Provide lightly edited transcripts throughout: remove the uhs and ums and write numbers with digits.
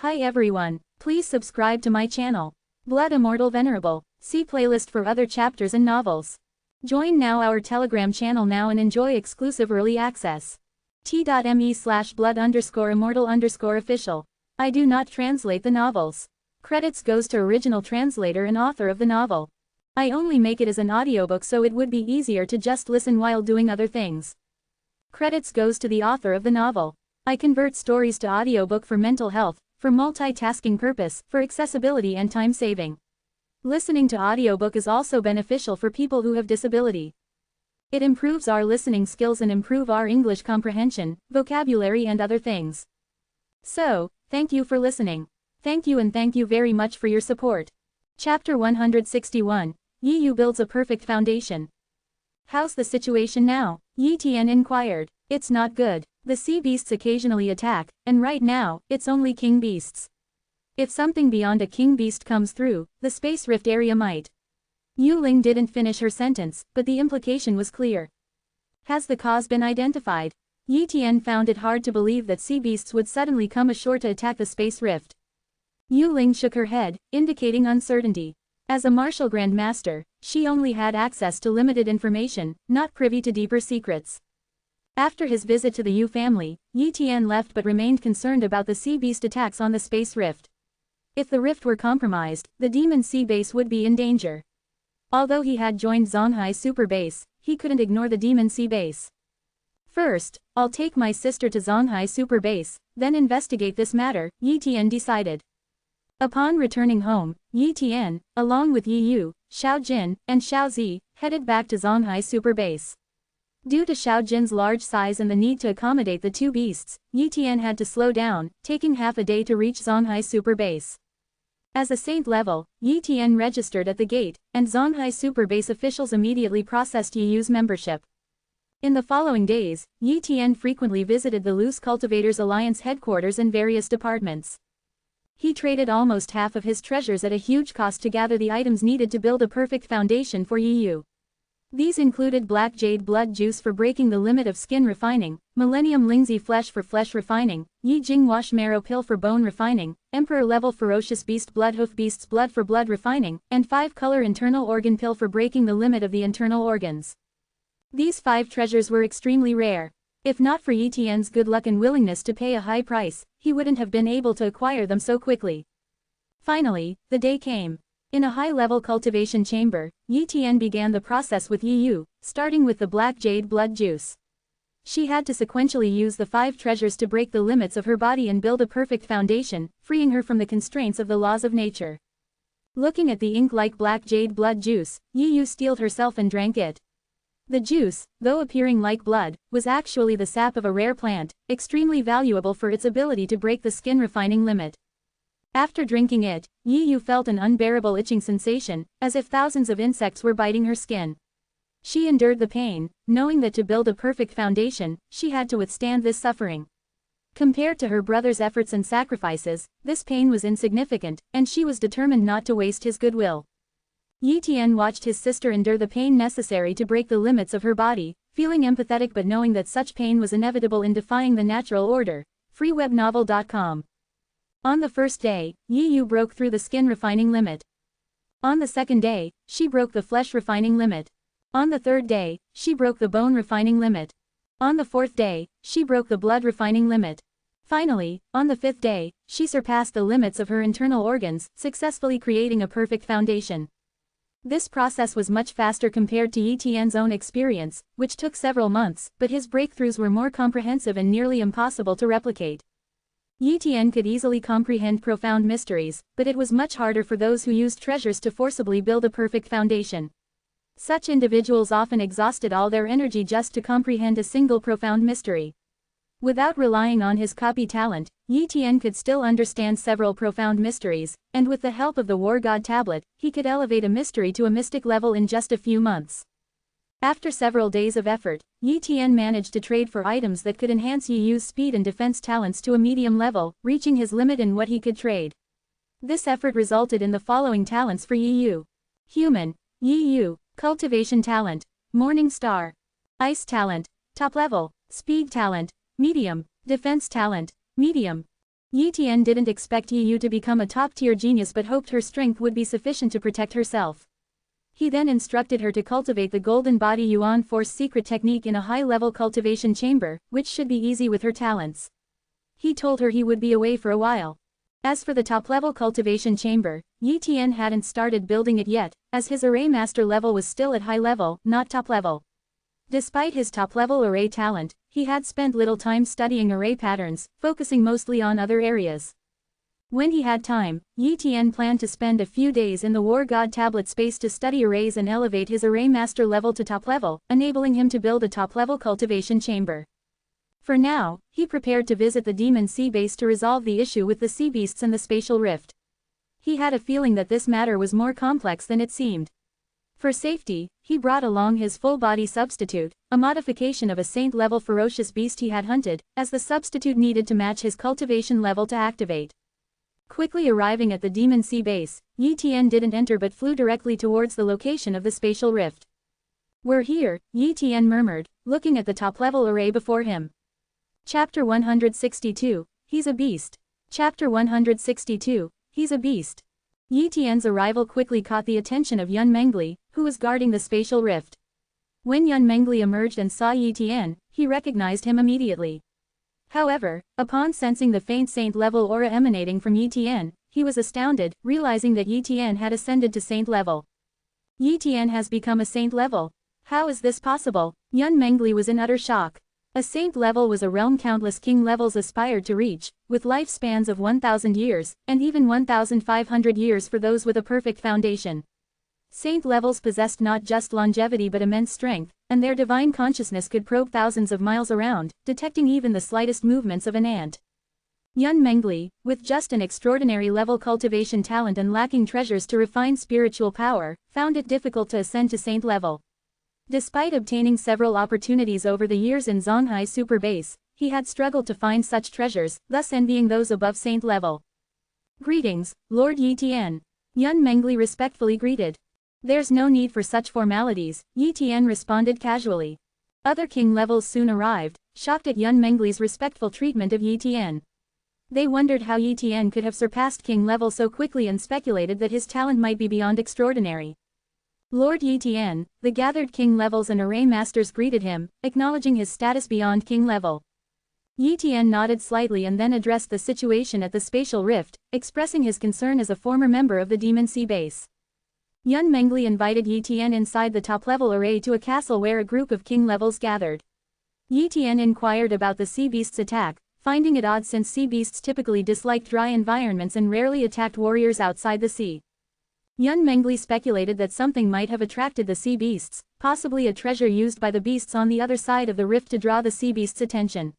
Hi everyone, please subscribe to my channel. Blood Immortal Venerable, see playlist for other chapters and novels. Join now our Telegram channel now and enjoy exclusive early access. t.me/blood_immortal_official. I do not translate the novels. Credits goes to original translator and author of the novel. I only make it as an audiobook so it would be easier to just listen while doing other things. Credits goes to the author of the novel. I convert stories to audiobook for mental health, for multitasking purpose, for accessibility and time saving. Listening to audiobook is also beneficial for people who have disability. It improves our listening skills and improve our English comprehension, vocabulary and other things. So, thank you for listening. Thank you and thank you very much for your support. Chapter 161, Yi Yu builds a perfect foundation. How's the situation now? Yi Tian inquired. It's not good. The sea beasts occasionally attack, and right now, it's only king beasts. If something beyond a king beast comes through, the space rift area might. Yu Ling didn't finish her sentence, but the implication was clear. Has the cause been identified? Yi Tian found it hard to believe that sea beasts would suddenly come ashore to attack the space rift. Yu Ling shook her head, indicating uncertainty. As a martial grandmaster, she only had access to limited information, not privy to deeper secrets. After his visit to the Yu family, Yi Tian left but remained concerned about the sea beast attacks on the space rift. If the rift were compromised, the demon sea base would be in danger. Although he had joined Zonghai Super Base, he couldn't ignore the demon sea base. First, I'll take my sister to Zonghai Super Base, then investigate this matter, Yi Tian decided. Upon returning home, Yi Tian, along with Yi Yu, Xiao Jin, and Xiao Zi, headed back to Zonghai Super Base. Due to Xiao Jin's large size and the need to accommodate the two beasts, Yi Tian had to slow down, taking half a day to reach Zonghai Super Base. As a saint level, Yi Tian registered at the gate, and Zonghai Super Base officials immediately processed Yi Yu's membership. In the following days, Yi Tian frequently visited the Loose Cultivators Alliance headquarters and various departments. He traded almost half of his treasures at a huge cost to gather the items needed to build a perfect foundation for Yi Yu. These included Black Jade Blood Juice for breaking the limit of skin refining, Millennium Lingzi Flesh for flesh refining, Yi Jing Wash Marrow Pill for bone refining, Emperor Level Ferocious Beast Blood Hoof Beast's Blood for blood refining, and 5-color Internal Organ Pill for breaking the limit of the internal organs. These 5 treasures were extremely rare. If not for Yi Tian's good luck and willingness to pay a high price, he wouldn't have been able to acquire them so quickly. Finally, the day came. In a high-level cultivation chamber, Yi Tian began the process with Yi Yu, starting with the Black Jade Blood Juice. She had to sequentially use the 5 treasures to break the limits of her body and build a perfect foundation, freeing her from the constraints of the laws of nature. Looking at the ink-like Black Jade Blood Juice, Yi Yu steeled herself and drank it. The juice, though appearing like blood, was actually the sap of a rare plant, extremely valuable for its ability to break the skin refining limit. After drinking it, Yi Yu felt an unbearable itching sensation, as if thousands of insects were biting her skin. She endured the pain, knowing that to build a perfect foundation, she had to withstand this suffering. Compared to her brother's efforts and sacrifices, this pain was insignificant, and she was determined not to waste his goodwill. Yi Tian watched his sister endure the pain necessary to break the limits of her body, feeling empathetic but knowing that such pain was inevitable in defying the natural order. freewebnovel.com. On the first day, Yi Yu broke through the skin refining limit. On the second day, she broke the flesh refining limit. On the third day, she broke the bone refining limit. On the fourth day, she broke the blood refining limit. Finally, on the fifth day, she surpassed the limits of her internal organs, successfully creating a perfect foundation. This process was much faster compared to Yi Tian's own experience, which took several months, but his breakthroughs were more comprehensive and nearly impossible to replicate. Yi Tian could easily comprehend profound mysteries, but it was much harder for those who used treasures to forcibly build a perfect foundation. Such individuals often exhausted all their energy just to comprehend a single profound mystery. Without relying on his copy talent, Yi Tian could still understand several profound mysteries, and with the help of the War God Tablet, he could elevate a mystery to a mystic level in just a few months. After several days of effort, Yi Tian managed to trade for items that could enhance Yi Yu's speed and defense talents to a medium level, reaching his limit in what he could trade. This effort resulted in the following talents for Yi Yu. Human, Yi Yu, Cultivation Talent, Morning Star. Ice Talent, Top Level, Speed Talent, Medium, Defense Talent, Medium. Yi Tian didn't expect Yi Yu to become a top-tier genius but hoped her strength would be sufficient to protect herself. He then instructed her to cultivate the Golden Body Yuan Force secret technique in a high-level cultivation chamber, which should be easy with her talents. He told her he would be away for a while. As for the top-level cultivation chamber, Yi Tian hadn't started building it yet, as his array master level was still at high level, not top level. Despite his top-level array talent, he had spent little time studying array patterns, focusing mostly on other areas. When he had time, Yi Tian planned to spend a few days in the War God tablet space to study arrays and elevate his array master level to top level, enabling him to build a top-level cultivation chamber. For now, he prepared to visit the Demon Sea base to resolve the issue with the sea beasts and the spatial rift. He had a feeling that this matter was more complex than it seemed. For safety, he brought along his full-body substitute, a modification of a saint-level ferocious beast he had hunted, as the substitute needed to match his cultivation level to activate. Quickly arriving at the Demon Sea base, Yi Tian didn't enter but flew directly towards the location of the spatial rift. "We're here," Yi Tian murmured, looking at the top-level array before him. Chapter 162, He's a Beast. Chapter 162, He's a Beast. Yi Tian's arrival quickly caught the attention of Yun Mengli, who was guarding the spatial rift. When Yun Mengli emerged and saw Yi Tian, he recognized him immediately. However, upon sensing the faint saint-level aura emanating from Yi Tian, he was astounded, realizing that Yi Tian had ascended to saint level. Yi Tian has become a saint level. How is this possible? Yun Mengli was in utter shock. A saint level was a realm countless king levels aspired to reach, with lifespans of 1,000 years, and even 1,500 years for those with a perfect foundation. Saint levels possessed not just longevity but immense strength, and their divine consciousness could probe thousands of miles around, detecting even the slightest movements of an ant. Yun Mengli, with just an extraordinary level cultivation talent and lacking treasures to refine spiritual power, found it difficult to ascend to saint level. Despite obtaining several opportunities over the years in Zonghai Super Base, he had struggled to find such treasures, thus envying those above saint level. "Greetings, Lord Yi Tian." Yun Mengli respectfully greeted. "There's no need for such formalities," Yi Tian responded casually. Other king levels soon arrived, shocked at Yun Mengli's respectful treatment of Yi Tian. They wondered how Yi Tian could have surpassed king level so quickly and speculated that his talent might be beyond extraordinary. Lord Yi Tian, the gathered king levels and array masters greeted him, acknowledging his status beyond king level. Yi Tian nodded slightly and then addressed the situation at the spatial rift, expressing his concern as a former member of the Demon Sea base. Yun Mengli invited Yi Tian inside the top-level array to a castle where a group of king levels gathered. Yi Tian inquired about the sea beast's attack, finding it odd since sea beasts typically disliked dry environments and rarely attacked warriors outside the sea. Yun Mengli speculated that something might have attracted the sea beasts, possibly a treasure used by the beasts on the other side of the rift to draw the sea beasts' attention.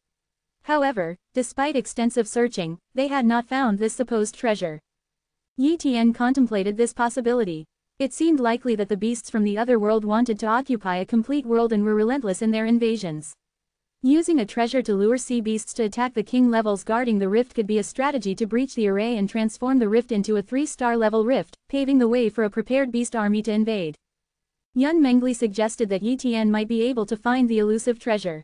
However, despite extensive searching, they had not found this supposed treasure. Yi Tian contemplated this possibility. It seemed likely that the beasts from the other world wanted to occupy a complete world and were relentless in their invasions. Using a treasure to lure sea beasts to attack the king levels guarding the rift could be a strategy to breach the array and transform the rift into a 3-star level rift, paving the way for a prepared beast army to invade. Yun Mengli suggested that Yi Tian might be able to find the elusive treasure.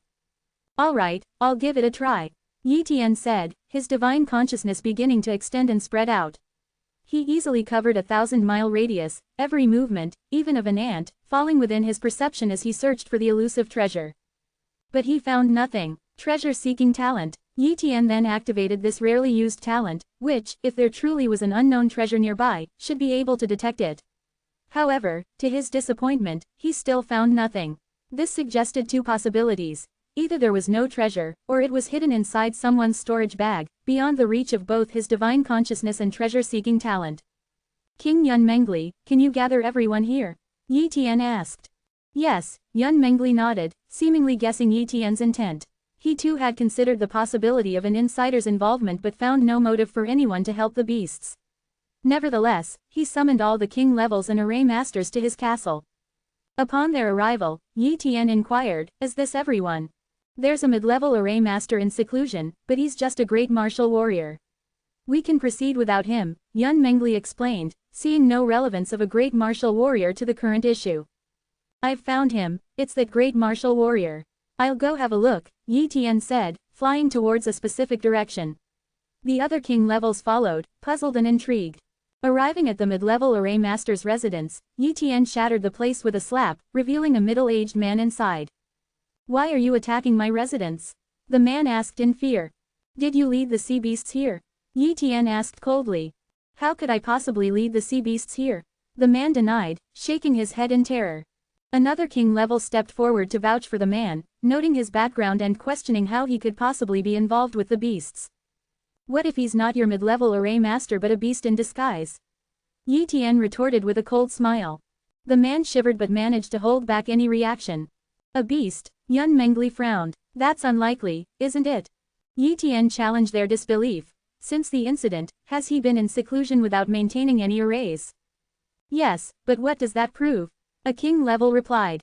"Alright, I'll give it a try," Yi Tian said, his divine consciousness beginning to extend and spread out. He easily covered a 1,000-mile radius, every movement, even of an ant, falling within his perception as he searched for the elusive treasure. But he found nothing. Treasure-seeking talent. Yi Tian then activated this rarely used talent, which, if there truly was an unknown treasure nearby, should be able to detect it. However, to his disappointment, he still found nothing. This suggested two possibilities. Either there was no treasure, or it was hidden inside someone's storage bag, beyond the reach of both his divine consciousness and treasure-seeking talent. "King Yun Mengli, can you gather everyone here?" Yi Tian asked. "Yes," Yun Mengli nodded, seemingly guessing Yi Tian's intent. He too had considered the possibility of an insider's involvement but found no motive for anyone to help the beasts. Nevertheless, he summoned all the king levels and array masters to his castle. Upon their arrival, Yi Tian inquired, "Is this everyone?" "There's a mid-level array master in seclusion, but he's just a great martial warrior. We can proceed without him," Yun Mengli explained, seeing no relevance of a great martial warrior to the current issue. "I've found him, it's that great martial warrior. I'll go have a look," Yi Tian said, flying towards a specific direction. The other king levels followed, puzzled and intrigued. Arriving at the mid-level array master's residence, Yi Tian shattered the place with a slap, revealing a middle-aged man inside. "Why are you attacking my residence?" the man asked in fear. "Did you lead the sea beasts here?" Yi Tian asked coldly. "How could I possibly lead the sea beasts here?" the man denied, shaking his head in terror. Another king level stepped forward to vouch for the man, noting his background and questioning how he could possibly be involved with the beasts. "What if he's not your mid-level array master but a beast in disguise?" Yi Tian retorted with a cold smile. The man shivered but managed to hold back any reaction. "A beast?" Yun Mengli frowned. "That's unlikely, isn't it?" Yi Tian challenged their disbelief. "Since the incident, has he been in seclusion without maintaining any arrays?" "Yes, but what does that prove?" a king level replied.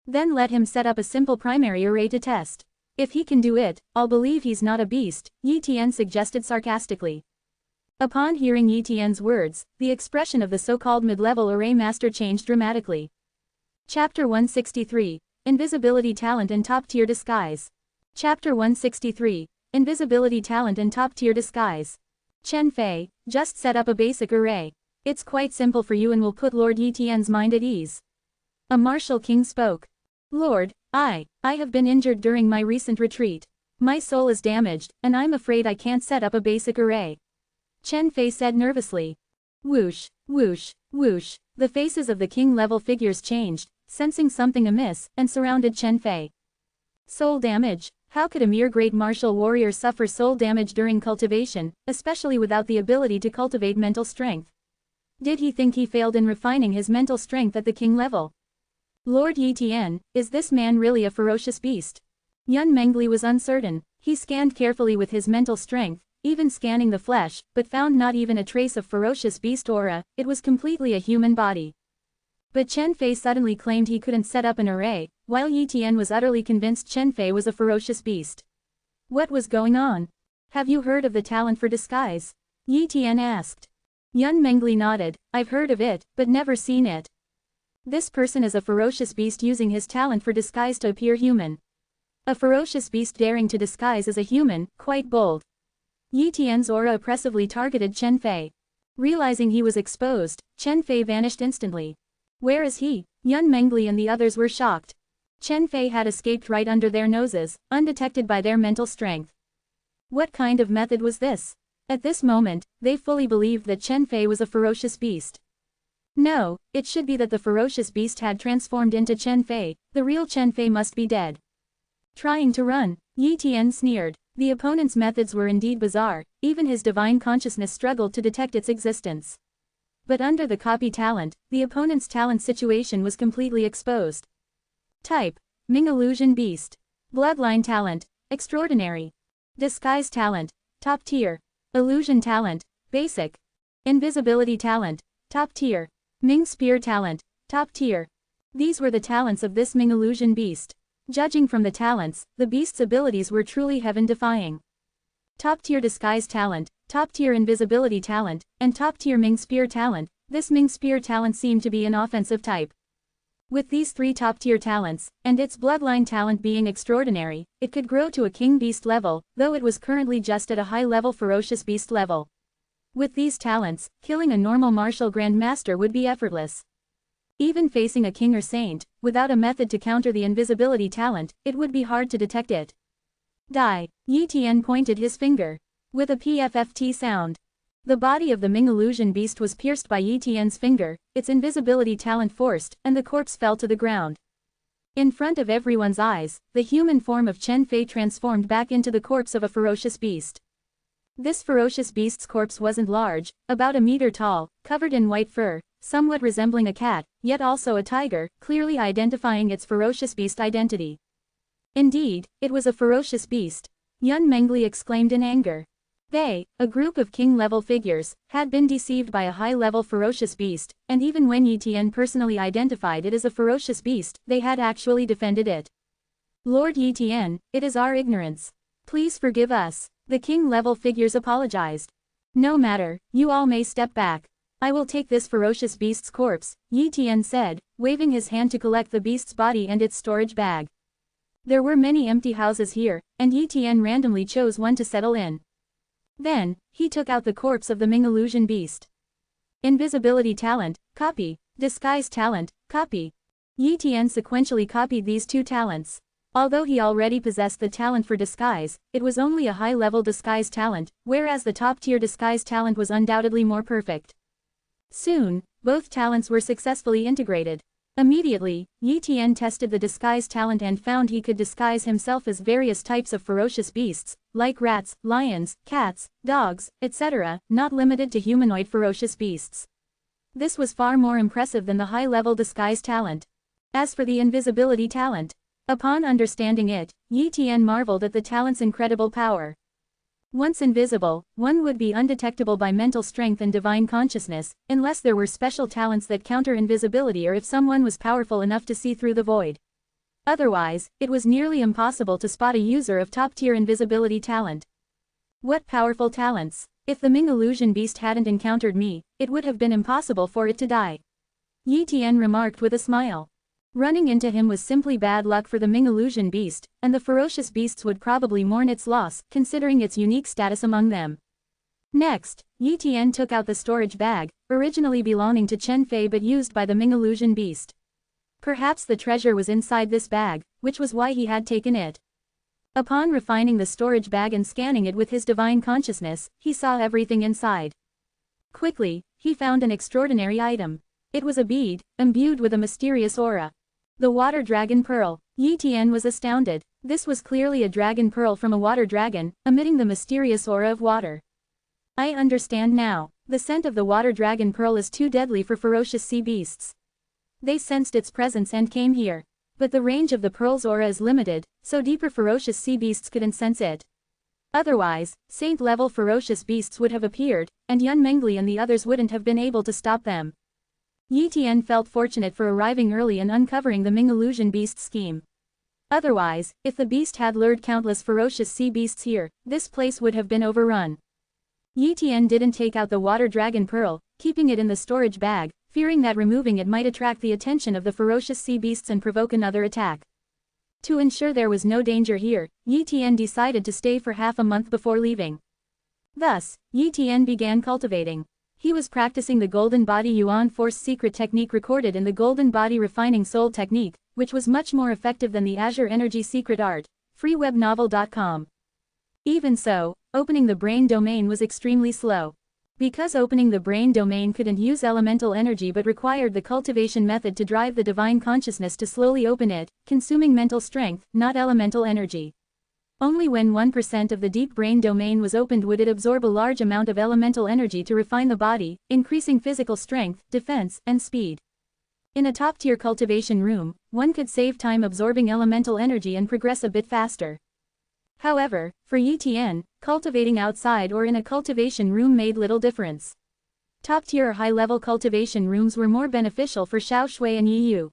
"Then let him set up a simple primary array to test. If he can do it, I'll believe he's not a beast," Yi Tian suggested sarcastically. Upon hearing Yi Tian's words, the expression of the so-called mid-level array master changed dramatically. Chapter 163, Invisibility Talent and Top-Tier Disguise. Chapter 163, Invisibility Talent and Top-Tier Disguise. "Chen Fei, just set up a basic array. It's quite simple for you and will put Lord Yi Tian's mind at ease." A martial king spoke. "Lord, I have been injured during my recent retreat. My soul is damaged, and I'm afraid I can't set up a basic array," Chen Fei said nervously. Whoosh, whoosh, whoosh, the faces of the king-level figures changed, sensing something amiss, and surrounded Chen Fei. Soul damage? How could a mere great martial warrior suffer soul damage during cultivation, especially without the ability to cultivate mental strength? Did he think he failed in refining his mental strength at the king level? Lord Yi Tian, is this man really a ferocious beast? Yun Mengli was uncertain. He scanned carefully with his mental strength, even scanning the flesh, but found not even a trace of ferocious beast aura. It was completely a human body. But Chen Fei suddenly claimed he couldn't set up an array, while Yi Tian was utterly convinced Chen Fei was a ferocious beast. What was going on? "Have you heard of the talent for disguise?" Yi Tian asked. Yun Mengli nodded. "I've heard of it, but never seen it. This person is a ferocious beast using his talent for disguise to appear human. A ferocious beast daring to disguise as a human, quite bold." Yi Tian's aura oppressively targeted Chen Fei. Realizing he was exposed, Chen Fei vanished instantly. "Where is he?" Yun Mengli and the others were shocked. Chen Fei had escaped right under their noses, undetected by their mental strength. What kind of method was this? At this moment, they fully believed that Chen Fei was a ferocious beast. No, it should be that the ferocious beast had transformed into Chen Fei. The real Chen Fei must be dead. Trying to run, Yi Tian sneered. The opponent's methods were indeed bizarre, even his divine consciousness struggled to detect its existence. But under the copy talent, the opponent's talent situation was completely exposed. Type: Ming Illusion Beast. Bloodline talent: Extraordinary. Disguise talent: Top tier. Illusion talent: Basic. Invisibility talent: Top tier. Ming Spear talent: Top tier. These were the talents of this Ming Illusion Beast. Judging from the talents, the beast's abilities were truly heaven-defying. Top-tier disguise talent, top-tier invisibility talent, and top-tier Ming Spear talent. This Ming Spear talent seemed to be an offensive type. With these three top-tier talents, and its bloodline talent being extraordinary, it could grow to a king beast level, though it was currently just at a high-level ferocious beast level. With these talents, killing a normal martial grandmaster would be effortless. Even facing a king or saint, without a method to counter the invisibility talent, it would be hard to detect it. Die. Yi Tian pointed his finger. With a PFFT sound. The body of the Ming Illusion Beast was pierced by Yi Tian's finger, its invisibility talent forced, and the corpse fell to the ground. In front of everyone's eyes, the human form of Chen Fei transformed back into the corpse of a ferocious beast. This ferocious beast's corpse wasn't large, about a meter tall, covered in white fur, somewhat resembling a cat, yet also a tiger, clearly identifying its ferocious beast identity. Indeed, it was a ferocious beast. Yun Mengli exclaimed in anger. They, a group of king-level figures, had been deceived by a high-level ferocious beast, and even when Yi Tian personally identified it as a ferocious beast, they had actually defended it. Lord Yi Tian, it is our ignorance. Please forgive us. The king-level figures apologized. No matter, you all may step back. I will take this ferocious beast's corpse, Yi Tian said, waving his hand to collect the beast's body and its storage bag. There were many empty houses here, and Yi Tian randomly chose one to settle in. Then, he took out the corpse of the Ming illusion beast. Invisibility talent, copy. Disguise talent, copy. Yi Tian sequentially copied these two talents. Although he already possessed the talent for disguise, it was only a high-level disguise talent, whereas the top-tier disguise talent was undoubtedly more perfect. Soon, both talents were successfully integrated. Immediately, Yi Tian tested the disguise talent and found he could disguise himself as various types of ferocious beasts, like rats, lions, cats, dogs, etc., not limited to humanoid ferocious beasts. This was far more impressive than the high-level disguise talent. As for the invisibility talent, upon understanding it, Yi Tian marveled at the talent's incredible power. Once invisible, one would be undetectable by mental strength and divine consciousness, unless there were special talents that counter invisibility or if someone was powerful enough to see through the void. Otherwise, it was nearly impossible to spot a user of top-tier invisibility talent. What powerful talents! If the Ming illusion beast hadn't encountered me, it would have been impossible for it to die. Yi Tian remarked with a smile. Running into him was simply bad luck for the Ming illusion beast, and the ferocious beasts would probably mourn its loss, considering its unique status among them. Next, Yi Tian took out the storage bag, originally belonging to Chen Fei but used by the Ming illusion beast. Perhaps the treasure was inside this bag, which was why he had taken it. Upon refining the storage bag and scanning it with his divine consciousness, he saw everything inside. Quickly, he found an extraordinary item. It was a bead, imbued with a mysterious aura. The water dragon pearl. Yi Tian was astounded. This was clearly a dragon pearl from a water dragon, emitting the mysterious aura of water. I understand now. The scent of the water dragon pearl is too deadly for ferocious sea beasts. They sensed its presence and came here. But the range of the pearl's aura is limited, so deeper ferocious sea beasts couldn't sense it. Otherwise, saint-level ferocious beasts would have appeared, and Yun Mengli and the others wouldn't have been able to stop them. Yi Tian felt fortunate for arriving early and uncovering the Ming illusion beast scheme. Otherwise, if the beast had lured countless ferocious sea beasts here, this place would have been overrun. Yi Tian didn't take out the water dragon pearl, keeping it in the storage bag, fearing that removing it might attract the attention of the ferocious sea beasts and provoke another attack. To ensure there was no danger here, Yi Tian decided to stay for half a month before leaving. Thus, Yi Tian began cultivating. He was practicing the Golden Body Yuan Force secret technique recorded in the Golden Body Refining Soul technique, which was much more effective than the Azure Energy secret art. freewebnovel.com. Even so, opening the brain domain was extremely slow. Because opening the brain domain couldn't use elemental energy but required the cultivation method to drive the divine consciousness to slowly open it, consuming mental strength, not elemental energy. Only when 1% of the deep brain domain was opened would it absorb a large amount of elemental energy to refine the body, increasing physical strength, defense, and speed. In a top-tier cultivation room, one could save time absorbing elemental energy and progress a bit faster. However, for Yi Tian, cultivating outside or in a cultivation room made little difference. Top-tier or high-level cultivation rooms were more beneficial for Xiao Shui and Yi Yu.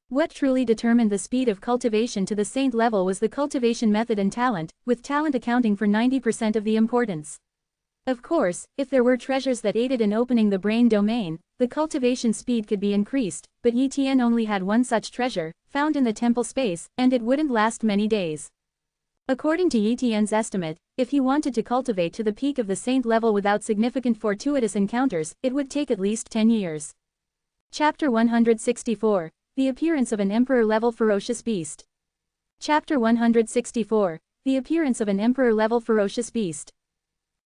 What truly determined the speed of cultivation to the saint level was the cultivation method and talent, with talent accounting for 90% of the importance. Of course, if there were treasures that aided in opening the brain domain, the cultivation speed could be increased, but Yi Tian only had one such treasure, found in the temple space, and it wouldn't last many days. According to Yi Tian's estimate, if he wanted to cultivate to the peak of the saint level without significant fortuitous encounters, it would take at least 10 years. Chapter 164. The appearance of an emperor-level ferocious beast. Chapter 164. The appearance of an emperor-level ferocious beast.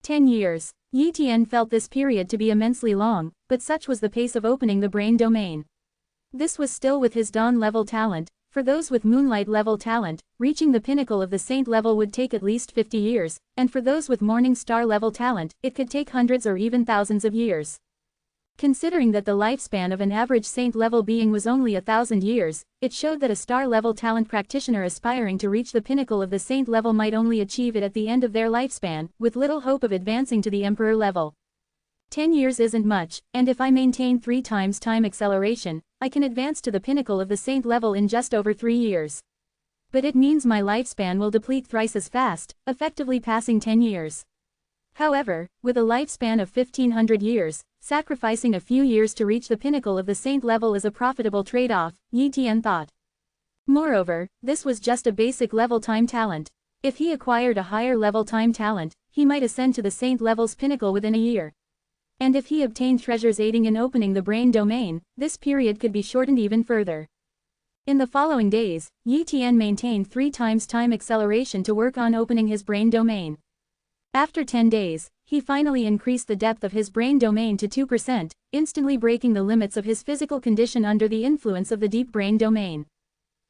10 years. Yi Tian felt this period to be immensely long, but such was the pace of opening the brain domain. This was still with his dawn-level talent. For those with moonlight-level talent, reaching the pinnacle of the saint level would take at least 50 years, and for those with morning star-level talent, it could take hundreds or even thousands of years. Considering that the lifespan of an average saint-level being was only 1,000 years, it showed that a star-level talent practitioner aspiring to reach the pinnacle of the saint level might only achieve it at the end of their lifespan, with little hope of advancing to the emperor level. 10 years isn't much, and if I maintain 3 times time acceleration, I can advance to the pinnacle of the saint level in just over 3 years. But it means my lifespan will deplete thrice as fast, effectively passing 10 years. However, with a lifespan of 1,500 years, sacrificing a few years to reach the pinnacle of the saint level is a profitable trade-off, Yi Tian thought. Moreover, this was just a basic level time talent. If he acquired a higher level time talent, he might ascend to the saint level's pinnacle within a year. And if he obtained treasures aiding in opening the brain domain, this period could be shortened even further. In the following days, Yi Tian maintained 3 times time acceleration to work on opening his brain domain. After 10 days, he finally increased the depth of his brain domain to 2%, instantly breaking the limits of his physical condition under the influence of the deep brain domain.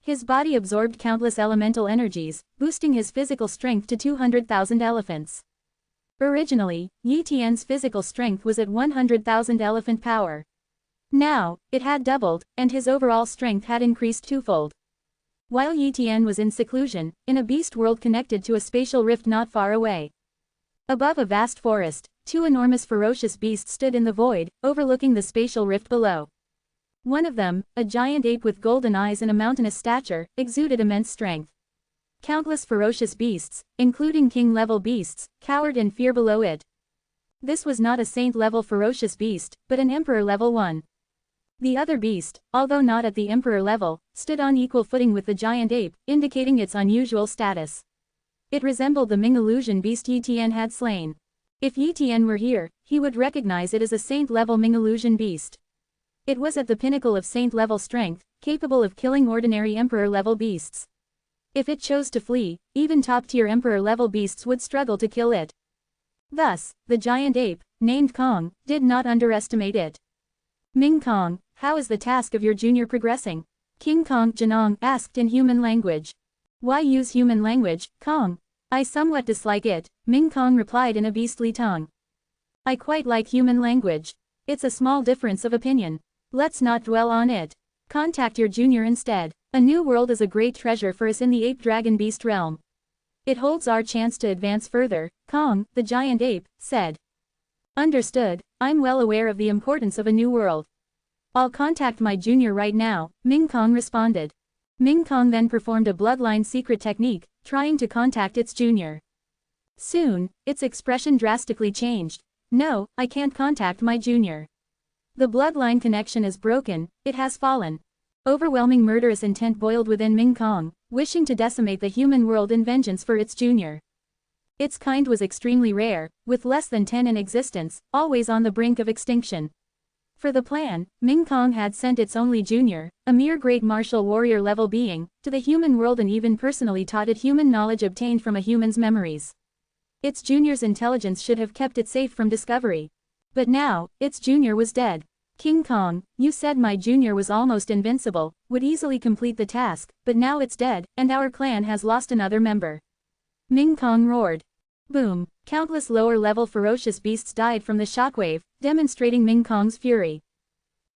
His body absorbed countless elemental energies, boosting his physical strength to 200,000 elephants. Originally, Yi Tian's physical strength was at 100,000 elephant power. Now, it had doubled, and his overall strength had increased twofold. While Yi Tian was in seclusion, in a beast world connected to a spatial rift not far away. Above a vast forest, 2 enormous ferocious beasts stood in the void, overlooking the spatial rift below. One of them, a giant ape with golden eyes and a mountainous stature, exuded immense strength. Countless ferocious beasts, including king-level beasts, cowered in fear below it. This was not a saint-level ferocious beast, but an emperor-level one. The other beast, although not at the emperor level, stood on equal footing with the giant ape, indicating its unusual status. It resembled the Ming illusion beast Yi Tian had slain. If Yi Tian were here, he would recognize it as a saint-level Ming illusion beast. It was at the pinnacle of saint-level strength, capable of killing ordinary emperor-level beasts. If it chose to flee, even top-tier emperor-level beasts would struggle to kill it. Thus, the giant ape, named Kong, did not underestimate it. Ming Kong, how is the task of your junior progressing? King Kong Janong asked in human language. Why use human language, Kong? I somewhat dislike it, Ming Kong replied in a beastly tongue. I quite like human language. It's a small difference of opinion. Let's not dwell on it. Contact your junior instead. A new world is a great treasure for us in the ape-dragon beast realm. It holds our chance to advance further, Kong, the giant ape, said. Understood, I'm well aware of the importance of a new world. I'll contact my junior right now, Ming Kong responded. Ming Kong then performed a bloodline secret technique, trying to contact its junior. Soon, its expression drastically changed. No, I can't contact my junior. The bloodline connection is broken, it has fallen. Overwhelming murderous intent boiled within Ming Kong, wishing to decimate the human world in vengeance for its junior. Its kind was extremely rare, with less than 10 in existence, always on the brink of extinction. For the plan, Ming Kong had sent its only junior, a mere great martial warrior level being, to the human world and even personally taught it human knowledge obtained from a human's memories. Its junior's intelligence should have kept it safe from discovery. But now, its junior was dead. King Kong, you said my junior was almost invincible, would easily complete the task, but now it's dead, and our clan has lost another member. Ming Kong roared. Boom! Countless lower-level ferocious beasts died from the shockwave, demonstrating Ming Kong's fury.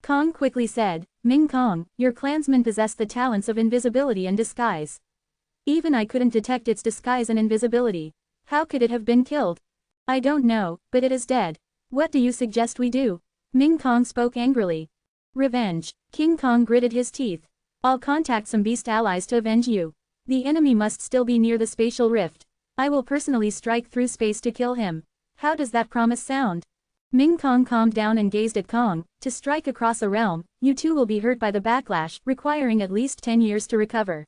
Kong quickly said, Ming Kong, your clansmen possess the talents of invisibility and disguise. Even I couldn't detect its disguise and invisibility. How could it have been killed? I don't know, but it is dead. What do you suggest we do? Ming Kong spoke angrily. Revenge. King Kong gritted his teeth. I'll contact some beast allies to avenge you. The enemy must still be near the spatial rift. I will personally strike through space to kill him. How does that promise sound? Ming Kong calmed down and gazed at Kong. To strike across a realm, you too will be hurt by the backlash, requiring at least 10 years to recover.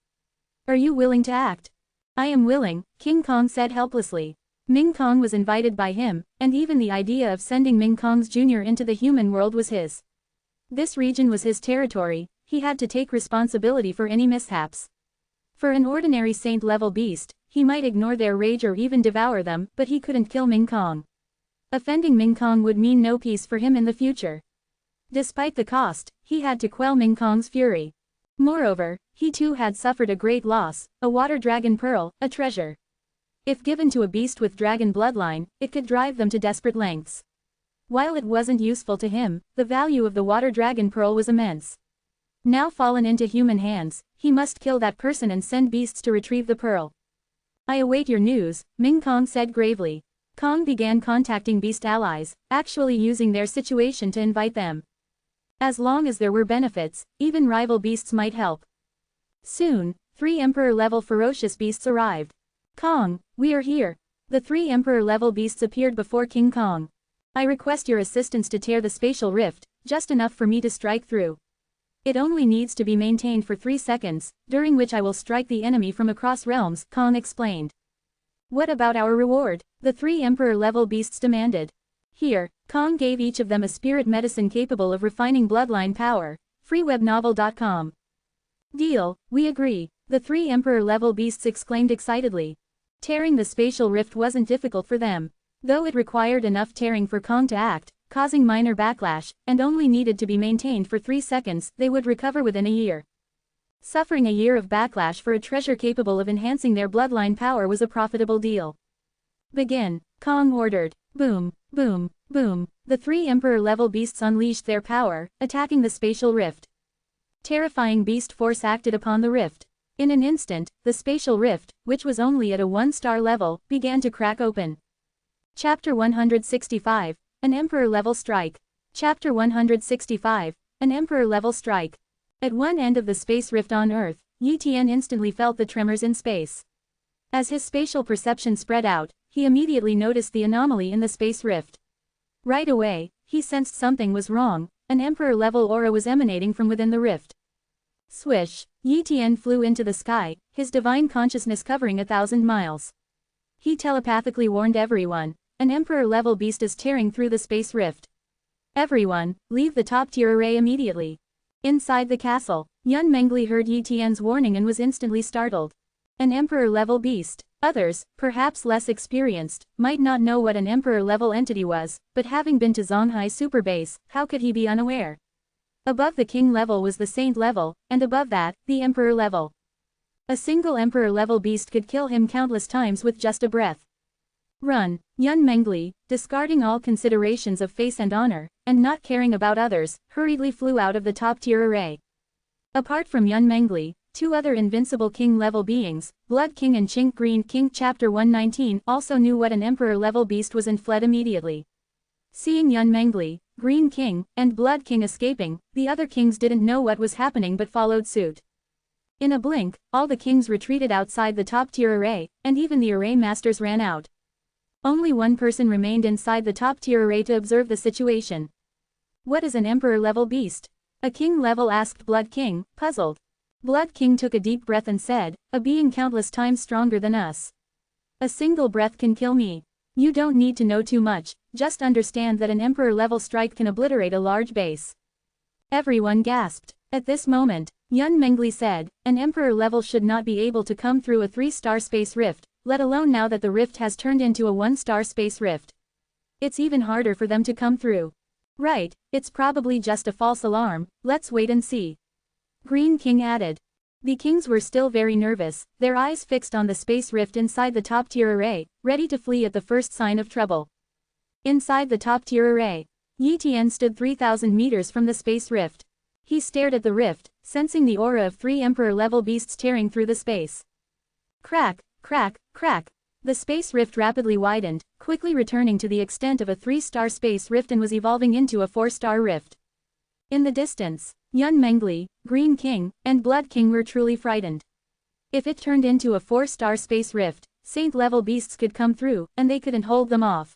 Are you willing to act? I am willing, King Kong said helplessly. Ming Kong was invited by him, and even the idea of sending Ming Kong's junior into the human world was his. This region was his territory, he had to take responsibility for any mishaps. For an ordinary saint-level beast, he might ignore their rage or even devour them, but he couldn't kill Ming Kong. Offending Ming Kong would mean no peace for him in the future. Despite the cost, he had to quell Ming Kong's fury. Moreover, he too had suffered a great loss, a water dragon pearl, a treasure. If given to a beast with dragon bloodline, it could drive them to desperate lengths. While it wasn't useful to him, the value of the water dragon pearl was immense. Now fallen into human hands, he must kill that person and send beasts to retrieve the pearl. I await your news, Ming Kong said gravely. Kong began contacting beast allies, actually using their situation to invite them. As long as there were benefits, even rival beasts might help. Soon, 3 emperor-level ferocious beasts arrived. Kong, we are here. The 3 emperor-level beasts appeared before King Kong. I request your assistance to tear the spatial rift, just enough for me to strike through. It only needs to be maintained for 3 seconds, during which I will strike the enemy from across realms, Kong explained. What about our reward? The 3 Emperor-level beasts demanded. Here, Kong gave each of them a spirit medicine capable of refining bloodline power. freewebnovel.com. Deal, we agree, the 3 Emperor-level beasts exclaimed excitedly. Tearing the spatial rift wasn't difficult for them. Though it required enough tearing for Kong to act, causing minor backlash, and only needed to be maintained for 3 seconds, they would recover within a year. Suffering a year of backlash for a treasure capable of enhancing their bloodline power was a profitable deal. Begin, Kong ordered. Boom, boom, boom. The 3 Emperor-level beasts unleashed their power, attacking the spatial rift. Terrifying beast force acted upon the rift. In an instant, the spatial rift, which was only at a 1-star level, began to crack open. Chapter 165, An Emperor-level Strike. Chapter 165, An Emperor-level Strike. At one end of the space rift on Earth, Yi Tian instantly felt the tremors in space. As his spatial perception spread out, he immediately noticed the anomaly in the space rift. Right away, he sensed something was wrong. An Emperor-level aura was emanating from within the rift. Swish, Yi Tian flew into the sky, his divine consciousness covering 1,000 miles. He telepathically warned everyone, an Emperor-level beast is tearing through the space rift. Everyone, leave the top-tier array immediately. Inside the castle, Yun Mengli heard Yi Tian's warning and was instantly startled. An Emperor-level beast. Others, perhaps less experienced, might not know what an Emperor-level entity was, but having been to Zonghai Superbase, how could he be unaware? Above the King level was the Saint level, and above that, the Emperor level. A single Emperor-level beast could kill him countless times with just a breath. Run, Yun Mengli, discarding all considerations of face and honor, and not caring about others, hurriedly flew out of the top-tier array. Apart from Yun Mengli, 2 other invincible King-level beings, Blood King and Chink Green King Chapter 119 also knew what an Emperor-level beast was and fled immediately. Seeing Yun Mengli, Green King, and Blood King escaping, the other kings didn't know what was happening but followed suit. In a blink, all the kings retreated outside the top-tier array, and even the array masters ran out. Only one person remained inside the top-tier array to observe the situation. What is an Emperor-level beast? A King-level asked Blood King, puzzled. Blood King took a deep breath and said, a being countless times stronger than us. A single breath can kill me. You don't need to know too much, just understand that an Emperor-level strike can obliterate a large base. Everyone gasped. At this moment, Yun Mengli said, an Emperor level should not be able to come through a 3-star space rift, let alone now that the rift has turned into a 1-star space rift. It's even harder for them to come through. Right, it's probably just a false alarm, let's wait and see. Green King added. The kings were still very nervous, their eyes fixed on the space rift inside the top-tier array, ready to flee at the first sign of trouble. Inside the top-tier array, Yi Tian stood 3,000 meters from the space rift. He stared at the rift, sensing the aura of 3 Emperor-level beasts tearing through the space. Crack, crack, crack. The space rift rapidly widened, quickly returning to the extent of a 3-star space rift and was evolving into a 4-star rift. In the distance, Yun Mengli, Green King, and Blood King were truly frightened. If it turned into a 4-star space rift, Saint-level beasts could come through, and they couldn't hold them off.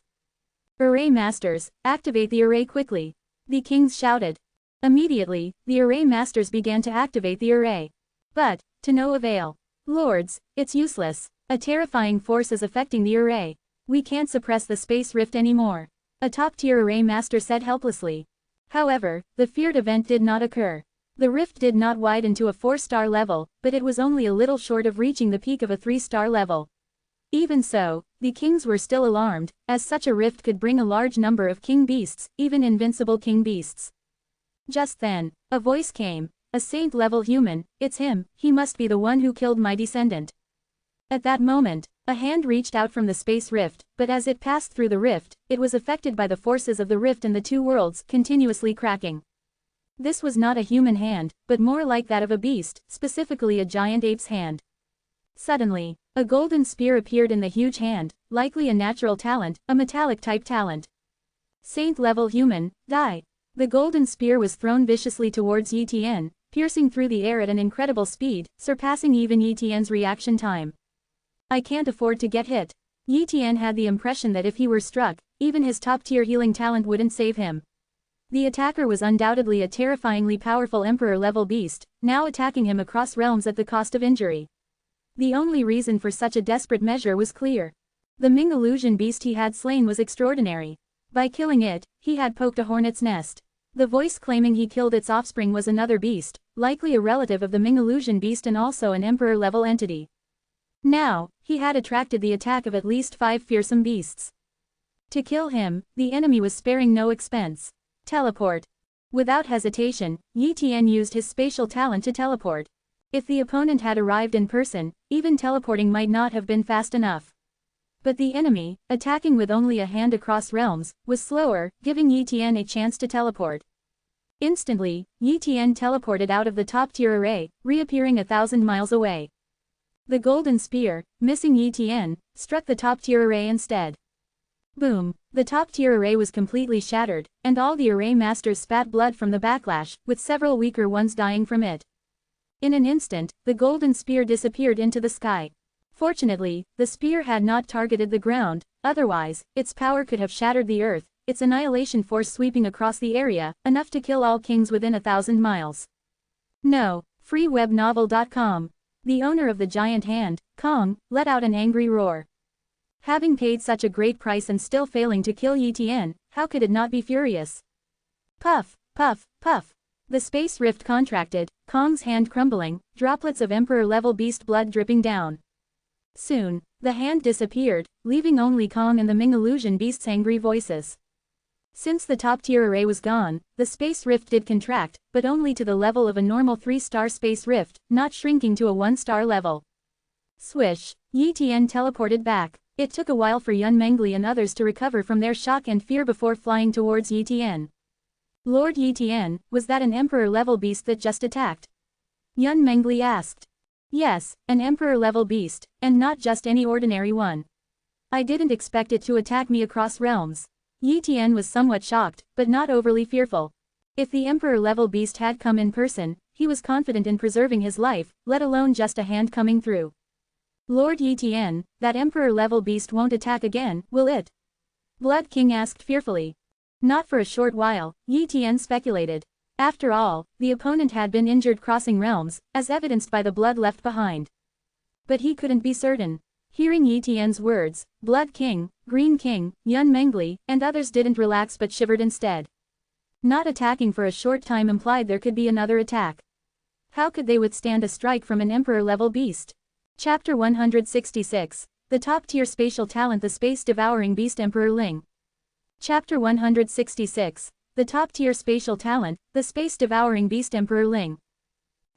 Array Masters, activate the array quickly. The kings shouted. Immediately, the array masters began to activate the array. But, to no avail. Lords, it's useless. A terrifying force is affecting the array. We can't suppress the space rift anymore. A top-tier array master said helplessly. However, the feared event did not occur. The rift did not widen to a 4-star level, but it was only a little short of reaching the peak of a 3-star level. Even so, the kings were still alarmed, as such a rift could bring a large number of king beasts, even invincible king beasts. Just then, a voice came, a saint-level human, it's him, he must be the one who killed my descendant. At that moment, a hand reached out from the space rift, but as it passed through the rift, it was affected by the forces of the rift and the 2 worlds, continuously cracking. This was not a human hand, but more like that of a beast, specifically a giant ape's hand. Suddenly, a golden spear appeared in the huge hand, likely a natural talent, a metallic-type talent. Saint-level human, die. The golden spear was thrown viciously towards Yi Tian, piercing through the air at an incredible speed, surpassing even Yi Tian's reaction time. I can't afford to get hit. Yi Tian had the impression that if he were struck, even his top-tier healing talent wouldn't save him. The attacker was undoubtedly a terrifyingly powerful Emperor-level beast, now attacking him across realms at the cost of injury. The only reason for such a desperate measure was clear. The Ming illusion beast he had slain was extraordinary. By killing it, he had poked a hornet's nest. The voice claiming he killed its offspring was another beast, likely a relative of the Ming illusion beast and also an emperor-level entity. Now, he had attracted the attack of at least 5 fearsome beasts. To kill him, the enemy was sparing no expense. Teleport. Without hesitation, Yi Tian used his spatial talent to teleport. If the opponent had arrived in person, even teleporting might not have been fast enough. But the enemy, attacking with only a hand across realms, was slower, giving Yi Tian a chance to teleport. Instantly, Yi Tian teleported out of the top-tier array, reappearing 1,000 miles away. The golden spear, missing Yi Tian, struck the top-tier array instead. Boom! The top-tier array was completely shattered, and all the array masters spat blood from the backlash, with several weaker ones dying from it. In an instant, the golden spear disappeared into the sky. Fortunately, the spear had not targeted the ground, otherwise, its power could have shattered the earth, its annihilation force sweeping across the area, enough to kill all kings within 1,000 miles. No. freewebnovel.com. The owner of the giant hand, Kong, let out an angry roar. Having paid such a great price and still failing to kill Yi Tian, how could it not be furious? Puff, puff, puff. The space rift contracted, Kong's hand crumbling, droplets of emperor-level beast blood dripping down. Soon, the hand disappeared, leaving only Kong and the Ming illusion beast's angry voices. Since the top-tier array was gone, the space rift did contract, but only to the level of a normal 3-star space rift, not shrinking to a 1-star level. Swish! Yi Tian teleported back. It took a while for Yun Mengli and others to recover from their shock and fear before flying towards Yi Tian. Lord Yi Tian, was that an emperor-level beast that just attacked? Yun Mengli asked. Yes, an emperor-level beast, and not just any ordinary one. I didn't expect it to attack me across realms. Yi Tian was somewhat shocked, but not overly fearful. If the emperor-level beast had come in person, he was confident in preserving his life, let alone just a hand coming through. Lord Yi Tian, that emperor-level beast won't attack again, will it? Blood King asked fearfully. Not for a short while, Yi Tian speculated. After all, the opponent had been injured crossing realms, as evidenced by the blood left behind. But he couldn't be certain. Hearing Yi Tian's words, Blood King, Green King, Yun Mengli, and others didn't relax but shivered instead. Not attacking for a short time implied there could be another attack. How could they withstand a strike from an emperor-level beast? Chapter 166. The top-tier spatial talent, the space-devouring beast Emperor Ling. Chapter 166. The top-tier spatial talent, the space-devouring beast Emperor Ling.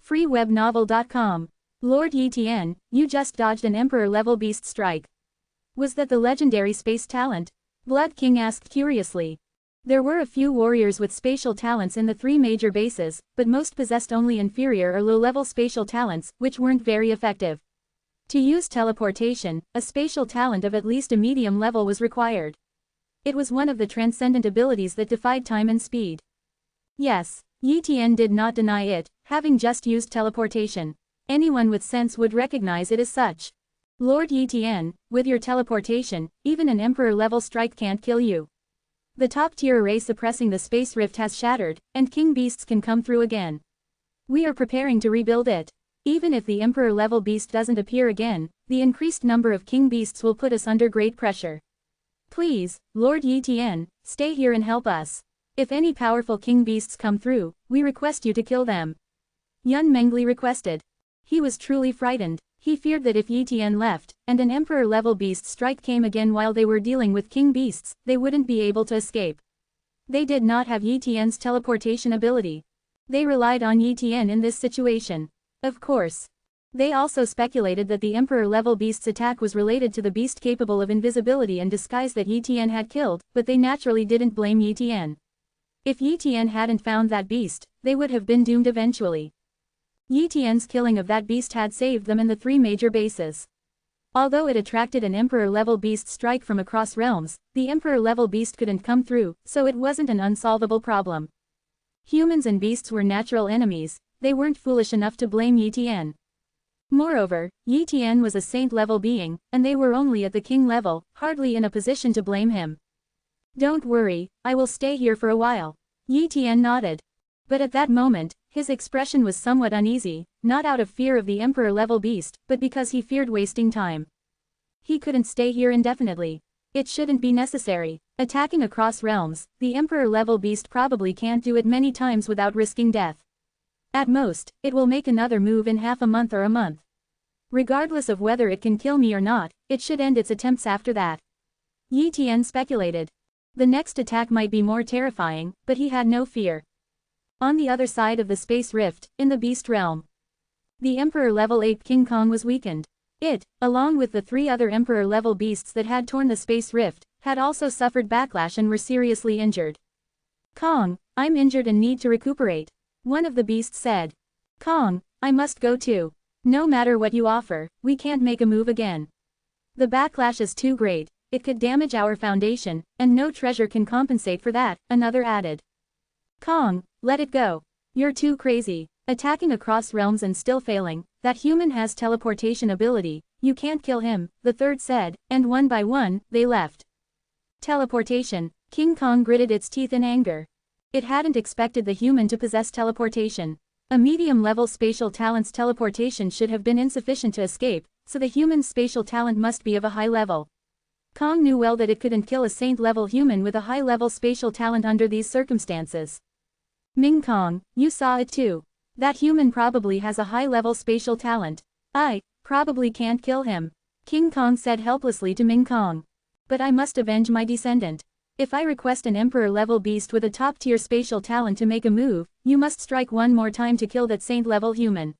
freewebnovel.com. Lord Yi Tian, you just dodged an emperor-level beast strike. Was that the legendary space talent? Blood King asked curiously. There were a few warriors with spatial talents in the 3 major bases, but most possessed only inferior or low-level spatial talents, which weren't very effective. To use teleportation, a spatial talent of at least a medium level was required. It was one of the transcendent abilities that defied time and speed. Yes, Yi Tian did not deny it, having just used teleportation. Anyone with sense would recognize it as such. Lord Yi Tian, with your teleportation, even an emperor-level strike can't kill you. The top-tier array suppressing the space rift has shattered, and king beasts can come through again. We are preparing to rebuild it. Even if the emperor-level beast doesn't appear again, the increased number of king beasts will put us under great pressure. Please, Lord Yi Tian, stay here and help us. If any powerful king beasts come through, we request you to kill them. Yun Mengli requested. He was truly frightened. He feared that if Yi Tian left, and an emperor-level beast strike came again while they were dealing with king beasts, they wouldn't be able to escape. They did not have Yi Tian's teleportation ability. They relied on Yi Tian in this situation. Of course. They also speculated that the emperor-level beast's attack was related to the beast capable of invisibility and disguise that Yi Tian had killed, but they naturally didn't blame Yi Tian. If Yi Tian hadn't found that beast, they would have been doomed eventually. Yi Tian's killing of that beast had saved them in the 3 major bases. Although it attracted an emperor-level beast strike from across realms, the emperor-level beast couldn't come through, so it wasn't an unsolvable problem. Humans and beasts were natural enemies. They weren't foolish enough to blame Yi Tian. Moreover, Yi Tian was a saint-level being, and they were only at the king level, hardly in a position to blame him. Don't worry, I will stay here for a while. Yi Tian nodded. But at that moment, his expression was somewhat uneasy, not out of fear of the emperor-level beast, but because he feared wasting time. He couldn't stay here indefinitely. It shouldn't be necessary. Attacking across realms, the Emperor-level beast probably can't do it many times without risking death. At most, it will make another move in half a month or a month. Regardless of whether it can kill me or not, it should end its attempts after that. Yi Tian speculated. The next attack might be more terrifying, but he had no fear. On the other side of the space rift, in the beast realm, the Emperor-level ape King Kong was weakened. It, along with the 3 other Emperor-level beasts that had torn the space rift, had also suffered backlash and were seriously injured. Kong, I'm injured and need to recuperate. One of the beasts said. Kong, I must go too. No matter what you offer, we can't make a move again. The backlash is too great, it could damage our foundation, and no treasure can compensate for that, another added. Kong, let it go. You're too crazy. Attacking across realms and still failing, that human has teleportation ability, you can't kill him, the third said, and one by one, they left. Teleportation, King Kong gritted its teeth in anger. It hadn't expected the human to possess teleportation. A medium-level spatial talent's teleportation should have been insufficient to escape, so the human's spatial talent must be of a high level. Kong knew well that it couldn't kill a saint-level human with a high-level spatial talent under these circumstances. Ming Kong, you saw it too. That human probably has a high-level spatial talent. I probably can't kill him. King Kong said helplessly to Ming Kong. But I must avenge my descendant. If I request an Emperor-level beast with a top-tier spatial talent to make a move, you must strike one more time to kill that saint-level human.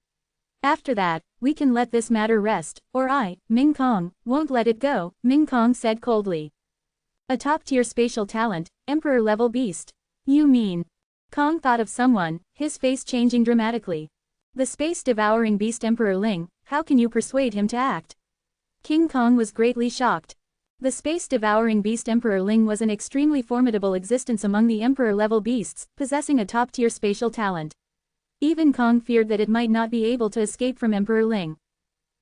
After that, we can let this matter rest, or I, Ming Kong, won't let it go, Ming Kong said coldly. A top-tier spatial talent, Emperor-level beast. You mean? Kong thought of someone, his face changing dramatically. The space-devouring beast Emperor Ling, how can you persuade him to act? King Kong was greatly shocked. The space-devouring beast Emperor Ling was an extremely formidable existence among the Emperor-level beasts, possessing a top-tier spatial talent. Even Kong feared that it might not be able to escape from Emperor Ling.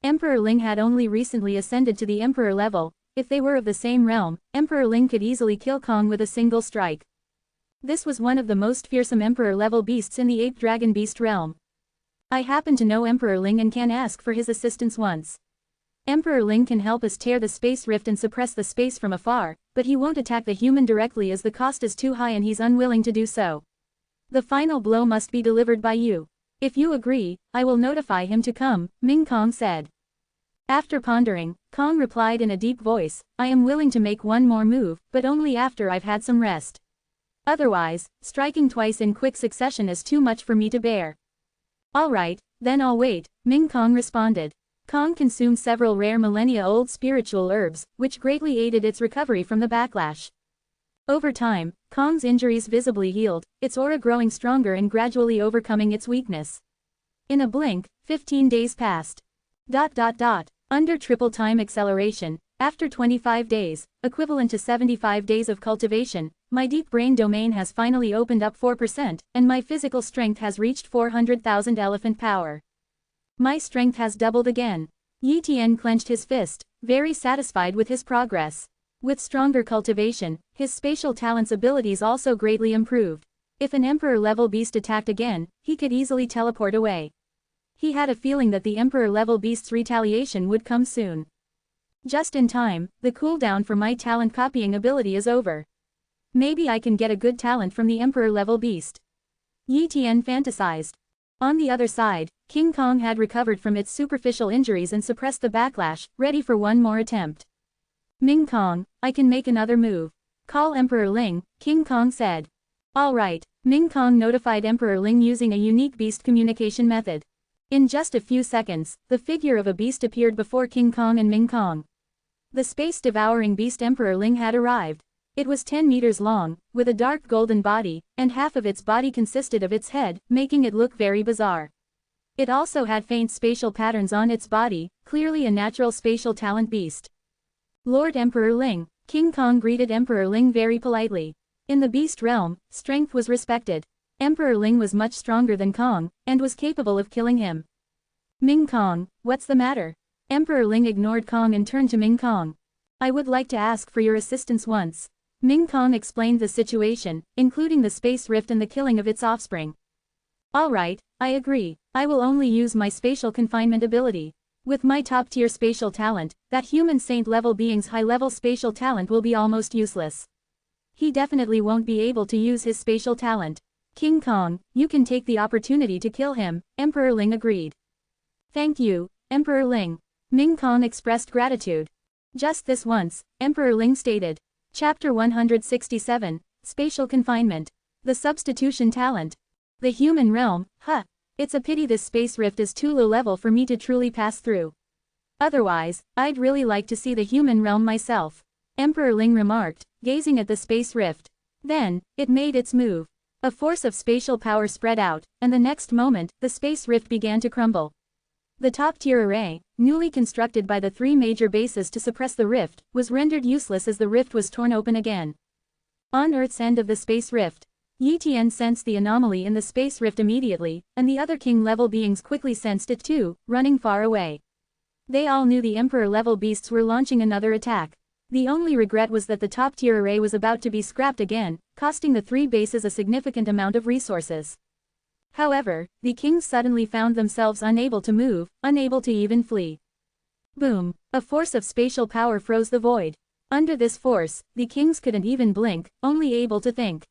Emperor Ling had only recently ascended to the Emperor level. If they were of the same realm, Emperor Ling could easily kill Kong with a single strike. This was one of the most fearsome Emperor-level beasts in the ape-dragon beast realm. I happen to know Emperor Ling and can ask for his assistance once. Emperor Ling can help us tear the space rift and suppress the space from afar, but he won't attack the human directly as the cost is too high and he's unwilling to do so. The final blow must be delivered by you. If you agree, I will notify him to come, Ming Kong said. After pondering, Kong replied in a deep voice, I am willing to make one more move, but only after I've had some rest. Otherwise, striking twice in quick succession is too much for me to bear. All right, then I'll wait, Ming Kong responded. Kong consumed several rare millennia-old spiritual herbs, which greatly aided its recovery from the backlash. Over time, Kong's injuries visibly healed, its aura growing stronger and gradually overcoming its weakness. In a blink, 15 days passed. Under triple time acceleration, after 25 days, equivalent to 75 days of cultivation, my deep brain domain has finally opened up 4%, and my physical strength has reached 400,000 elephant power. My strength has doubled again. Yi Tian clenched his fist, very satisfied with his progress. With stronger cultivation, his spatial talent's abilities also greatly improved. If an Emperor-level beast attacked again, he could easily teleport away. He had a feeling that the Emperor-level beast's retaliation would come soon. Just in time, the cooldown for my talent copying ability is over. Maybe I can get a good talent from the Emperor-level beast. Yi Tian fantasized. On the other side, King Kong had recovered from its superficial injuries and suppressed the backlash, ready for one more attempt. Ming Kong, I can make another move. Call Emperor Ling, King Kong said. All right, Ming Kong notified Emperor Ling using a unique beast communication method. In just a few seconds, the figure of a beast appeared before King Kong and Ming Kong. The space-devouring beast Emperor Ling had arrived. It was 10 meters long, with a dark golden body, and half of its body consisted of its head, making it look very bizarre. It also had faint spatial patterns on its body, clearly a natural spatial talent beast. Lord Emperor Ling, King Kong greeted Emperor Ling very politely. In the beast realm, strength was respected. Emperor Ling was much stronger than Kong, and was capable of killing him. Ming Kong, what's the matter? Emperor Ling ignored Kong and turned to Ming Kong. I would like to ask for your assistance once. Ming Kong explained the situation, including the space rift and the killing of its offspring. All right, I agree. I will only use my spatial confinement ability. With my top-tier spatial talent, that human saint-level being's high-level spatial talent will be almost useless. He definitely won't be able to use his spatial talent. King Kong, you can take the opportunity to kill him, Emperor Ling agreed. Thank you, Emperor Ling. Ming Kong expressed gratitude. Just this once, Emperor Ling stated. Chapter 167, Spatial Confinement. The Substitution Talent. The human realm, huh. It's a pity this space rift is too low level for me to truly pass through. Otherwise, I'd really like to see the human realm myself. Emperor Ling remarked, gazing at the space rift. Then, it made its move. A force of spatial power spread out, and the next moment, the space rift began to crumble. The top-tier array, newly constructed by the 3 major bases to suppress the rift, was rendered useless as the rift was torn open again. On Earth's end of the space rift, Yi Tian sensed the anomaly in the space rift immediately, and the other king-level beings quickly sensed it too, running far away. They all knew the Emperor-level beasts were launching another attack. The only regret was that the top-tier array was about to be scrapped again, costing the 3 bases a significant amount of resources. However, the kings suddenly found themselves unable to move, unable to even flee. Boom! A force of spatial power froze the void. Under this force, the kings couldn't even blink, only able to think.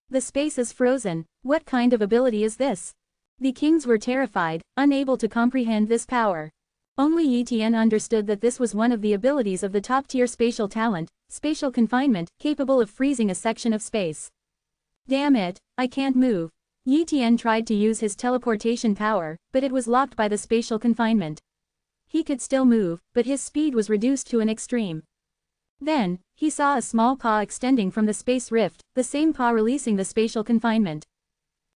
The space is frozen. What kind of ability is this? The kings were terrified, unable to comprehend this power. Only Yi Tian understood that this was one of the abilities of the top-tier spatial talent, spatial confinement, capable of freezing a section of space. Damn it, I can't move. Yi Tian tried to use his teleportation power, but it was locked by the spatial confinement. He could still move, but his speed was reduced to an extreme. Then, he saw a small paw extending from the space rift, the same paw releasing the spatial confinement.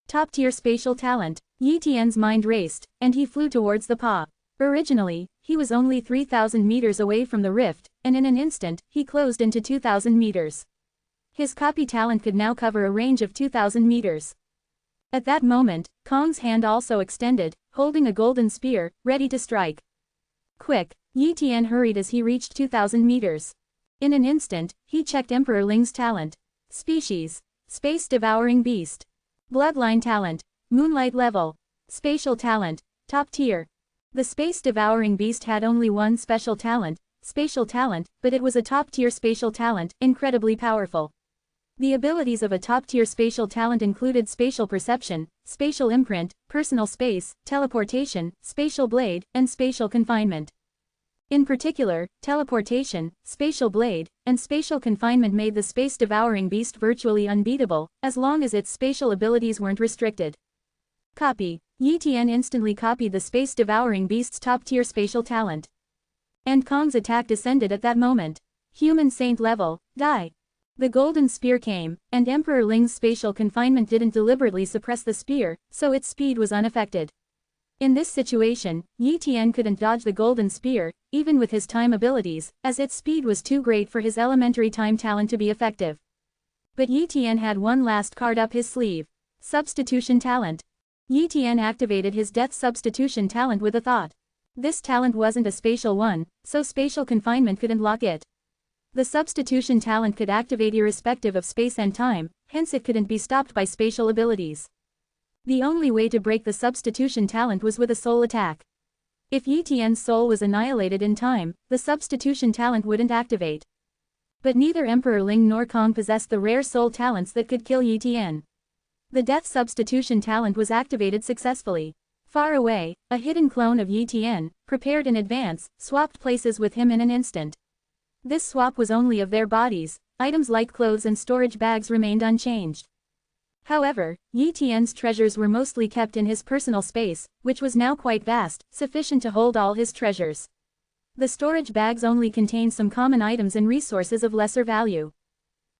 Top-tier spatial talent. Yi Tian's mind raced, and he flew towards the paw. Originally, he was only 3,000 meters away from the rift, and in an instant, he closed into 2,000 meters. His copy talent could now cover a range of 2,000 meters. At that moment, Kong's hand also extended, holding a golden spear, ready to strike. Quick! Yi Tian hurried as he reached 2,000 meters. In an instant, he checked Emperor Ling's talent. Species: Space-devouring beast. Bloodline talent: Moonlight level. Spatial talent: Top tier. The space-devouring beast had only one special talent, spatial talent, but it was a top-tier spatial talent, incredibly powerful. The abilities of a top-tier spatial talent included spatial perception, spatial imprint, personal space, teleportation, spatial blade, and spatial confinement. In particular, teleportation, spatial blade, and spatial confinement made the space-devouring beast virtually unbeatable, as long as its spatial abilities weren't restricted. Copy. Yi Tian instantly copied the space-devouring beast's top-tier spatial talent. And Kong's attack descended at that moment. Human saint level, die. The golden spear came, and Emperor Ling's spatial confinement didn't deliberately suppress the spear, so its speed was unaffected. In this situation, Yi Tian couldn't dodge the golden spear, even with his time abilities, as its speed was too great for his elementary time talent to be effective. But Yi Tian had one last card up his sleeve. Substitution talent. Yi Tian activated his death substitution talent with a thought. This talent wasn't a spatial one, so spatial confinement couldn't lock it. The substitution talent could activate irrespective of space and time, hence it couldn't be stopped by spatial abilities. The only way to break the substitution talent was with a soul attack. If Yi Tian's soul was annihilated in time, the substitution talent wouldn't activate. But neither Emperor Ling nor Kong possessed the rare soul talents that could kill Yi Tian. The death substitution talent was activated successfully. Far away, a hidden clone of Yi Tian, prepared in advance, swapped places with him in an instant. This swap was only of their bodies, items like clothes and storage bags remained unchanged. However, Yi Tian's treasures were mostly kept in his personal space, which was now quite vast, sufficient to hold all his treasures. The storage bags only contained some common items and resources of lesser value.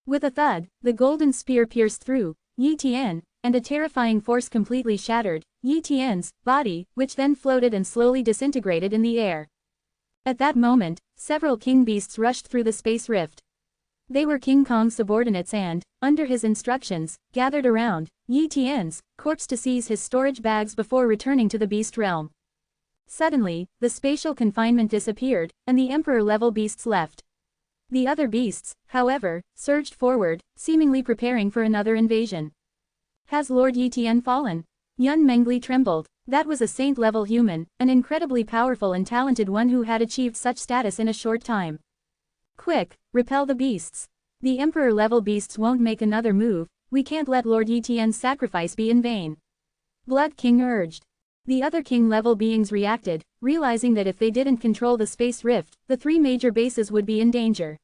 With a thud, the golden spear pierced through Yi Tian, and a terrifying force completely shattered Yi Tian's body, which then floated and slowly disintegrated in the air. At that moment, several king beasts rushed through the space rift. They were King Kong's subordinates and, under his instructions, gathered around Yi Tian's corpse to seize his storage bags before returning to the beast realm. Suddenly, the spatial confinement disappeared, and the emperor-level beasts left. The other beasts, however, surged forward, seemingly preparing for another invasion. Has Lord Yi Tian fallen? Yun Mengli trembled. That was a saint-level human, an incredibly powerful and talented one who had achieved such status in a short time. Quick, repel the beasts. The Emperor-level beasts won't make another move, we can't let Lord Yitian's sacrifice be in vain. Blood King urged. The other king-level beings reacted, realizing that if they didn't control the space rift, the three major bases would be in danger.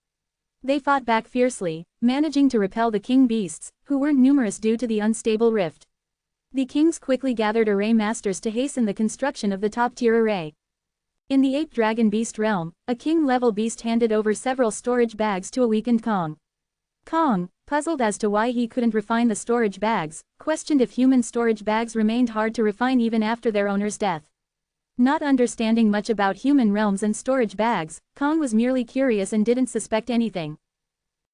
They fought back fiercely, managing to repel the king beasts, who weren't numerous due to the unstable rift. The kings quickly gathered array masters to hasten the construction of the top-tier array. In the ape dragon beast realm, a king-level beast handed over several storage bags to a weakened Kong. Kong, puzzled as to why he couldn't refine the storage bags, questioned if human storage bags remained hard to refine even after their owner's death. Not understanding much about human realms and storage bags, Kong was merely curious and didn't suspect anything.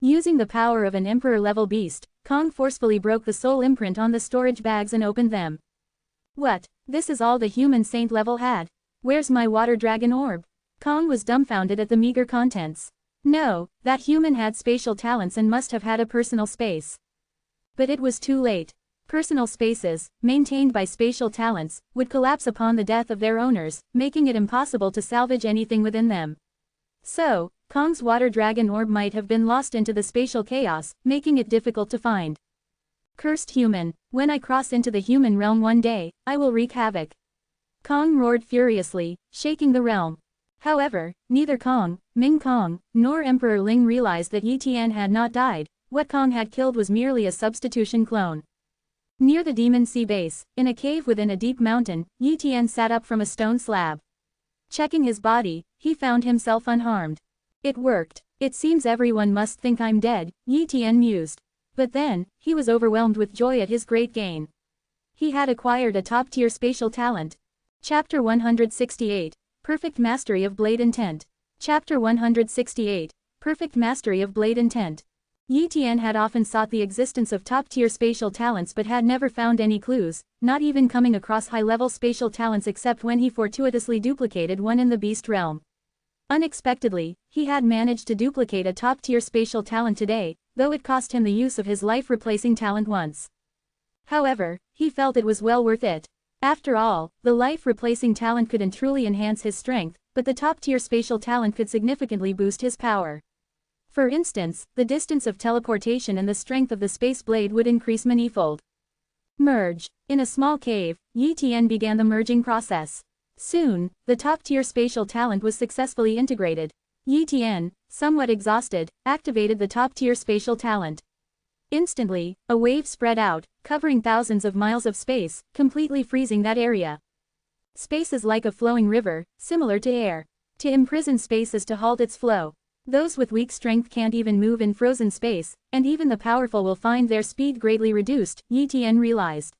Using the power of an emperor-level beast, Kong forcefully broke the soul imprint on the storage bags and opened them. What? This is all the human saint level had? Where's my water dragon orb? Kong was dumbfounded at the meager contents. No, that human had spatial talents and must have had a personal space. But it was too late. Personal spaces, maintained by spatial talents, would collapse upon the death of their owners, making it impossible to salvage anything within them. So, Kong's water dragon orb might have been lost into the spatial chaos, making it difficult to find. Cursed human, when I cross into the human realm one day, I will wreak havoc. Kong roared furiously, shaking the realm. However, neither Kong, Ming Kong, nor Emperor Ling realized that Yi Tian had not died. What Kong had killed was merely a substitution clone. Near the Demon Sea base, in a cave within a deep mountain, Yi Tian sat up from a stone slab. Checking his body, he found himself unharmed. It worked. It seems everyone must think I'm dead, Yi Tian mused. But then, he was overwhelmed with joy at his great gain. He had acquired a top-tier spatial talent. Chapter 168. Perfect Mastery of Blade Intent. Chapter 168. Perfect Mastery of Blade Intent. Yi Tian had often sought the existence of top-tier spatial talents but had never found any clues, not even coming across high-level spatial talents except when he fortuitously duplicated one in the beast realm. Unexpectedly, he had managed to duplicate a top-tier spatial talent today, though it cost him the use of his life-replacing talent once. However, he felt it was well worth it. After all, the life-replacing talent couldn't truly enhance his strength, but the top-tier spatial talent could significantly boost his power. For instance, the distance of teleportation and the strength of the space blade would increase manifold. Merge. In a small cave, Yi Tian began the merging process. Soon, the top-tier spatial talent was successfully integrated. Yi Tian, somewhat exhausted, activated the top-tier spatial talent. Instantly, a wave spread out, covering thousands of miles of space, completely freezing that area. Space is like a flowing river, similar to air. To imprison space is to halt its flow. Those with weak strength can't even move in frozen space, and even the powerful will find their speed greatly reduced, Yi Tian realized.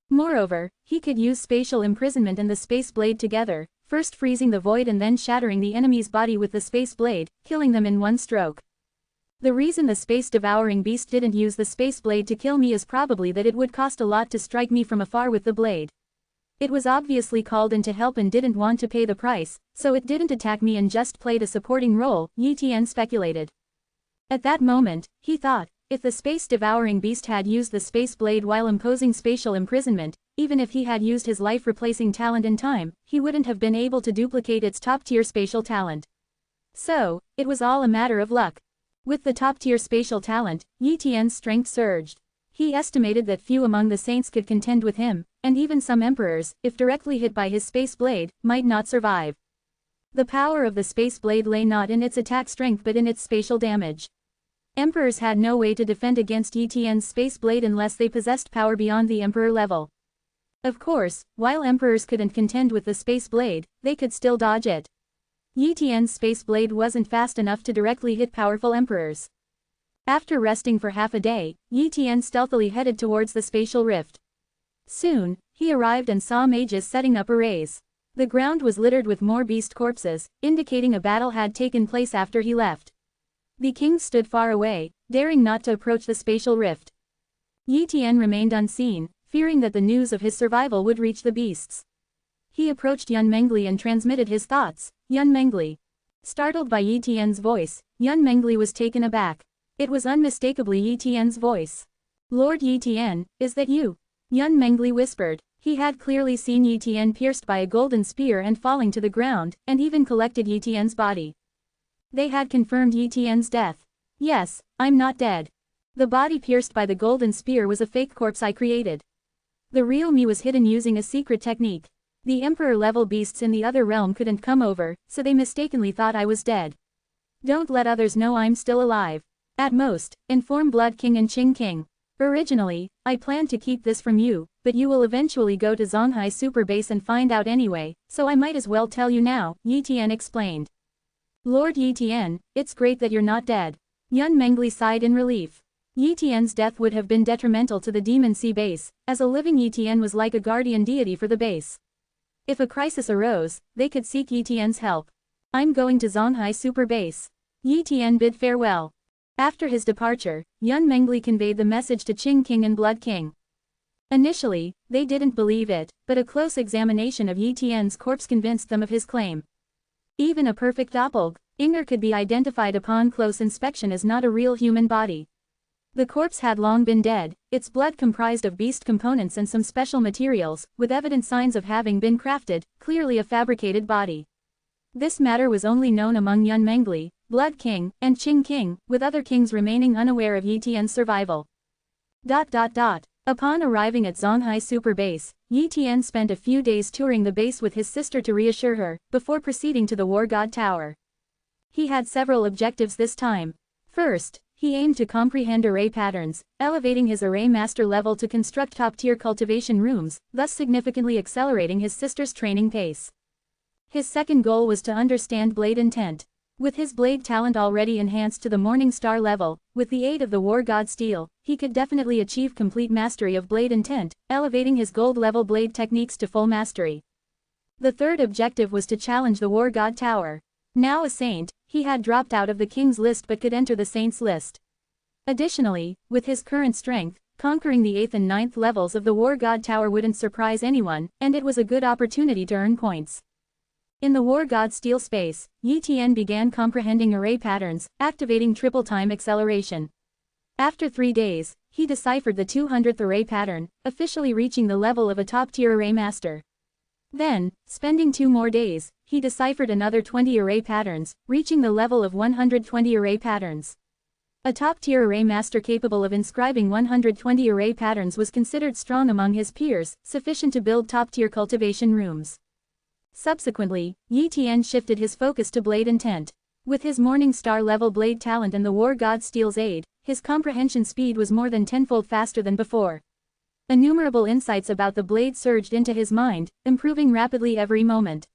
Moreover, he could use spatial imprisonment and the space blade together, first freezing the void and then shattering the enemy's body with the space blade, killing them in one stroke. The reason the space-devouring beast didn't use the space blade to kill me is probably that it would cost a lot to strike me from afar with the blade. It was obviously called in to help and didn't want to pay the price, so it didn't attack me and just played a supporting role, Yi Tian speculated. At that moment, he thought, if the space-devouring beast had used the space blade while imposing spatial imprisonment, even if he had used his life-replacing talent in time, he wouldn't have been able to duplicate its top-tier spatial talent. So, it was all a matter of luck. With the top-tier spatial talent, Yi Tian's strength surged. He estimated that few among the saints could contend with him, and even some emperors, if directly hit by his space blade, might not survive. The power of the space blade lay not in its attack strength but in its spatial damage. Emperors had no way to defend against Yi Tian's space blade unless they possessed power beyond the emperor level. Of course, while emperors couldn't contend with the space blade, they could still dodge it. Yi Tian's space blade wasn't fast enough to directly hit powerful emperors. After resting for half a day, Yi Tian stealthily headed towards the spatial rift. Soon, he arrived and saw mages setting up arrays. The ground was littered with more beast corpses, indicating a battle had taken place after he left. The king stood far away, daring not to approach the spatial rift. Yi Tian remained unseen, fearing that the news of his survival would reach the beasts. He approached Yun Mengli and transmitted his thoughts. Yun Mengli. Startled by Yi Tian's voice, Yun Mengli was taken aback. It was unmistakably Yi Tian's voice. Lord Yi Tian, is that you? Yun Mengli whispered. He had clearly seen Yi Tian pierced by a golden spear and falling to the ground, and even collected Yi Tian's body. They had confirmed Yi Tian's death. Yes, I'm not dead. The body pierced by the golden spear was a fake corpse I created. The real me was hidden using a secret technique. The emperor-level beasts in the other realm couldn't come over, so they mistakenly thought I was dead. Don't let others know I'm still alive. At most, inform Blood King and Qing King. Originally, I planned to keep this from you, but you will eventually go to Zonghai Super Base and find out anyway, so I might as well tell you now, Yi Tian explained. Lord Yi Tian, it's great that you're not dead. Yun Mengli sighed in relief. Yi Tian's death would have been detrimental to the Demon Sea base, as a living Yi Tian was like a guardian deity for the base. If a crisis arose, they could seek Yi Tian's help. I'm going to Zonghai Super Base. Yi Tian bid farewell. After his departure, Yun Mengli conveyed the message to Qing King and Blood King. Initially, they didn't believe it, but a close examination of Yi Tian's corpse convinced them of his claim. Even a perfect doppelganger could be identified upon close inspection as not a real human body. The corpse had long been dead, its blood comprised of beast components and some special materials, with evident signs of having been crafted, clearly a fabricated body. This matter was only known among Yun Mengli, Blood King, and Qing King, with other kings remaining unaware of Yi Tian's survival. Upon arriving at Zonghai Super Base, Yi Tian spent a few days touring the base with his sister to reassure her, before proceeding to the War God Tower. He had several objectives this time. First, he aimed to comprehend array patterns, elevating his array master level to construct top-tier cultivation rooms, thus significantly accelerating his sister's training pace. His second goal was to understand blade intent. With his blade talent already enhanced to the Morning Star level, with the aid of the War God Steel, he could definitely achieve complete mastery of blade intent, elevating his gold-level blade techniques to full mastery. The third objective was to challenge the War God Tower. Now a saint, he had dropped out of the king's list but could enter the saints list. Additionally, with his current strength, conquering the 8th and 9th levels of the War God Tower wouldn't surprise anyone, and it was a good opportunity to earn points. In the War God Steel space, Yi Tian began comprehending array patterns, activating triple-time acceleration. After 3 days, he deciphered the 200th array pattern, officially reaching the level of a top-tier array master. Then, spending 2 more days, he deciphered another 20 array patterns, reaching the level of 120 array patterns. A top-tier array master capable of inscribing 120 array patterns was considered strong among his peers, sufficient to build top-tier cultivation rooms. Subsequently, Yi Tian shifted his focus to blade intent. With his Morning Star level blade talent and the War God Steel's aid, his comprehension speed was more than tenfold faster than before. Innumerable insights about the blade surged into his mind, improving rapidly every moment.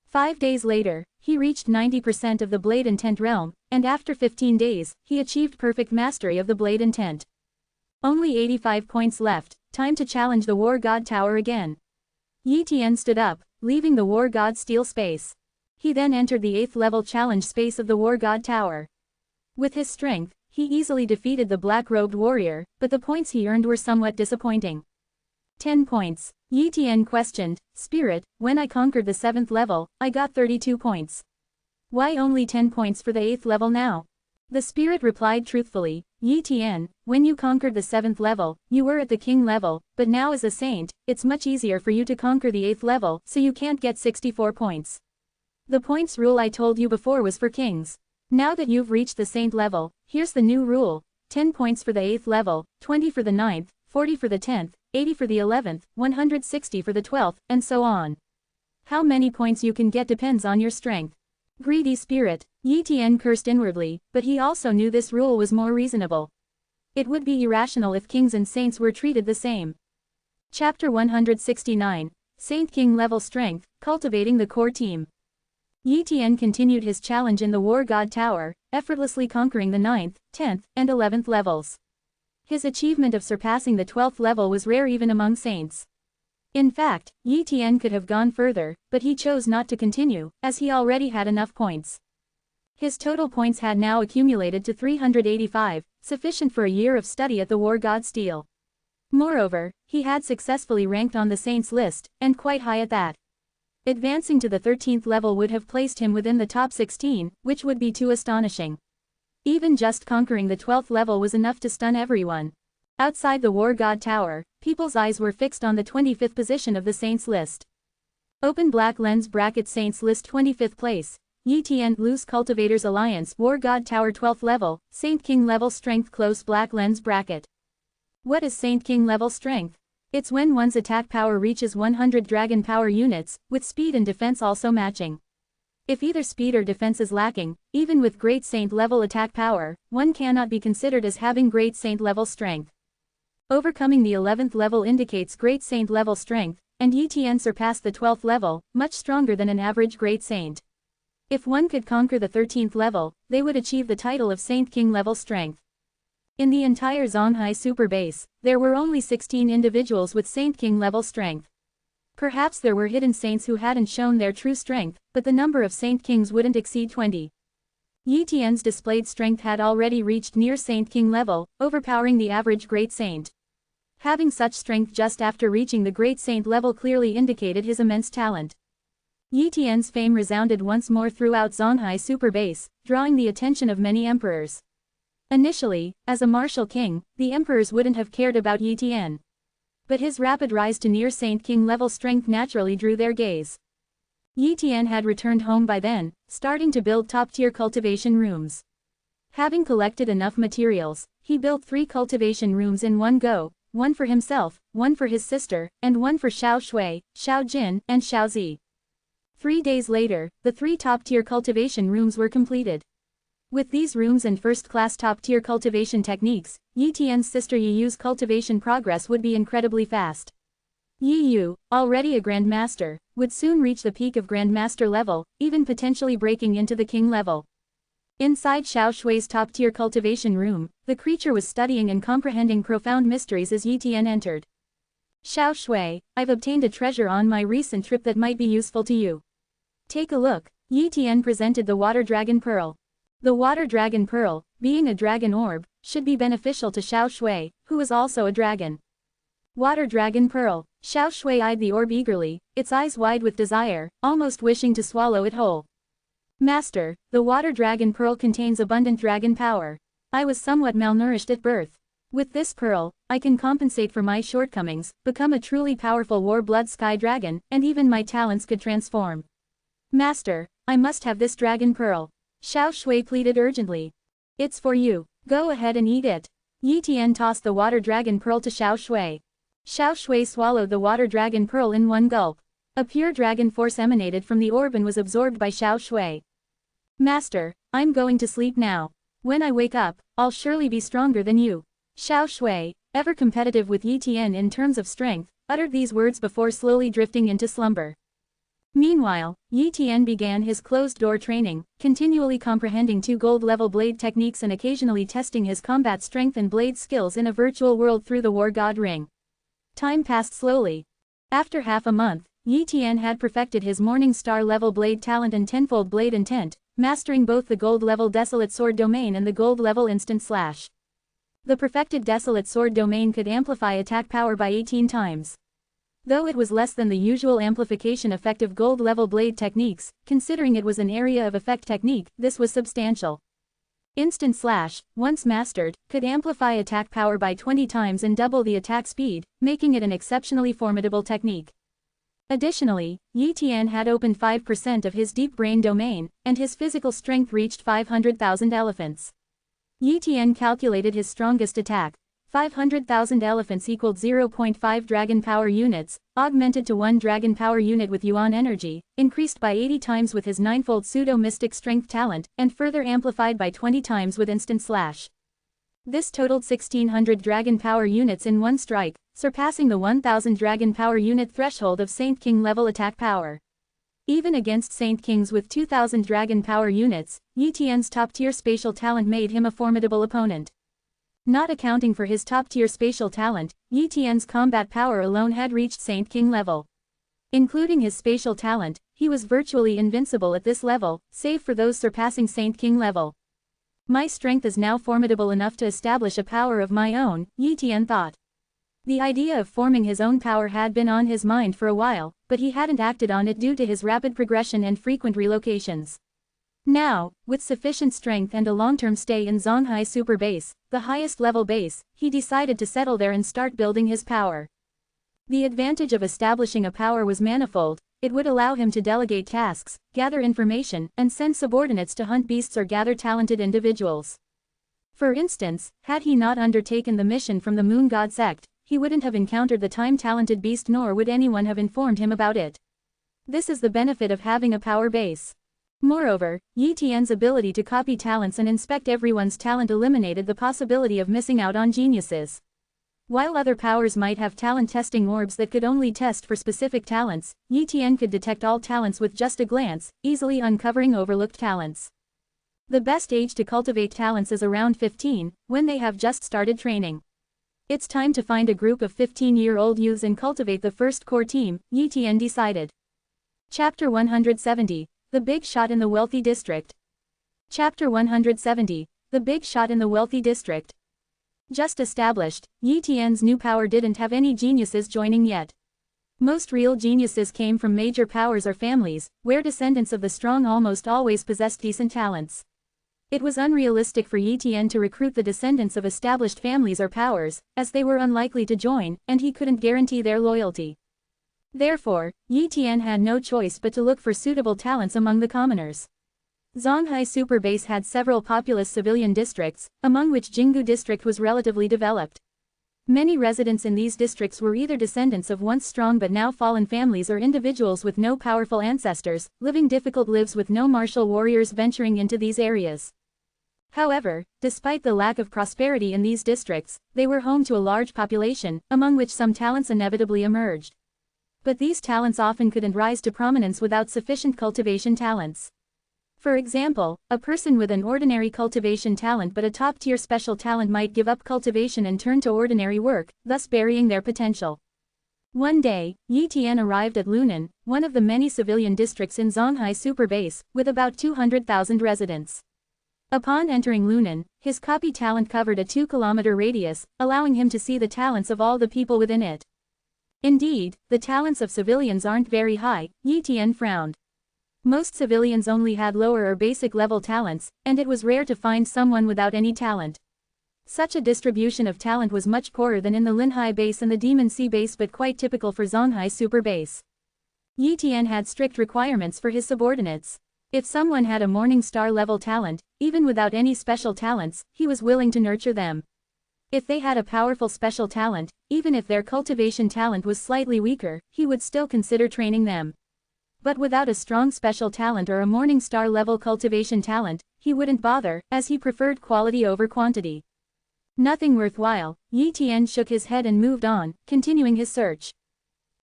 5 days later, he reached 90% of the blade intent realm, and after 15 days, he achieved perfect mastery of the blade intent. Only 85 points left, time to challenge the War God Tower again. Yi Tian stood up, leaving the War God Steel space. He then entered the 8th level challenge space of the War God Tower. With his strength, he easily defeated the black-robed warrior, but the points he earned were somewhat disappointing. 10 points. Yi Tian questioned, Spirit, when I conquered the 7th level, I got 32 points. Why only 10 points for the 8th level now? The spirit replied truthfully, Yi Tian, when you conquered the 7th level, you were at the king level, but now as a saint, it's much easier for you to conquer the 8th level, so you can't get 64 points. The points rule I told you before was for kings. Now that you've reached the saint level, here's the new rule, 10 points for the 8th level, 20 for the 9th, 40 for the 10th, 80 for the 11th, 160 for the 12th, and so on. How many points you can get depends on your strength. Greedy spirit, Yi Tian cursed inwardly, but he also knew this rule was more reasonable. It would be irrational if kings and saints were treated the same. Chapter 169, Saint King Level Strength, Cultivating the Core Team. Yi Tian continued his challenge in the War God Tower, effortlessly conquering the 9th, 10th, and 11th levels. His achievement of surpassing the 12th level was rare even among saints. In fact, Yi Tian could have gone further, but he chose not to continue, as he already had enough points. His total points had now accumulated to 385, sufficient for a year of study at the War God Steel. Moreover, he had successfully ranked on the Saints list, and quite high at that. Advancing to the 13th level would have placed him within the top 16, which would be too astonishing. Even just conquering the 12th level was enough to stun everyone. Outside the War God Tower, people's eyes were fixed on the 25th position of the Saints list. Open black lens bracket Saints list 25th place. Yi Tian Loose Cultivators Alliance War God Tower 12th level, Saint King level strength close black lens bracket. What is Saint King level strength? It's when one's attack power reaches 100 dragon power units, with speed and defense also matching. If either speed or defense is lacking, even with Great Saint level attack power, one cannot be considered as having Great Saint level strength. Overcoming the 11th level indicates Great Saint level strength, and Yi Tian surpassed the 12th level, much stronger than an average Great Saint. If one could conquer the 13th level, they would achieve the title of Saint King level strength. In the entire Zonghai super base, there were only 16 individuals with Saint King level strength. Perhaps there were hidden saints who hadn't shown their true strength, but the number of Saint Kings wouldn't exceed 20. Yi Tian's displayed strength had already reached near Saint King level, overpowering the average Great Saint. Having such strength just after reaching the Great Saint level clearly indicated his immense talent. Yi Tian's fame resounded once more throughout Zonghai super base, drawing the attention of many emperors. Initially, as a martial king, the emperors wouldn't have cared about Yi Tian. But his rapid rise to near Saint King level strength naturally drew their gaze. Yi Tian had returned home by then, starting to build top-tier cultivation rooms. Having collected enough materials, he built 3 cultivation rooms in one go, one for himself, one for his sister, and one for Xiao Shui, Xiao Jin, and Xiao Zi. 3 days later, the 3 top-tier cultivation rooms were completed. With these rooms and first-class top-tier cultivation techniques, Yi Tian's sister Yi Yu's cultivation progress would be incredibly fast. Yi Yu, already a grandmaster, would soon reach the peak of grandmaster level, even potentially breaking into the king level. Inside Xiao Shui's top-tier cultivation room, the creature was studying and comprehending profound mysteries as Yi Tian entered. Xiao Shui, I've obtained a treasure on my recent trip that might be useful to you. Take a look. Yi Tian presented the Water Dragon Pearl. The Water Dragon Pearl, being a dragon orb, should be beneficial to Xiao Shui, who is also a dragon. Water Dragon Pearl. Xiao Shui eyed the orb eagerly, its eyes wide with desire, almost wishing to swallow it whole. Master, the Water Dragon Pearl contains abundant dragon power. I was somewhat malnourished at birth. With this pearl, I can compensate for my shortcomings, become a truly powerful war-blood sky dragon, and even my talents could transform. Master, I must have this dragon pearl. Xiao Shui pleaded urgently. It's for you. Go ahead and eat it. Yi Tian tossed the Water Dragon Pearl to Xiao Shui. Xiao Shui swallowed the Water Dragon Pearl in one gulp. A pure dragon force emanated from the orb and was absorbed by Xiao Shui. Master, I'm going to sleep now. When I wake up, I'll surely be stronger than you. Xiao Shui, ever competitive with Yi Tian in terms of strength, uttered these words before slowly drifting into slumber. Meanwhile, Yi Tian began his closed-door training, continually comprehending 2 gold-level blade techniques and occasionally testing his combat strength and blade skills in a virtual world through the War God Ring. Time passed slowly. After half a month, Yi Tian had perfected his Morning Star level blade talent and tenfold blade intent, mastering both the gold-level Desolate Sword domain and the gold-level Instant Slash. The perfected Desolate Sword domain could amplify attack power by 18 times. Though it was less than the usual amplification effect of gold-level blade techniques, considering it was an area of effect technique, this was substantial. Instant Slash, once mastered, could amplify attack power by 20 times and double the attack speed, making it an exceptionally formidable technique. Additionally, Yi Tian had opened 5% of his deep brain domain, and his physical strength reached 500,000 elephants. Yi Tian calculated his strongest attack. 500,000 elephants equaled 0.5 dragon power units, augmented to 1 dragon power unit with Yuan energy, increased by 80 times with his 9-fold pseudo-mystic strength talent, and further amplified by 20 times with Instant Slash. This totaled 1,600 dragon power units in one strike, surpassing the 1,000 dragon power unit threshold of Saint King level attack power. Even against Saint Kings with 2,000 dragon power units, Yi Tian's top-tier spatial talent made him a formidable opponent. Not accounting for his top-tier spatial talent, Yi Tian's combat power alone had reached Saint King level. Including his spatial talent, he was virtually invincible at this level, save for those surpassing Saint King level. My strength is now formidable enough to establish a power of my own, Yi Tian thought. The idea of forming his own power had been on his mind for a while, but he hadn't acted on it due to his rapid progression and frequent relocations. Now, with sufficient strength and a long-term stay in Zonghai Super Base, the highest level base, he decided to settle there and start building his power. The advantage of establishing a power was manifold. It would allow him to delegate tasks, gather information, and send subordinates to hunt beasts or gather talented individuals. For instance, had he not undertaken the mission from the Moon God sect, he wouldn't have encountered the time-talented beast, nor would anyone have informed him about it. This is the benefit of having a power base. Moreover, Yi Tian's ability to copy talents and inspect everyone's talent eliminated the possibility of missing out on geniuses. While other powers might have talent testing orbs that could only test for specific talents, Yi Tian could detect all talents with just a glance, easily uncovering overlooked talents. The best age to cultivate talents is around 15, when they have just started training. It's time to find a group of 15-year-old youths and cultivate the first core team, Yi Tian decided. Chapter 170. The Big Shot in the Wealthy District. Chapter 170. The Big Shot in the Wealthy District. Just established, Yi Tian's new power didn't have any geniuses joining yet. Most real geniuses came from major powers or families, where descendants of the strong almost always possessed decent talents. It was unrealistic for Yi Tian to recruit the descendants of established families or powers, as they were unlikely to join, and he couldn't guarantee their loyalty. Therefore, Yi Tian had no choice but to look for suitable talents among the commoners. Zonghai Super Base had several populous civilian districts, among which Jinggu District was relatively developed. Many residents in these districts were either descendants of once strong but now fallen families or individuals with no powerful ancestors, living difficult lives with no martial warriors venturing into these areas. However, despite the lack of prosperity in these districts, they were home to a large population, among which some talents inevitably emerged. But these talents often couldn't rise to prominence without sufficient cultivation talents. For example, a person with an ordinary cultivation talent but a top-tier special talent might give up cultivation and turn to ordinary work, thus burying their potential. One day, Yi Tian arrived at Lunan, one of the many civilian districts in Zonghai Super Base, with about 200,000 residents. Upon entering Lunan, his copy talent covered a 2-kilometer radius, allowing him to see the talents of all the people within it. Indeed, the talents of civilians aren't very high, Yi Tian frowned. Most civilians only had lower or basic level talents, and it was rare to find someone without any talent. Such a distribution of talent was much poorer than in the Linhai Base and the Demon Sea Base, but quite typical for Zonghai Super Base. Yi Tian had strict requirements for his subordinates. If someone had a Morning Star level talent, even without any special talents, he was willing to nurture them. If they had a powerful special talent, even if their cultivation talent was slightly weaker, he would still consider training them. But without a strong special talent or a Morning Star level cultivation talent, he wouldn't bother, as he preferred quality over quantity. Nothing worthwhile, Yi Tian shook his head and moved on, continuing his search.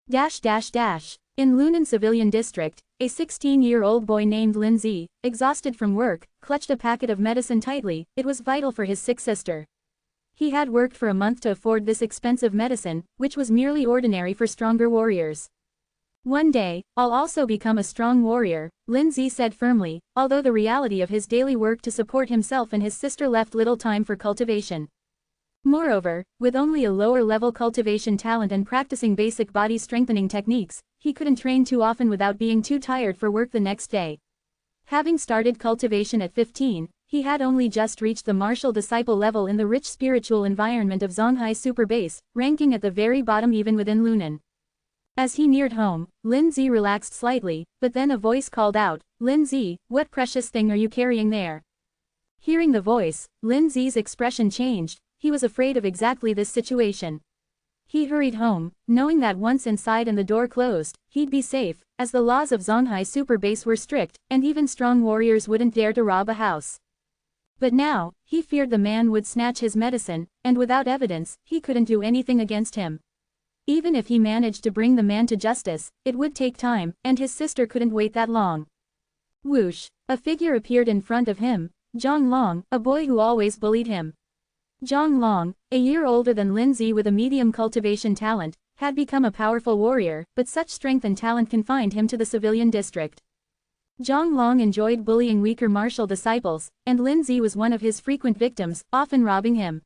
In Lunan Civilian District, a 16-year-old boy named Lin Zi, exhausted from work, clutched a packet of medicine tightly. It was vital for his sick sister. He had worked for a month to afford this expensive medicine, which was merely ordinary for stronger warriors. One day, I'll also become a strong warrior, Lin Zi said firmly, although the reality of his daily work to support himself and his sister left little time for cultivation. Moreover, with only a lower-level cultivation talent and practicing basic body-strengthening techniques, he couldn't train too often without being too tired for work the next day. Having started cultivation at 15, he had only just reached the martial disciple level in the rich spiritual environment of Zonghai Super Base, ranking at the very bottom even within Lunan. As he neared home, Lin Zi relaxed slightly, but then a voice called out, "Lin Zi, what precious thing are you carrying there?" Hearing the voice, Lin Zi's expression changed. He was afraid of exactly this situation. He hurried home, knowing that once inside and the door closed, he'd be safe, as the laws of Zonghai Super Base were strict, and even strong warriors wouldn't dare to rob a house. But now, he feared the man would snatch his medicine, and without evidence, he couldn't do anything against him. Even if he managed to bring the man to justice, it would take time, and his sister couldn't wait that long. Whoosh! A figure appeared in front of him, Zhang Long, a boy who always bullied him. Zhang Long, a year older than Lin Zi with a medium cultivation talent, had become a powerful warrior, but such strength and talent confined him to the civilian district. Zhang Long enjoyed bullying weaker martial disciples, and Lin Zi was one of his frequent victims, often robbing him.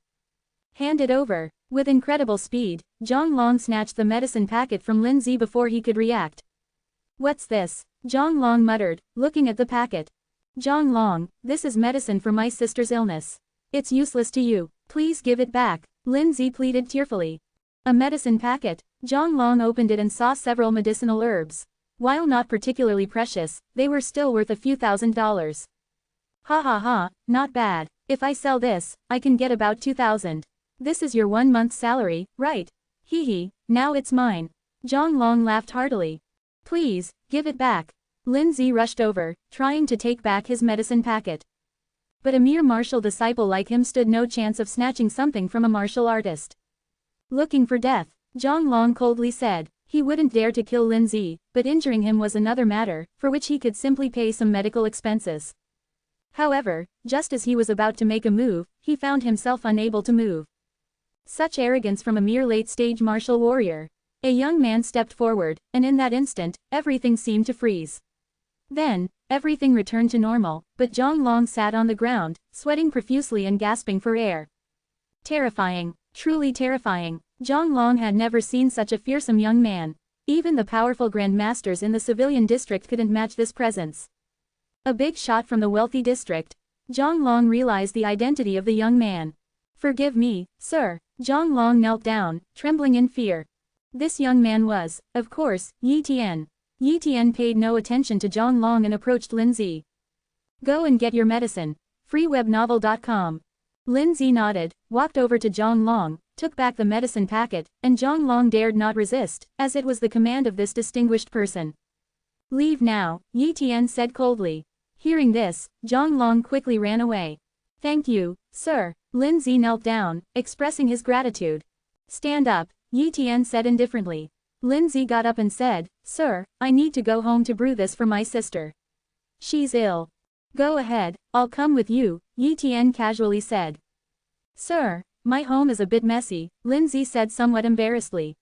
Hand it over. With incredible speed, Zhang Long snatched the medicine packet from Lin Zi before he could react. What's this? Zhang Long muttered, looking at the packet. Zhang Long, this is medicine for my sister's illness. It's useless to you. Please give it back, Lin Zi pleaded tearfully. A medicine packet. Zhang Long opened it and saw several medicinal herbs. While not particularly precious, they were still worth a few $1,000s. Ha ha ha, not bad. If I sell this, I can get about 2,000. This is your 1 month's salary, right? Hee hee, now it's mine. Zhang Long laughed heartily. Please, give it back. Lin Zi rushed over, trying to take back his medicine packet. But a mere martial disciple like him stood no chance of snatching something from a martial artist. Looking for death, Zhang Long coldly said. He wouldn't dare to kill Lin Zi, but injuring him was another matter, for which he could simply pay some medical expenses. However, just as he was about to make a move, he found himself unable to move. Such arrogance from a mere late-stage martial warrior. A young man stepped forward, and in that instant, everything seemed to freeze. Then, everything returned to normal, but Zhang Long sat on the ground, sweating profusely and gasping for air. Terrifying, truly terrifying. Zhang Long had never seen such a fearsome young man. Even the powerful grandmasters in the civilian district couldn't match this presence. A big shot from the wealthy district. Zhang Long realized the identity of the young man. Forgive me, sir. Zhang Long knelt down, trembling in fear. This young man was, of course, Yi Tian. Yi Tian paid no attention to Zhang Long and approached Lin Zi. Go and get your medicine. freewebnovel.com. Lin Zi nodded, walked over to Zhang Long, took back the medicine packet, and Zhang Long dared not resist, as it was the command of this distinguished person. Leave now, Yi Tian said coldly. Hearing this, Zhang Long quickly ran away. Thank you, sir. Lin Zi knelt down, expressing his gratitude. Stand up, Yi Tian said indifferently. Lin Zi got up and said, Sir, I need to go home to brew this for my sister. She's ill. Go ahead, I'll come with you, Yi Tian casually said. Sir, my home is a bit messy, Lin Zi said somewhat embarrassedly.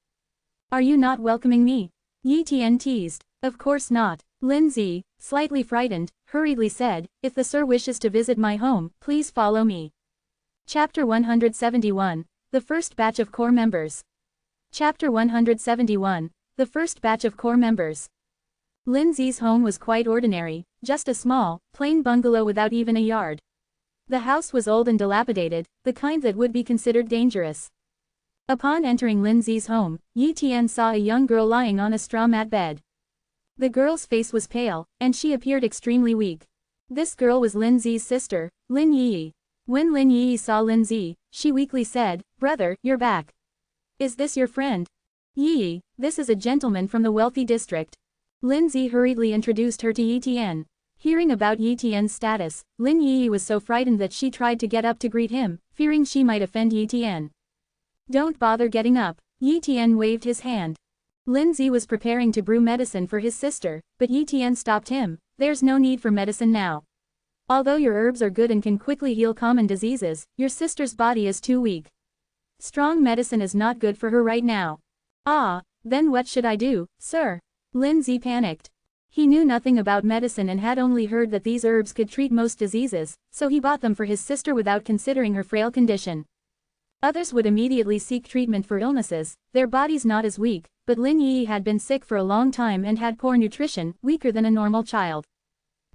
Are you not welcoming me? Yi Tian teased. Of course not. Lin Zi, slightly frightened, hurriedly said, If the sir wishes to visit my home, please follow me. Chapter 171, The First Batch of Core Members. Chapter 171, The First Batch of Core Members. Lin Zi's home was quite ordinary, just a small, plain bungalow without even a yard. The house was old and dilapidated, the kind that would be considered dangerous. Upon entering Lin Zi's home, Yi Tian saw a young girl lying on a straw mat bed. The girl's face was pale, and she appeared extremely weak. This girl was Lin Zi's sister, Lin Yi. When Lin Yi saw Lin Zi, she weakly said, Brother, you're back. Is this your friend? Yi, this is a gentleman from the wealthy district. Lin Zi hurriedly introduced her to Yi Tian. Hearing about Yi Tian's status, Lin Yi was so frightened that she tried to get up to greet him, fearing she might offend Yi Tian. Don't bother getting up, Yi Tian waved his hand. Lin Zi was preparing to brew medicine for his sister, but Yi Tian stopped him. There's no need for medicine now. Although your herbs are good and can quickly heal common diseases, your sister's body is too weak. Strong medicine is not good for her right now. Ah, then what should I do, sir? Lin Zi panicked. He knew nothing about medicine and had only heard that these herbs could treat most diseases, so he bought them for his sister without considering her frail condition. Others would immediately seek treatment for illnesses, their bodies not as weak, but Lin Yi had been sick for a long time and had poor nutrition, weaker than a normal child.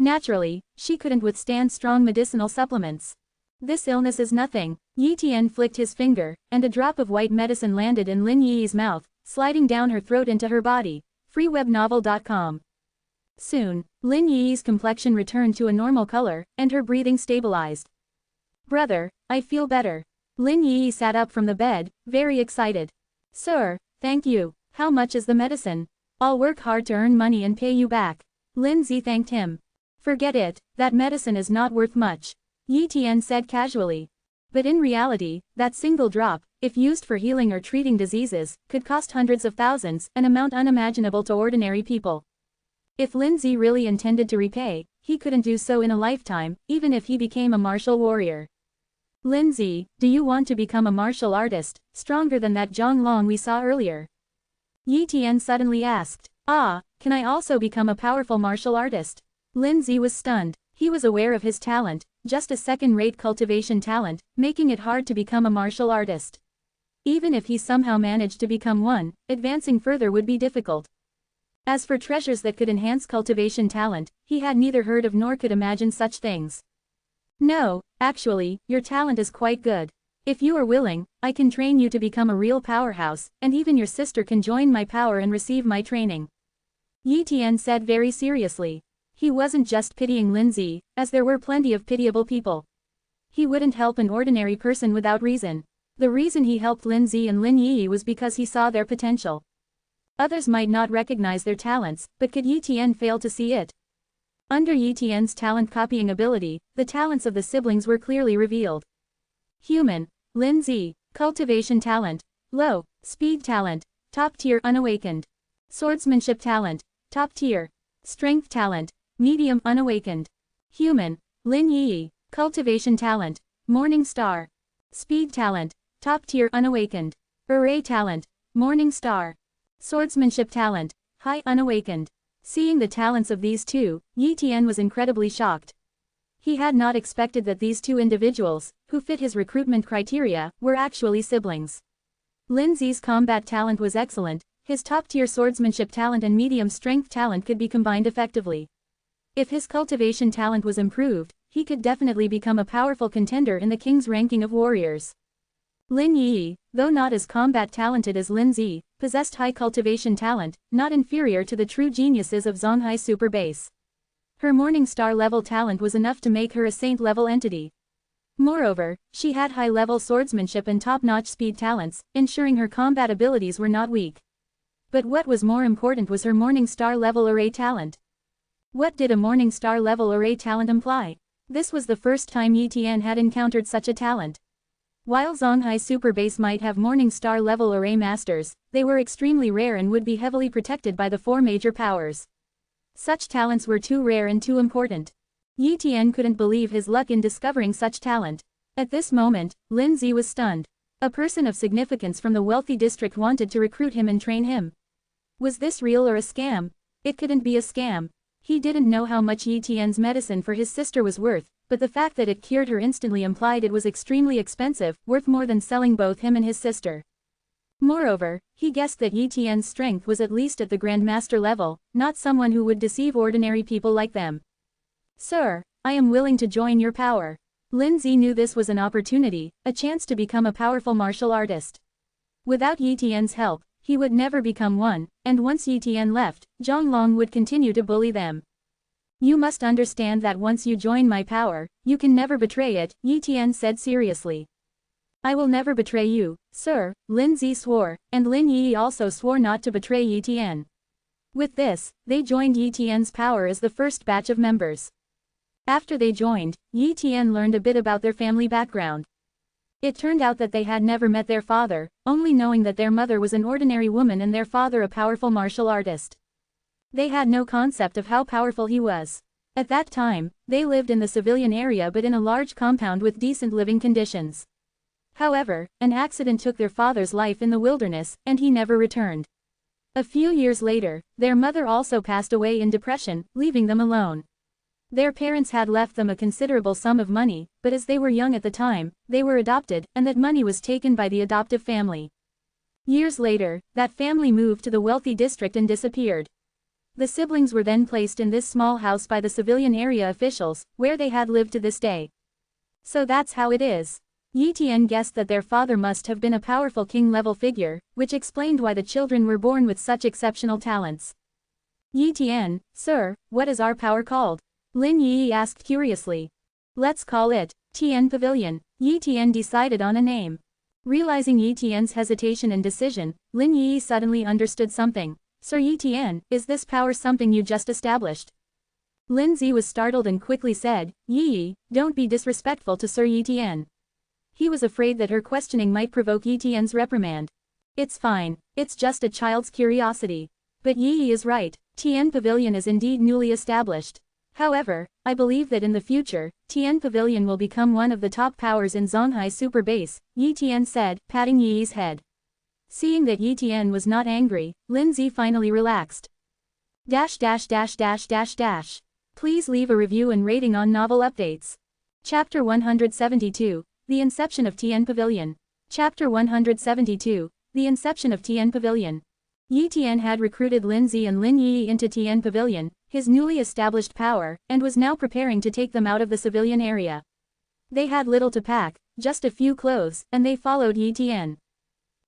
Naturally, she couldn't withstand strong medicinal supplements. This illness is nothing. Yi Tian flicked his finger, and a drop of white medicine landed in Lin Yi's mouth, sliding down her throat into her body. freewebnovel.com. Soon, Lin Yi's complexion returned to a normal color, and her breathing stabilized. Brother, I feel better. Lin Yi sat up from the bed, very excited. Sir, thank you. How much is the medicine? I'll work hard to earn money and pay you back. Lin Zi thanked him. Forget it, that medicine is not worth much. Yi Tian said casually. But in reality, that single drop, if used for healing or treating diseases, could cost hundreds of thousands, an amount unimaginable to ordinary people. If Lin Zi really intended to repay, he couldn't do so in a lifetime, even if he became a martial warrior. Lin Zi, do you want to become a martial artist, stronger than that Zhang Long we saw earlier? Yi Tian suddenly asked. Ah, can I also become a powerful martial artist? Lin Zi was stunned. He was aware of his talent, just a second-rate cultivation talent, making it hard to become a martial artist. Even if he somehow managed to become one, advancing further would be difficult. As for treasures that could enhance cultivation talent, he had neither heard of nor could imagine such things. No, actually, your talent is quite good. If you are willing, I can train you to become a real powerhouse, and even your sister can join my power and receive my training. Yi Tian said very seriously. He wasn't just pitying Lin Zi, as there were plenty of pitiable people. He wouldn't help an ordinary person without reason. The reason he helped Lin Zi and Lin Yi was because he saw their potential. Others might not recognize their talents, but could Yi Tian fail to see it? Under Yi Tian's talent copying ability, the talents of the siblings were clearly revealed. Human, Lin Zi, cultivation talent, low, speed talent, top tier unawakened. Swordsmanship talent, top tier. Strength talent, medium unawakened. Human, Lin Yi, cultivation talent, morning star. Speed talent, top tier unawakened. Array talent, morning star. Swordsmanship talent, high unawakened. Seeing the talents of these two, Yi Tian was incredibly shocked. He had not expected that these two individuals, who fit his recruitment criteria, were actually siblings. Lin Zi's combat talent was excellent, his top-tier swordsmanship talent and medium strength talent could be combined effectively. If his cultivation talent was improved, he could definitely become a powerful contender in the king's ranking of warriors. Lin Yi, though not as combat talented as Lin Zi, possessed high cultivation talent, not inferior to the true geniuses of Zonghai Super Base. Her Morning Star level talent was enough to make her a saint level entity. Moreover, she had high-level swordsmanship and top-notch speed talents, ensuring her combat abilities were not weak. But what was more important was her Morning Star level array talent. What did a Morning Star level array talent imply? This was the first time Yi Tian had encountered such a talent. While Zonghai Super Base might have Morning Star level array masters, they were extremely rare and would be heavily protected by the four major powers. Such talents were too rare and too important. Yi Tian couldn't believe his luck in discovering such talent. At this moment, Lin Zi was stunned. A person of significance from the wealthy district wanted to recruit him and train him. Was this real or a scam? It couldn't be a scam. He didn't know how much Yi Tian's medicine for his sister was worth, but the fact that it cured her instantly implied it was extremely expensive, worth more than selling both him and his sister. Moreover, he guessed that Yi Tian's strength was at least at the Grandmaster level, not someone who would deceive ordinary people like them. Sir, I am willing to join your power. Lin Zi knew this was an opportunity, a chance to become a powerful martial artist. Without Yi Tian's help, he would never become one, and once Yi Tian left, Zhang Long would continue to bully them. You must understand that once you join my power, you can never betray it, Yi Tian said seriously. I will never betray you, sir, Lin Zi swore, and Lin Yi also swore not to betray Yi Tian. With this, they joined Yi Tian's power as the first batch of members. After they joined, Yi Tian learned a bit about their family background. It turned out that they had never met their father, only knowing that their mother was an ordinary woman and their father a powerful martial artist. They had no concept of how powerful he was. At that time, they lived in the civilian area but in a large compound with decent living conditions. However, an accident took their father's life in the wilderness, and he never returned. A few years later, their mother also passed away in depression, leaving them alone. Their parents had left them a considerable sum of money, but as they were young at the time, they were adopted, and that money was taken by the adoptive family. Years later, that family moved to the wealthy district and disappeared. The siblings were then placed in this small house by the civilian area officials, where they had lived to this day. So that's how it is. Yi Tian guessed that their father must have been a powerful king-level figure, which explained why the children were born with such exceptional talents. Yi Tian, sir, what is our power called? Lin Yi asked curiously. Let's call it Tian Pavilion. Yi Tian decided on a name. Realizing Yi Tian's hesitation and decision, Lin Yi suddenly understood something. Sir Yi Tian, is this power something you just established? Lin Zi was startled and quickly said, Yi, don't be disrespectful to Sir Yi Tian. He was afraid that her questioning might provoke Yi Tian's reprimand. It's fine, it's just a child's curiosity. But Yi is right, Tian Pavilion is indeed newly established. However, I believe that in the future, Tian Pavilion will become one of the top powers in Zonghai Super Base, Yi Tian said, patting Yi's head. Seeing that Yi Tian was not angry, Lin Zi finally relaxed. Please leave a review and rating on novel updates. Chapter 172, The Inception of Tian Pavilion. Chapter 172, The Inception of Tian Pavilion. Yi Tian had recruited Lin Zi and Lin Yi into Tian Pavilion, his newly established power, and was now preparing to take them out of the civilian area. They had little to pack, just a few clothes, and they followed Yi Tian.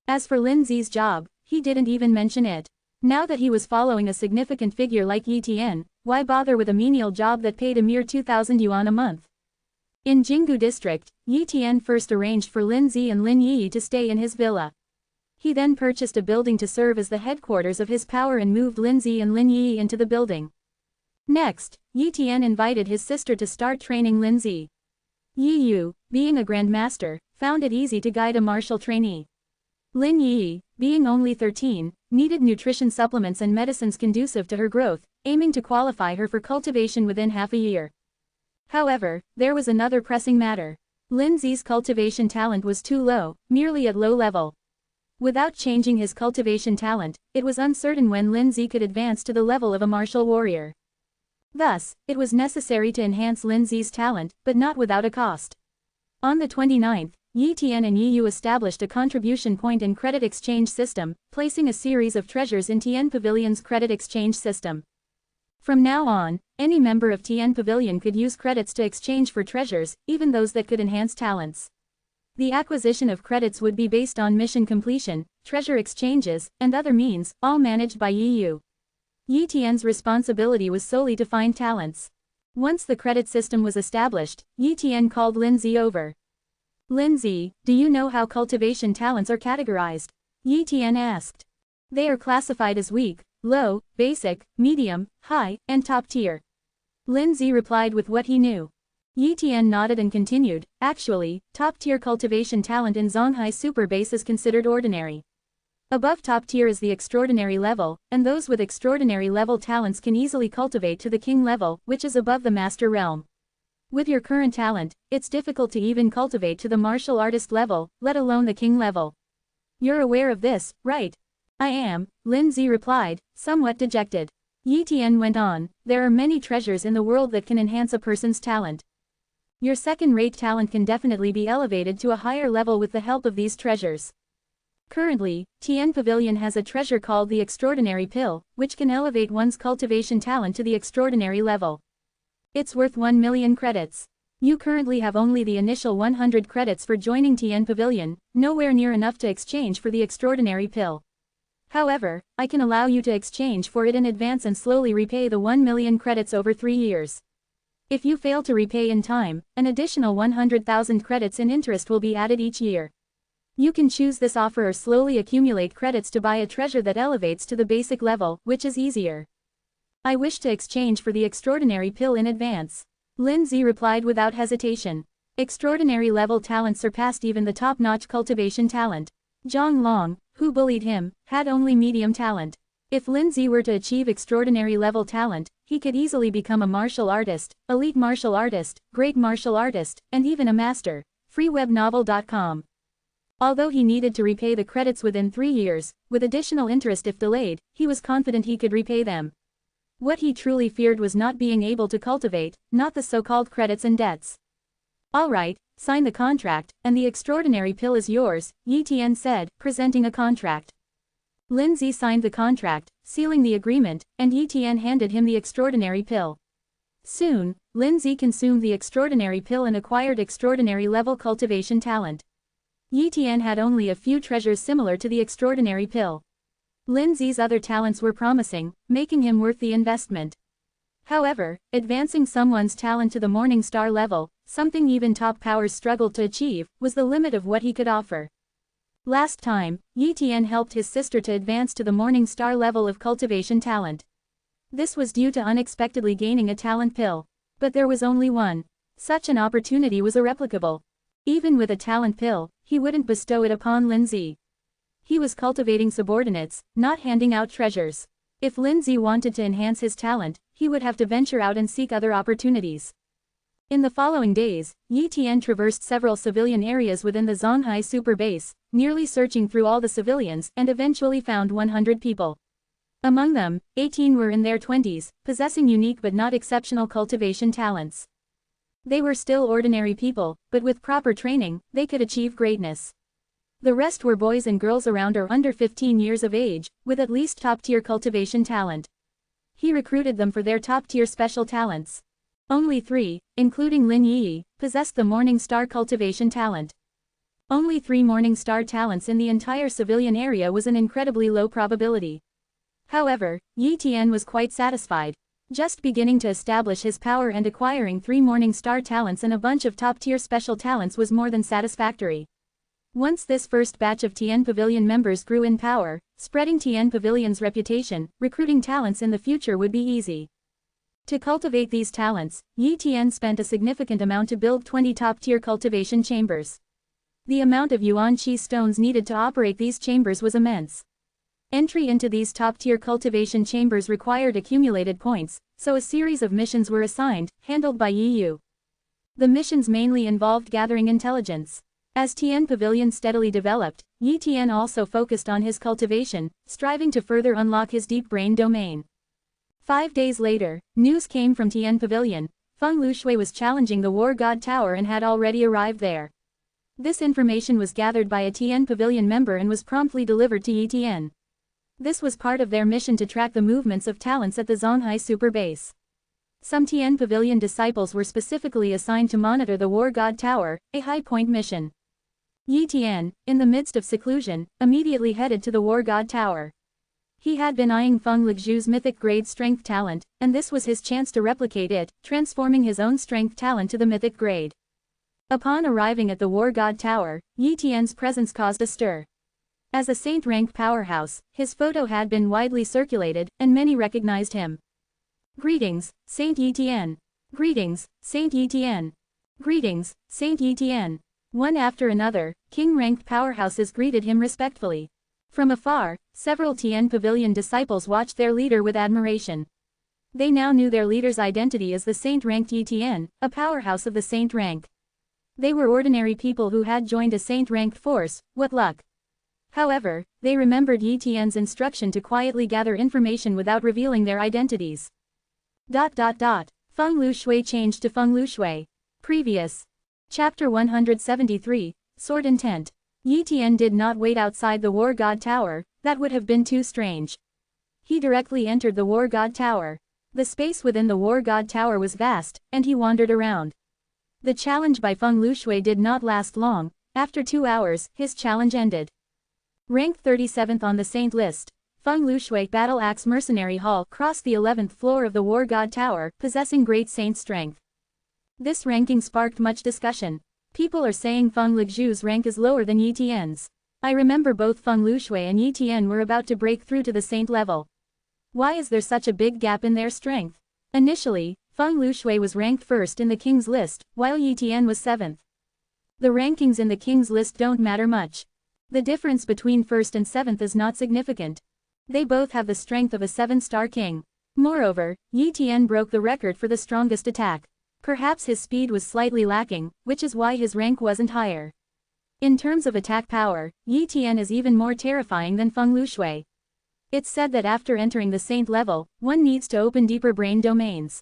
As for Lin Zi's job, he didn't even mention it. Now that he was following a significant figure like Yi Tian, why bother with a menial job that paid a mere 2,000 yuan a month? In Jinggu district, Yi Tian first arranged for Lin Zi and Lin Yi to stay in his villa. He then purchased a building to serve as the headquarters of his power and moved Lin Zi and Lin Yi into the building. Next, Yi Tian invited his sister to start training Lin Zi. Yi Yu, being a grandmaster, found it easy to guide a martial trainee. Lin Yi, being only 13, needed nutrition supplements and medicines conducive to her growth, aiming to qualify her for cultivation within half a year. However, there was another pressing matter. Lin Zi's cultivation talent was too low, merely at low level. Without changing his cultivation talent, it was uncertain when Lin Zi could advance to the level of a martial warrior. Thus, it was necessary to enhance Lin Zi's talent, but not without a cost. On the 29th, Yi Tian and Yi Yu established a contribution point and credit exchange system, placing a series of treasures in Tian Pavilion's credit exchange system. From now on, any member of Tian Pavilion could use credits to exchange for treasures, even those that could enhance talents. The acquisition of credits would be based on mission completion, treasure exchanges, and other means, all managed by Yi Yu. Yi Tian's responsibility was solely to find talents. Once the credit system was established, Yi Tian called Lin Zi over. Lin Zi, do you know how cultivation talents are categorized? Yi Tian asked. They are classified as weak, low, basic, medium, high, and top tier. Lin Zi replied with what he knew. Yi Tian nodded and continued, actually, top-tier cultivation talent in Zonghai Super Base is considered ordinary. Above top tier is the extraordinary level, and those with extraordinary level talents can easily cultivate to the king level, which is above the master realm. With your current talent, it's difficult to even cultivate to the martial artist level, let alone the king level. You're aware of this, right? I am, Lin Zi replied, somewhat dejected. Yi Tian went on, there are many treasures in the world that can enhance a person's talent. Your second-rate talent can definitely be elevated to a higher level with the help of these treasures. Currently, Tian Pavilion has a treasure called the Extraordinary Pill, which can elevate one's cultivation talent to the extraordinary level. It's worth 1 million credits. You currently have only the initial 100 credits for joining Tian Pavilion, nowhere near enough to exchange for the Extraordinary Pill. However, I can allow you to exchange for it in advance and slowly repay the 1 million credits over 3 years. If you fail to repay in time, an additional 100,000 credits in interest will be added each year. You can choose this offer or slowly accumulate credits to buy a treasure that elevates to the basic level, which is easier. I wish to exchange for the Extraordinary Pill in advance. Lin Zi replied without hesitation. Extraordinary level talent surpassed even the top-notch cultivation talent. Zhang Long, who bullied him, had only medium talent. If Lin Zi were to achieve extraordinary level talent, he could easily become a martial artist, elite martial artist, great martial artist, and even a master. freewebnovel.com. Although he needed to repay the credits within 3 years, with additional interest if delayed, he was confident he could repay them. What he truly feared was not being able to cultivate, not the so-called credits and debts. All right, sign the contract, and the Extraordinary Pill is yours, Yi Tian said, presenting a contract. Lin Zi signed the contract, sealing the agreement, and Yi Tian handed him the Extraordinary Pill. Soon, Lin Zi consumed the Extraordinary Pill and acquired extraordinary level cultivation talent. Yi Tian had only a few treasures similar to the Extraordinary Pill. Lin Zi's other talents were promising, making him worth the investment. However, advancing someone's talent to the Morning Star level, something even top powers struggled to achieve, was the limit of what he could offer. Last time, Yi Tian helped his sister to advance to the Morning Star level of cultivation talent. This was due to unexpectedly gaining a talent pill. But there was only one. Such an opportunity was irreplicable. Even with a talent pill, he wouldn't bestow it upon Lin Zi. He was cultivating subordinates, not handing out treasures. If Lin Zi wanted to enhance his talent, he would have to venture out and seek other opportunities. In the following days, Yi Tian traversed several civilian areas within the Zonghai Super Base, nearly searching through all the civilians, and eventually found 100 people. Among them, 18 were in their 20s, possessing unique but not exceptional cultivation talents. They were still ordinary people, but with proper training, they could achieve greatness. The rest were boys and girls around or under 15 years of age, with at least top-tier cultivation talent. He recruited them for their top-tier special talents. Only 3, including Lin Yi, possessed the Morning Star cultivation talent. Only 3 Morning Star talents in the entire civilian area was an incredibly low probability. However, Yi Tian was quite satisfied. Just beginning to establish his power and acquiring 3 Morning Star talents and a bunch of top-tier special talents was more than satisfactory. Once this first batch of Tian Pavilion members grew in power, spreading Tian Pavilion's reputation, recruiting talents in the future would be easy. To cultivate these talents, Yi Tian spent a significant amount to build 20 top-tier cultivation chambers. The amount of yuan qi stones needed to operate these chambers was immense. Entry into these top-tier cultivation chambers required accumulated points, so a series of missions were assigned, handled by Yi Yu. The missions mainly involved gathering intelligence. As Tian Pavilion steadily developed, Yi Tian also focused on his cultivation, striving to further unlock his deep brain domain. 5 days later, news came from Tian Pavilion. Feng Lushui was challenging the War God Tower and had already arrived there. This information was gathered by a Tian Pavilion member and was promptly delivered to Yi Tian. This was part of their mission to track the movements of talents at the Zonghai Super Base. Some Tian Pavilion disciples were specifically assigned to monitor the War God Tower, a high-point mission. Yi Tian, in the midst of seclusion, immediately headed to the War God Tower. He had been eyeing Feng Lixu's mythic grade strength talent, and this was his chance to replicate it, transforming his own strength talent to the mythic grade. Upon arriving at the War God Tower, Yi Tian's presence caused a stir. As a Saint rank powerhouse, his photo had been widely circulated, and many recognized him. Greetings, Saint Yi Tian. Greetings, Saint Yi Tian. Greetings, Saint Yi Tian. One after another, king-ranked powerhouses greeted him respectfully. From afar, several Tian Pavilion disciples watched their leader with admiration. They now knew their leader's identity as the saint-ranked Yi Tian, a powerhouse of the saint rank. They were ordinary people who had joined a saint-ranked force, what luck. However, they remembered Yi Tian's instruction to quietly gather information without revealing their identities. Feng Lushui changed to Feng Lushui. Previous. Chapter 173, Sword Intent. Yi Tian did not wait outside the War God Tower, that would have been too strange. He directly entered the War God Tower. The space within the War God Tower was vast, and he wandered around. The challenge by Feng Lushui did not last long. After 2 hours, his challenge ended. Ranked 37th on the Saint list, Feng Lushui Battle Axe Mercenary Hall crossed the 11th floor of the War God Tower, possessing great saint strength. This ranking sparked much discussion. People are saying Feng Lixu's rank is lower than Yi Tian's. I remember both Feng Lushui and Yi Tian were about to break through to the saint level. Why is there such a big gap in their strength? Initially, Feng Lushui was ranked first in the king's list, while Yi Tian was 7th. The rankings in the king's list don't matter much. The difference between 1st and 7th is not significant. They both have the strength of a 7-star king. Moreover, Yi Tian broke the record for the strongest attack. Perhaps his speed was slightly lacking, which is why his rank wasn't higher. In terms of attack power, Yi Tian is even more terrifying than Feng Lushui. It's said that after entering the saint level, one needs to open deeper brain domains.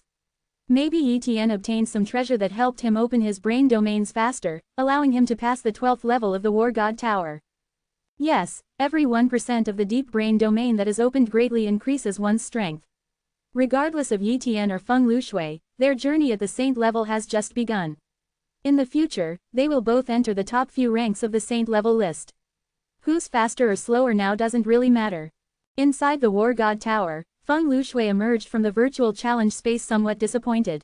Maybe Yi Tian obtained some treasure that helped him open his brain domains faster, allowing him to pass the 12th level of the War God Tower. Yes, every 1% of the deep brain domain that is opened greatly increases one's strength. Regardless of Yi Tian or Feng Lushui, their journey at the saint level has just begun. In the future, they will both enter the top few ranks of the saint level list. Who's faster or slower now doesn't really matter. Inside the War God Tower, Feng Lushui emerged from the virtual challenge space somewhat disappointed.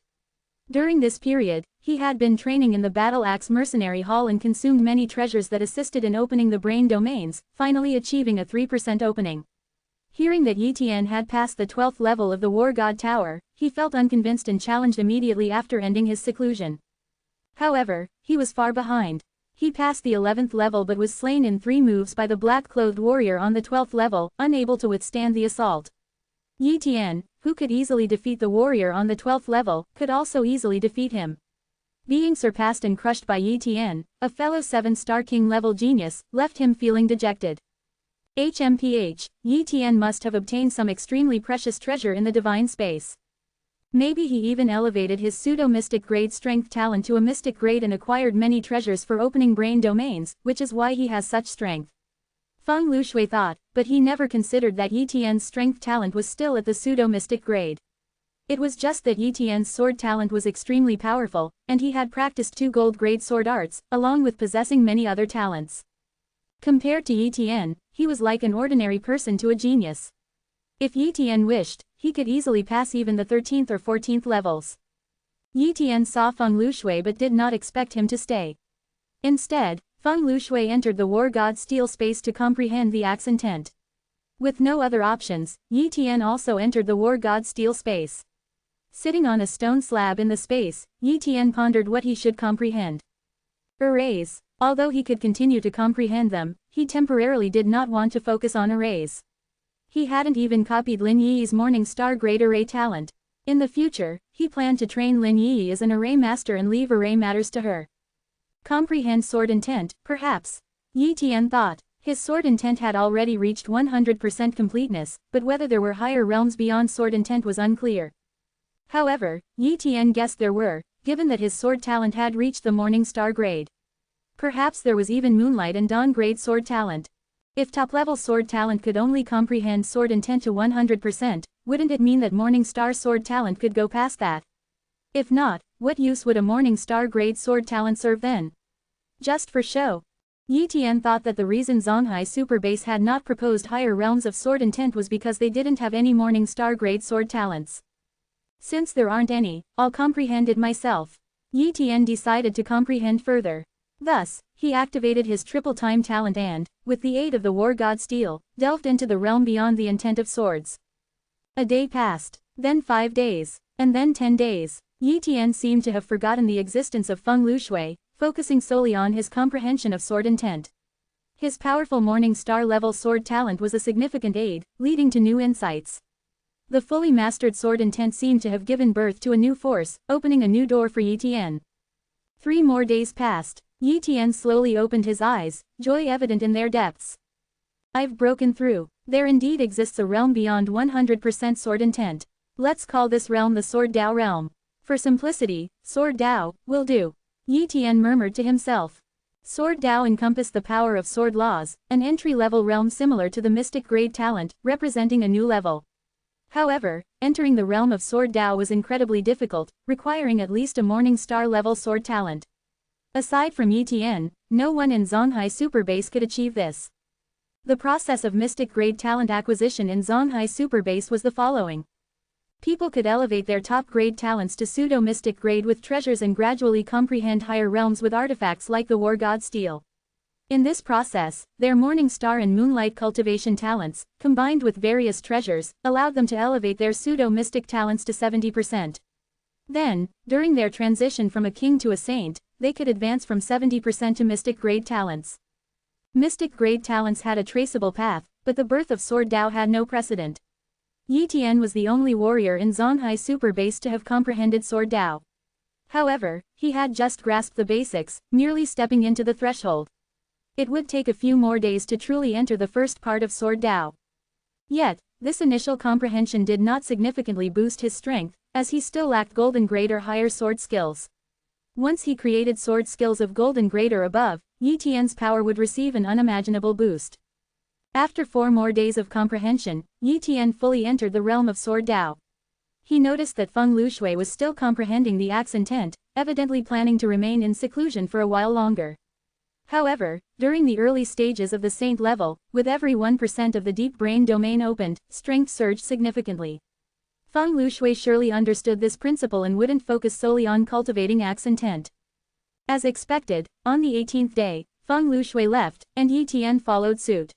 During this period, he had been training in the Battle Axe Mercenary Hall and consumed many treasures that assisted in opening the brain domains, finally achieving a 3% opening. Hearing that Yi Tian had passed the 12th level of the War God Tower, he felt unconvinced and challenged immediately after ending his seclusion. However, he was far behind. He passed the 11th level but was slain in 3 moves by the black-clothed warrior on the 12th level, unable to withstand the assault. Yi Tian, who could easily defeat the warrior on the 12th level, could also easily defeat him. Being surpassed and crushed by Yi Tian, a fellow 7-star king-level genius, left him feeling dejected. HMPH, Yi Tian must have obtained some extremely precious treasure in the divine space. Maybe he even elevated his pseudo-mystic grade strength talent to a mystic grade and acquired many treasures for opening brain domains, which is why he has such strength. Feng Lushui thought, but he never considered that Yi Tian's strength talent was still at the pseudo-mystic grade. It was just that Yi Tian's sword talent was extremely powerful, and he had practiced 2 gold-grade sword arts, along with possessing many other talents. Compared to Yi Tian, he was like an ordinary person to a genius. If Yi Tian wished, he could easily pass even the 13th or 14th levels. Yi Tian saw Feng Lushui but did not expect him to stay. Instead, Feng Lushui entered the war god steel space to comprehend the axe intent. With no other options, Yi Tian also entered the war god steel space. Sitting on a stone slab in the space, Yi Tian pondered what he should comprehend. Arrays. Although he could continue to comprehend them, he temporarily did not want to focus on arrays. He hadn't even copied Lin Yi's Morning Star Grade Array talent. In the future, he planned to train Lin Yi as an array master and leave array matters to her. Comprehend sword intent, perhaps. Yi Tian thought. His sword intent had already reached 100% completeness, but whether there were higher realms beyond sword intent was unclear. However, Yi Tian guessed there were, given that his sword talent had reached the Morning Star grade. Perhaps there was even Moonlight and Dawn grade sword talent. If top-level sword talent could only comprehend sword intent to 100%, wouldn't it mean that Morning Star sword talent could go past that? If not, what use would a Morning Star grade sword talent serve then? Just for show. Yi Tian thought that the reason Zonghai Super Base had not proposed higher realms of sword intent was because they didn't have any Morning Star grade sword talents. Since there aren't any, I'll comprehend it myself. Yi Tian decided to comprehend further. Thus, he activated his triple time talent and, with the aid of the war god steel, delved into the realm beyond the intent of swords. A day passed, then 5 days, and then 10 days. Yi Tian seemed to have forgotten the existence of Feng Lushui, focusing solely on his comprehension of sword intent. His powerful Morning Star level sword talent was a significant aid, leading to new insights. The fully mastered sword intent seemed to have given birth to a new force, opening a new door for Yi Tian. 3 more days passed. Yi Tian slowly opened his eyes, joy evident in their depths. I've broken through. There indeed exists a realm beyond 100% sword intent. Let's call this realm the Sword Dao realm. For simplicity, Sword Dao will do. Yi Tian murmured to himself. Sword Dao encompassed the power of sword laws, an entry-level realm similar to the mystic grade talent, representing a new level. However, entering the realm of Sword Dao was incredibly difficult, requiring at least a Morning Star level sword talent. Aside from Yi Tian, no one in Zonghai Super Base could achieve this. The process of mystic grade talent acquisition in Zonghai Super Base was the following. People could elevate their top grade talents to pseudo-mystic grade with treasures and gradually comprehend higher realms with artifacts like the War God Steel. In this process, their Morning Star and Moonlight cultivation talents, combined with various treasures, allowed them to elevate their pseudo-mystic talents to 70%. Then, during their transition from a king to a saint, they could advance from 70% to mystic grade talents. Mystic grade talents had a traceable path, but the birth of Sword Dao had no precedent. Yi Tian was the only warrior in Zonghai Super Base to have comprehended Sword Dao. However, he had just grasped the basics, merely stepping into the threshold. It would take a few more days to truly enter the first part of Sword Dao. Yet, this initial comprehension did not significantly boost his strength, as he still lacked golden grade or higher sword skills. Once he created sword skills of golden grade or above, Yi Tian's power would receive an unimaginable boost. After 4 more days of comprehension, Yi Tian fully entered the realm of Sword Dao. He noticed that Feng Lushui was still comprehending the axe intent, evidently planning to remain in seclusion for a while longer. However, during the early stages of the saint level, with every 1% of the deep brain domain opened, strength surged significantly. Feng Lushui surely understood this principle and wouldn't focus solely on cultivating axe intent. As expected, on the 18th day, Feng Lushui left, and Yi Tian followed suit.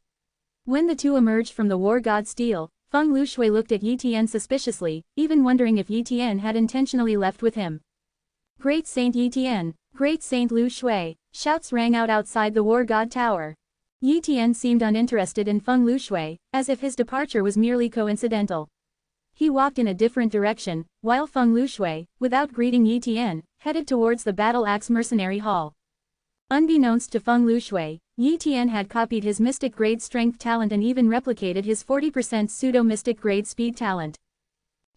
When the two emerged from the War God Steel, Feng Lushui looked at Yi Tian suspiciously, even wondering if Yi Tian had intentionally left with him. Great Saint Yi Tian! Great Saint Lu Shui! Shouts rang out outside the War God Tower. Yi Tian seemed uninterested in Feng Lushui, as if his departure was merely coincidental. He walked in a different direction, while Feng Lushui, without greeting Yi Tian, headed towards the Battle Axe Mercenary Hall. Unbeknownst to Feng Lushui, Yi Tian had copied his Mystic Grade Strength talent and even replicated his 40% Pseudo-Mystic Grade Speed talent.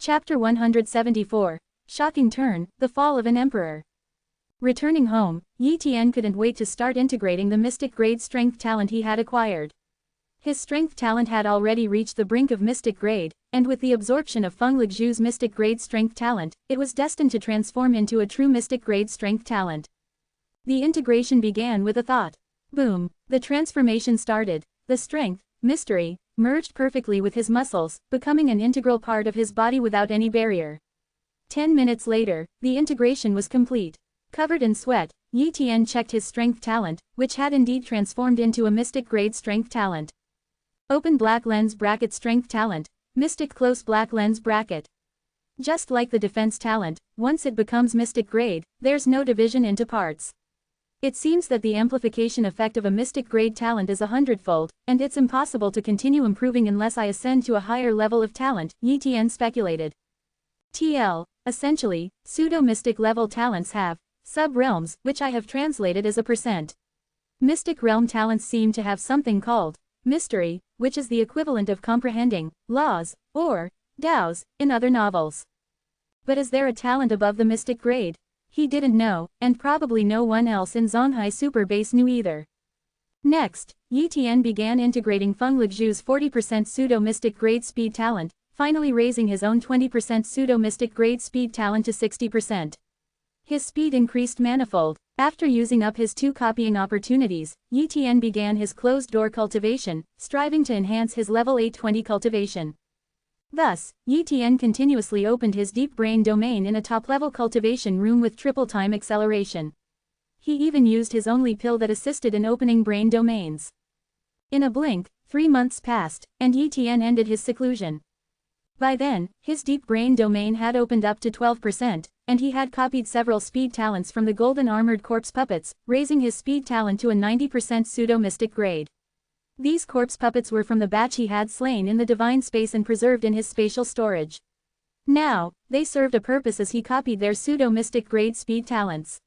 Chapter 174. Shocking Turn, The Fall of an Emperor. Returning home, Yi Tian couldn't wait to start integrating the mystic grade strength talent he had acquired. His strength talent had already reached the brink of mystic grade, and with the absorption of Feng Lixu's mystic grade strength talent, it was destined to transform into a true mystic grade strength talent. The integration began with a thought. Boom, the transformation started. The strength, mystery, merged perfectly with his muscles, becoming an integral part of his body without any barrier. 10 minutes later, the integration was complete. Covered in sweat, Yi Tian checked his strength talent, which had indeed transformed into a mystic grade strength talent. Open black lens bracket strength talent, mystic close black lens bracket. Just like the defense talent, once it becomes mystic grade, there's no division into parts. It seems that the amplification effect of a mystic grade talent is 100-fold, and it's impossible to continue improving unless I ascend to a higher level of talent, Yi Tian speculated. Essentially, pseudo-mystic level talents have sub-realms, which I have translated as a percent. Mystic realm talents seem to have something called mystery, which is the equivalent of comprehending laws, or Tao's, in other novels. But is there a talent above the mystic grade? He didn't know, and probably no one else in Zonghai Super Base knew either. Next, Yi Tian began integrating Feng Lixu's 40% pseudo-mystic grade speed talent, finally raising his own 20% pseudo-mystic grade speed talent to 60%. His speed increased manifold. After using up his 2 copying opportunities, Yi Tian began his closed-door cultivation, striving to enhance his level 820 cultivation. Thus, Yi Tian continuously opened his deep brain domain in a top-level cultivation room with triple-time acceleration. He even used his only pill that assisted in opening brain domains. In a blink, 3 months passed, and Yi Tian ended his seclusion. By then, his deep brain domain had opened up to 12%, and he had copied several speed talents from the golden armored corpse puppets, raising his speed talent to a 90% pseudo-mystic grade. These corpse puppets were from the batch he had slain in the divine space and preserved in his spatial storage. Now, they served a purpose as he copied their pseudo-mystic grade speed talents.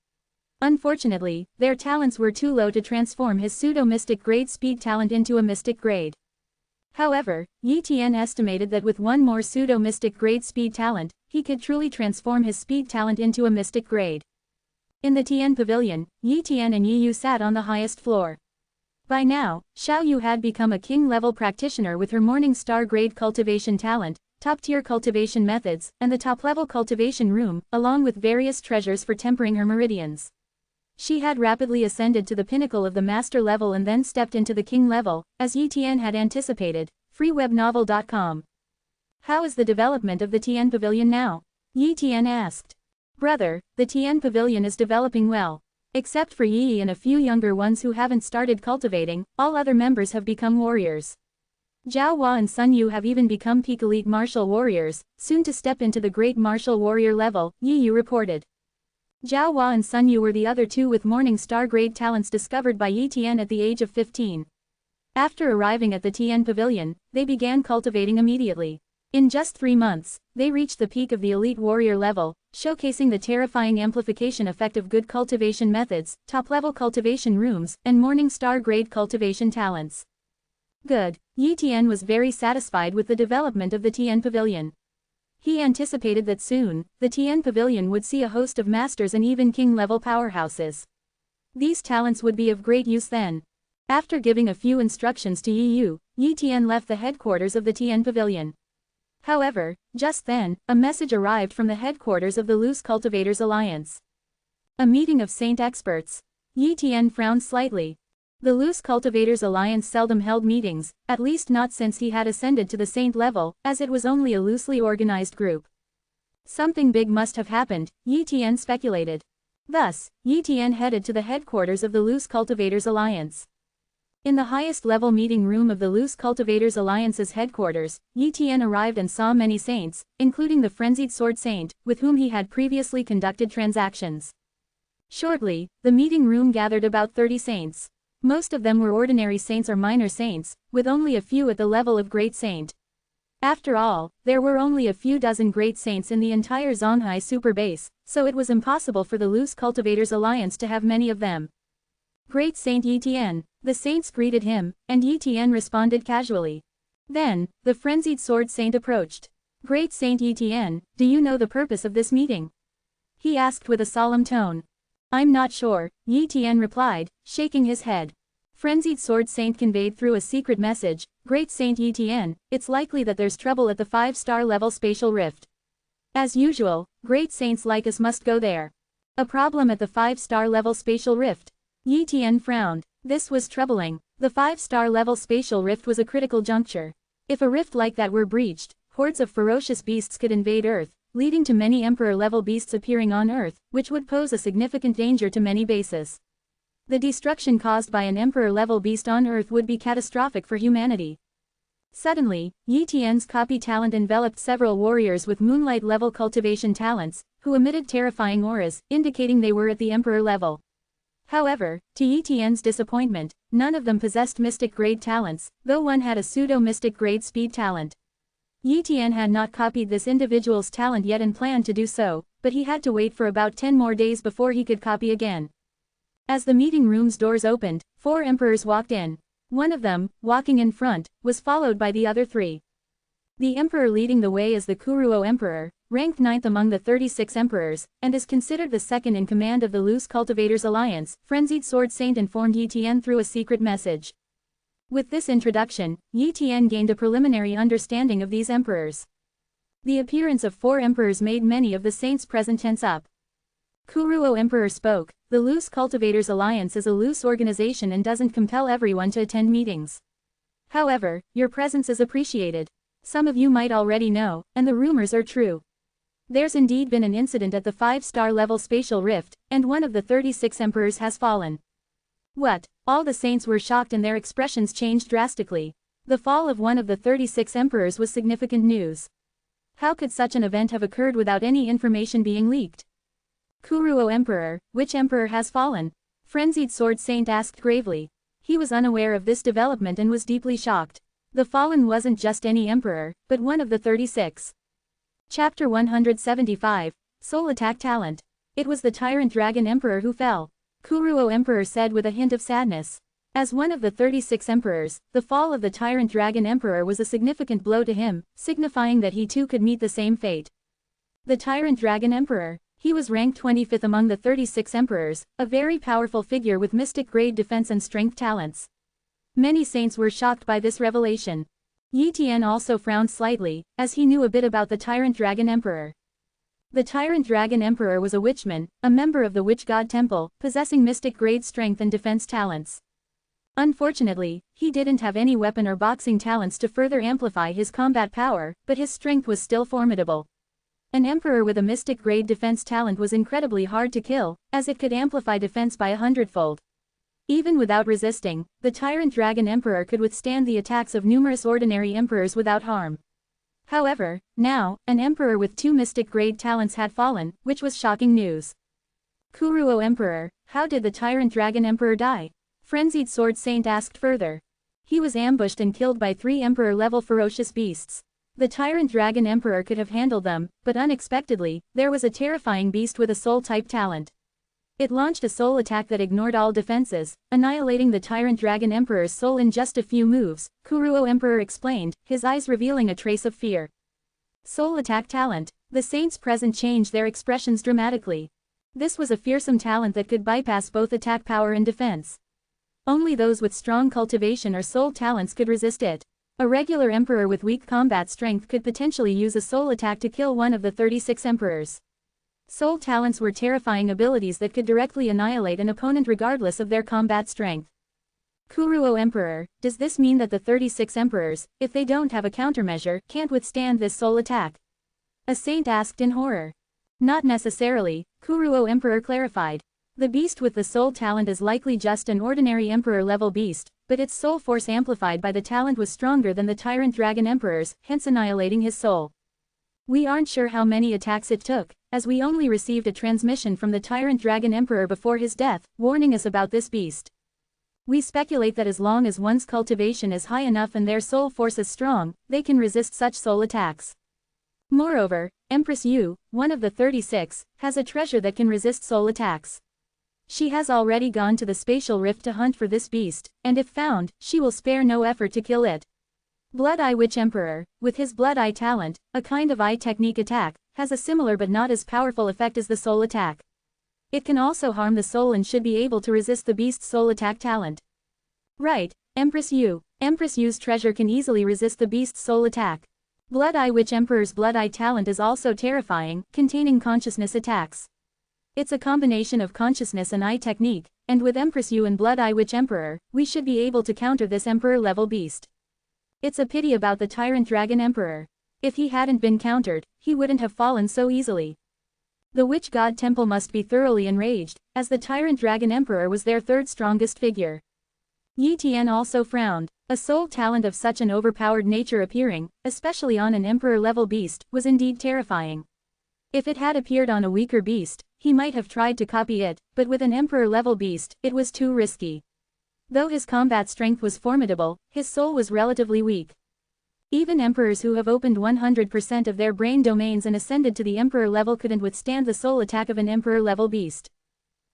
Unfortunately, their talents were too low to transform his pseudo-mystic grade speed talent into a mystic grade. However, Yi Tian estimated that with one more pseudo-mystic grade speed talent, he could truly transform his speed talent into a mystic grade. In the Tian Pavilion, Yi Tian and Yi Yu sat on the highest floor. By now, Xiao Yu had become a king-level practitioner with her Morning Star grade cultivation talent, top-tier cultivation methods, and the top-level cultivation room, along with various treasures for tempering her meridians. She had rapidly ascended to the pinnacle of the master level and then stepped into the king level, as Yi Tian had anticipated. freewebnovel.com. How is the development of the Tian Pavilion now? Yi Tian asked. Brother, the Tian Pavilion is developing well. Except for Yi and a few younger ones who haven't started cultivating, all other members have become warriors. Zhao Hua and Sun Yu have even become peak elite martial warriors, soon to step into the great martial warrior level, Yi Yu reported. Zhao Hua and Sun Yu were the other 2 with Morning Star grade talents discovered by Yi Tian at the age of 15. After arriving at the Tian Pavilion, they began cultivating immediately. In just 3 months, they reached the peak of the elite warrior level, showcasing the terrifying amplification effect of good cultivation methods, top-level cultivation rooms, and Morning Star grade cultivation talents. Good. Yi Tian was very satisfied with the development of the Tian Pavilion. He anticipated that soon, the Tian Pavilion would see a host of masters and even king-level powerhouses. These talents would be of great use then. After giving a few instructions to Yi Yu, Yi Tian left the headquarters of the Tian Pavilion. However, just then, a message arrived from the headquarters of the Loose Cultivators Alliance. A meeting of saint experts. Yi Tian frowned slightly. The Loose Cultivators Alliance seldom held meetings, at least not since he had ascended to the saint level, as it was only a loosely organized group. Something big must have happened, Yi Tian speculated. Thus, Yi Tian headed to the headquarters of the Loose Cultivators Alliance. In the highest level meeting room of the Loose Cultivators Alliance's headquarters, Yi Tian arrived and saw many saints, including the Frenzied Sword Saint, with whom he had previously conducted transactions. Shortly, the meeting room gathered about 30 saints. Most of them were ordinary saints or minor saints, with only a few at the level of Great Saint. After all, there were only a few dozen Great Saints in the entire Zonghai Super Base, so it was impossible for the Loose Cultivators Alliance to have many of them. Great Saint Yi Tian. The saints greeted him, and Yi Tian responded casually. Then, the Frenzied Sword Saint approached. Great Saint Etienne, do you know the purpose of this meeting? He asked with a solemn tone. I'm not sure, Etienne replied, shaking his head. Frenzied Sword Saint conveyed through a secret message, Great Saint Etienne, it's likely that there's trouble at the 5-star level spatial rift. As usual, great saints like us must go there. A problem at the 5-star level spatial rift. Etienne frowned. This was troubling. The 5-star level spatial rift was a critical juncture. If a rift like that were breached, hordes of ferocious beasts could invade Earth, leading to many Emperor-level beasts appearing on Earth, which would pose a significant danger to many bases. The destruction caused by an Emperor-level beast on Earth would be catastrophic for humanity. Suddenly, Etienne's copy talent enveloped several warriors with moonlight-level cultivation talents, who emitted terrifying auras, indicating they were at the Emperor level. However, to Etienne's disappointment, none of them possessed mystic-grade talents, though one had a pseudo-mystic-grade speed talent. Etienne had not copied this individual's talent yet and planned to do so, but he had to wait for about 10 more days before he could copy again. As the meeting room's doors opened, 4 emperors walked in. One of them, walking in front, was followed by the other 3. The emperor leading the way is the Kuruo Emperor, ranked 9th among the 36 emperors, and is considered the second in command of the Loose Cultivators Alliance, Frenzied Sword Saint informed Etienne through a secret message. With this introduction, Etienne gained a preliminary understanding of these emperors. The appearance of 4 emperors made many of the saints present tense up. Kuruo Emperor spoke, the Loose Cultivators Alliance is a loose organization and doesn't compel everyone to attend meetings. However, your presence is appreciated. Some of you might already know, and the rumors are true. There's indeed been an incident at the 5-star level spatial rift, and one of the 36 emperors has fallen. What? All the saints were shocked and their expressions changed drastically. The fall of one of the 36 emperors was significant news. How could such an event have occurred without any information being leaked? Kuruo Emperor, which emperor has fallen? Frenzied Sword Saint asked gravely. He was unaware of this development and was deeply shocked. The fallen wasn't just any emperor, but one of the 36. Chapter 175, Soul Attack Talent. It was the Tyrant Dragon Emperor who fell. Kuruo Emperor said with a hint of sadness. As one of the 36 emperors, the fall of the Tyrant Dragon Emperor was a significant blow to him, signifying that he too could meet the same fate. The Tyrant Dragon Emperor. He was ranked 25th among the 36 emperors, a very powerful figure with mystic-grade defense and strength talents. Many saints were shocked by this revelation. Etienne also frowned slightly, as he knew a bit about the Tyrant Dragon Emperor. The Tyrant Dragon Emperor was a witchman, a member of the Witch God Temple, possessing mystic-grade strength and defense talents. Unfortunately, he didn't have any weapon or boxing talents to further amplify his combat power, but his strength was still formidable. An emperor with a mystic-grade defense talent was incredibly hard to kill, as it could amplify defense by 100-fold. Even without resisting, the Tyrant Dragon Emperor could withstand the attacks of numerous ordinary emperors without harm. However, now, an emperor with 2 mystic-grade talents had fallen, which was shocking news. Kuruo Emperor, how did the Tyrant Dragon Emperor die? Frenzied Sword Saint asked further. He was ambushed and killed by 3 emperor-level ferocious beasts. The Tyrant Dragon Emperor could have handled them, but unexpectedly, there was a terrifying beast with a soul-type talent. It launched a soul attack that ignored all defenses, annihilating the Tyrant Dragon Emperor's soul in just a few moves, Kuruo Emperor explained, his eyes revealing a trace of fear. Soul attack talent. The saints present changed their expressions dramatically. This was a fearsome talent that could bypass both attack power and defense. Only those with strong cultivation or soul talents could resist it. A regular emperor with weak combat strength could potentially use a soul attack to kill one of the 36 emperors. Soul talents were terrifying abilities that could directly annihilate an opponent regardless of their combat strength. Kuruo Emperor, does this mean that the 36 emperors, if they don't have a countermeasure, can't withstand this soul attack? A saint asked in horror. Not necessarily, Kuruo Emperor clarified. The beast with the soul talent is likely just an ordinary emperor-level beast, but its soul force amplified by the talent was stronger than the Tyrant Dragon Emperor's, hence annihilating his soul. We aren't sure how many attacks it took, as we only received a transmission from the Tyrant Dragon Emperor before his death, warning us about this beast. We speculate that as long as one's cultivation is high enough and their soul force is strong, they can resist such soul attacks. Moreover, Empress Yu, one of the 36, has a treasure that can resist soul attacks. She has already gone to the spatial rift to hunt for this beast, and if found, she will spare no effort to kill it. Blood Eye Witch Emperor, with his Blood Eye talent, a kind of eye technique attack, has a similar but not as powerful effect as the soul attack. It can also harm the soul and should be able to resist the beast's soul attack talent. Right, Empress Yu. Empress Yu's treasure can easily resist the beast's soul attack. Blood Eye Witch Emperor's Blood Eye talent is also terrifying, containing consciousness attacks. It's a combination of consciousness and eye technique, and with Empress Yu and Blood Eye Witch Emperor, we should be able to counter this Emperor-level beast. It's a pity about the Tyrant Dragon Emperor. If he hadn't been countered, he wouldn't have fallen so easily. The Witch God Temple must be thoroughly enraged, as the Tyrant Dragon Emperor was their third strongest figure. Yi Tian also frowned. A soul talent of such an overpowered nature appearing, especially on an Emperor-level beast, was indeed terrifying. If it had appeared on a weaker beast, he might have tried to copy it, but with an Emperor-level beast, it was too risky. Though his combat strength was formidable, his soul was relatively weak. Even emperors who have opened 100% of their brain domains and ascended to the Emperor level couldn't withstand the soul attack of an Emperor-level beast.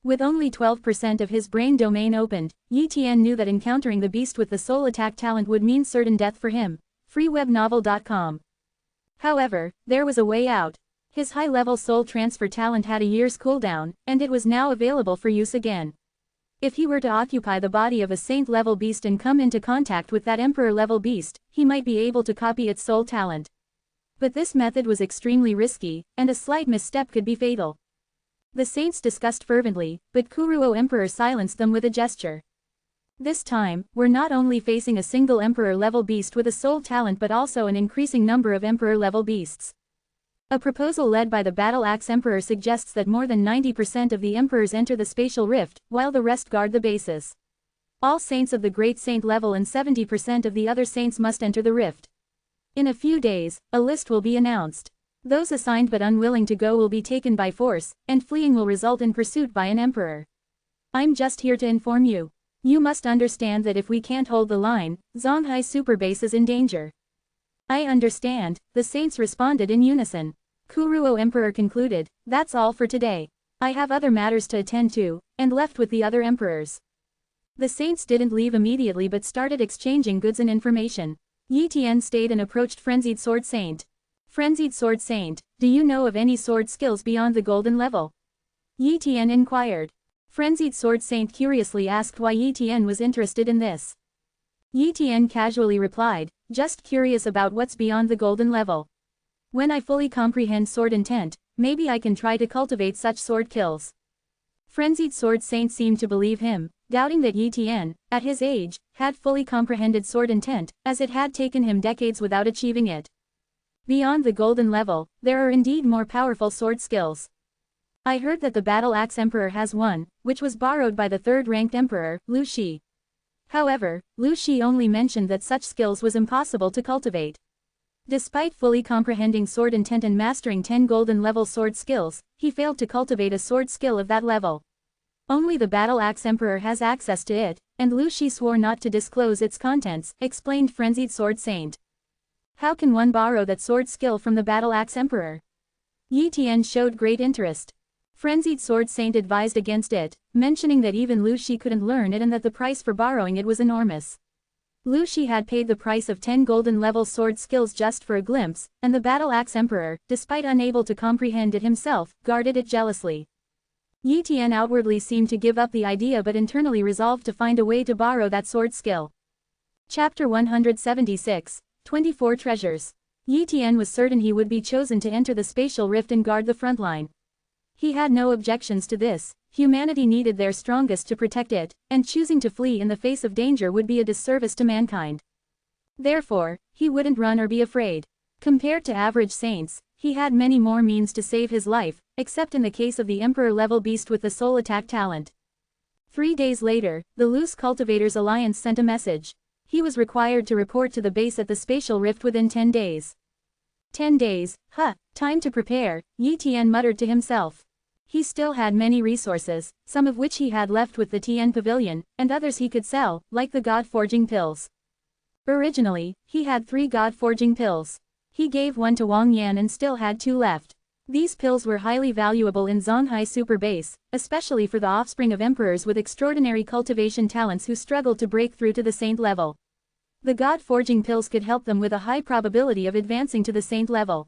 With only 12% of his brain domain opened, Yi Tian knew that encountering the beast with the soul attack talent would mean certain death for him. freewebnovel.com. However, there was a way out. His high-level soul transfer talent had a year's cooldown, and it was now available for use again. If he were to occupy the body of a saint-level beast and come into contact with that Emperor-level beast, he might be able to copy its soul talent. But this method was extremely risky, and a slight misstep could be fatal. The saints discussed fervently, but Kuruo Emperor silenced them with a gesture. This time, we're not only facing a single Emperor-level beast with a soul talent but also an increasing number of Emperor-level beasts. A proposal led by the Battle Axe Emperor suggests that more than 90% of the Emperors enter the spatial rift, while the rest guard the bases. All saints of the Great Saint level and 70% of the other saints must enter the rift. In a few days, a list will be announced. Those assigned but unwilling to go will be taken by force, and fleeing will result in pursuit by an emperor. I'm just here to inform you. You must understand that if we can't hold the line, Zonghai Superbase is in danger. I understand, the saints responded in unison. Kuruo Emperor concluded, that's all for today. I have other matters to attend to, and left with the other emperors. The saints didn't leave immediately but started exchanging goods and information. Yi Tian stayed and approached Frenzied Sword Saint. Frenzied Sword Saint, do you know of any sword skills beyond the golden level? Yi Tian inquired. Frenzied Sword Saint curiously asked why Yi Tian was interested in this. Yi Tian casually replied, just curious about what's beyond the golden level. When I fully comprehend sword intent, maybe I can try to cultivate such sword kills. Frenzied Sword Saint seemed to believe him, doubting that Yi Tian, at his age, had fully comprehended sword intent, as it had taken him decades without achieving it. Beyond the golden level, there are indeed more powerful sword skills. I heard that the Battle Axe Emperor has one, which was borrowed by the third-ranked Emperor, Lu Shi. However, Lu Shi only mentioned that such skills was impossible to cultivate. Despite fully comprehending sword intent and mastering 10 golden-level sword skills, he failed to cultivate a sword skill of that level. Only the Battle Axe Emperor has access to it, and Lu Shi swore not to disclose its contents, explained Frenzied Sword Saint. How can one borrow that sword skill from the Battle Axe Emperor? Yi Tian showed great interest. Frenzied Sword Saint advised against it, mentioning that even Lu Shi couldn't learn it and that the price for borrowing it was enormous. Lu Shi had paid the price of 10 golden-level sword skills just for a glimpse, and the Battle Axe Emperor, despite unable to comprehend it himself, guarded it jealously. Yi Tian outwardly seemed to give up the idea but internally resolved to find a way to borrow that sword skill. Chapter 176, 24 Treasures. Yi Tian was certain he would be chosen to enter the spatial rift and guard the front line. He had no objections to this. Humanity needed their strongest to protect it, and choosing to flee in the face of danger would be a disservice to mankind. Therefore, he wouldn't run or be afraid. Compared to average saints, he had many more means to save his life, except in the case of the Emperor-level beast with the soul attack talent. 3 days later, the Loose Cultivators Alliance sent a message. He was required to report to the base at the spatial rift within 10 days. 10 days, time to prepare, Yi Tian muttered to himself. He still had many resources, some of which he had left with the Tian Pavilion, and others he could sell, like the God-forging pills. Originally, he had 3 God-forging pills. He gave one to Wang Yan and still had 2 left. These pills were highly valuable in Zonghai Super Base, especially for the offspring of emperors with extraordinary cultivation talents who struggled to break through to the saint level. The God-forging pills could help them with a high probability of advancing to the saint level.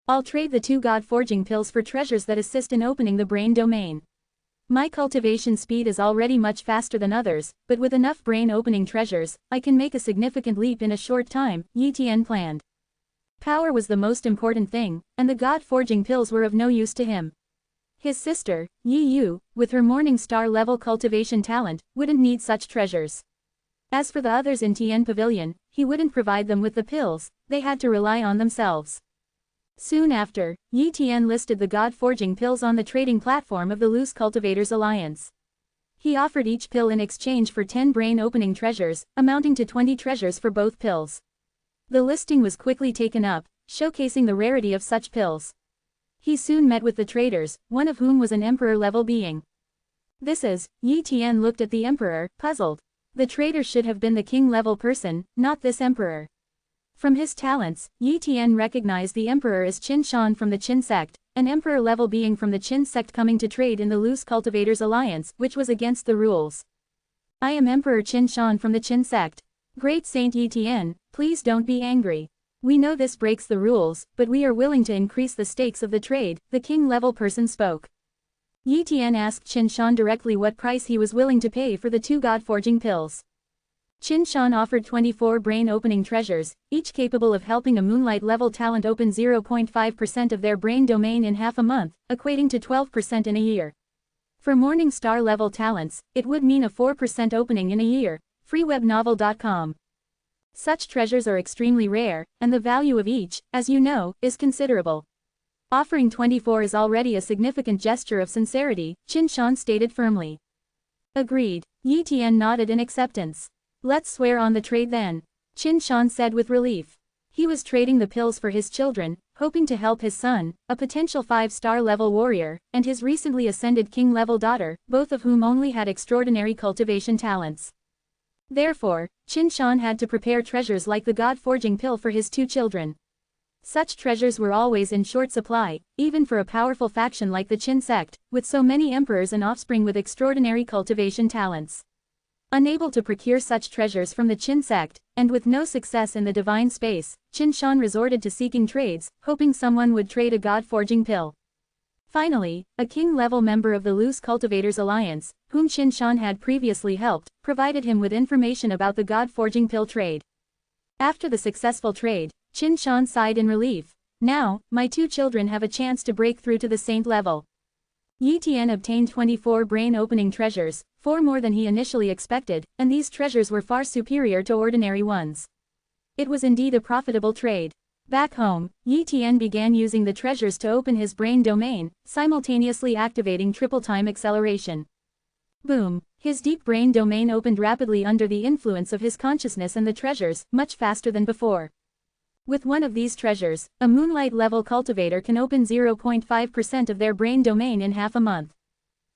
I'll trade the 2 God-forging pills for treasures that assist in opening the brain domain. My cultivation speed is already much faster than others, but with enough brain-opening treasures, I can make a significant leap in a short time, Yi Tian planned. Power was the most important thing, and the God-forging pills were of no use to him. His sister, Yi Yu, with her Morning Star level cultivation talent, wouldn't need such treasures. As for the others in Tian Pavilion, he wouldn't provide them with the pills, they had to rely on themselves. Soon after, Yi Tian listed the God-forging pills on the trading platform of the Loose Cultivators Alliance. He offered each pill in exchange for 10 brain-opening treasures, amounting to 20 treasures for both pills. The listing was quickly taken up, showcasing the rarity of such pills. He soon met with the traders, one of whom was an emperor-level being. This is, Yi Tian looked at the emperor, puzzled. The trader should have been the king-level person, not this emperor. From his talents, Yi Tian recognized the emperor as Qin Shan from the Qin sect, an emperor-level being from the Qin sect coming to trade in the Loose Cultivators Alliance, which was against the rules. I am Emperor Qin Shan from the Qin sect. Great Saint Yi Tian, please don't be angry. We know this breaks the rules, but we are willing to increase the stakes of the trade, the king-level person spoke. Yi Tian asked Qin Shan directly what price he was willing to pay for the 2 God-forging pills. Qin Shan offered 24 brain-opening treasures, each capable of helping a moonlight-level talent open 0.5% of their brain domain in half a month, equating to 12% in a year. For Morning Star-level talents, it would mean a 4% opening in a year, freewebnovel.com. Such treasures are extremely rare, and the value of each, as you know, is considerable. Offering 24 is already a significant gesture of sincerity, Qin Shan stated firmly. Agreed. Yi Tian nodded in acceptance. Let's swear on the trade then, Qin Shan said with relief. He was trading the pills for his children, hoping to help his son, a potential 5-star level warrior, and his recently ascended king-level daughter, both of whom only had extraordinary cultivation talents. Therefore, Qin Shan had to prepare treasures like the God-forging pill for his 2 children. Such treasures were always in short supply, even for a powerful faction like the Qin sect, with so many emperors and offspring with extraordinary cultivation talents. Unable to procure such treasures from the Qin sect, and with no success in the divine space, Qin Shan resorted to seeking trades, hoping someone would trade a God-forging pill. Finally, a king-level member of the Loose Cultivators Alliance, whom Qin Shan had previously helped, provided him with information about the God-forging pill trade. After the successful trade, Qin Shan sighed in relief. Now, my 2 children have a chance to break through to the saint level. Yi Tian obtained 24 brain-opening treasures, 4 more than he initially expected, and these treasures were far superior to ordinary ones. It was indeed a profitable trade. Back home, Yi Tian began using the treasures to open his brain domain, simultaneously activating triple-time acceleration. Boom! His deep brain domain opened rapidly under the influence of his consciousness and the treasures, much faster than before. With one of these treasures, a moonlight-level cultivator can open 0.5% of their brain domain in half a month.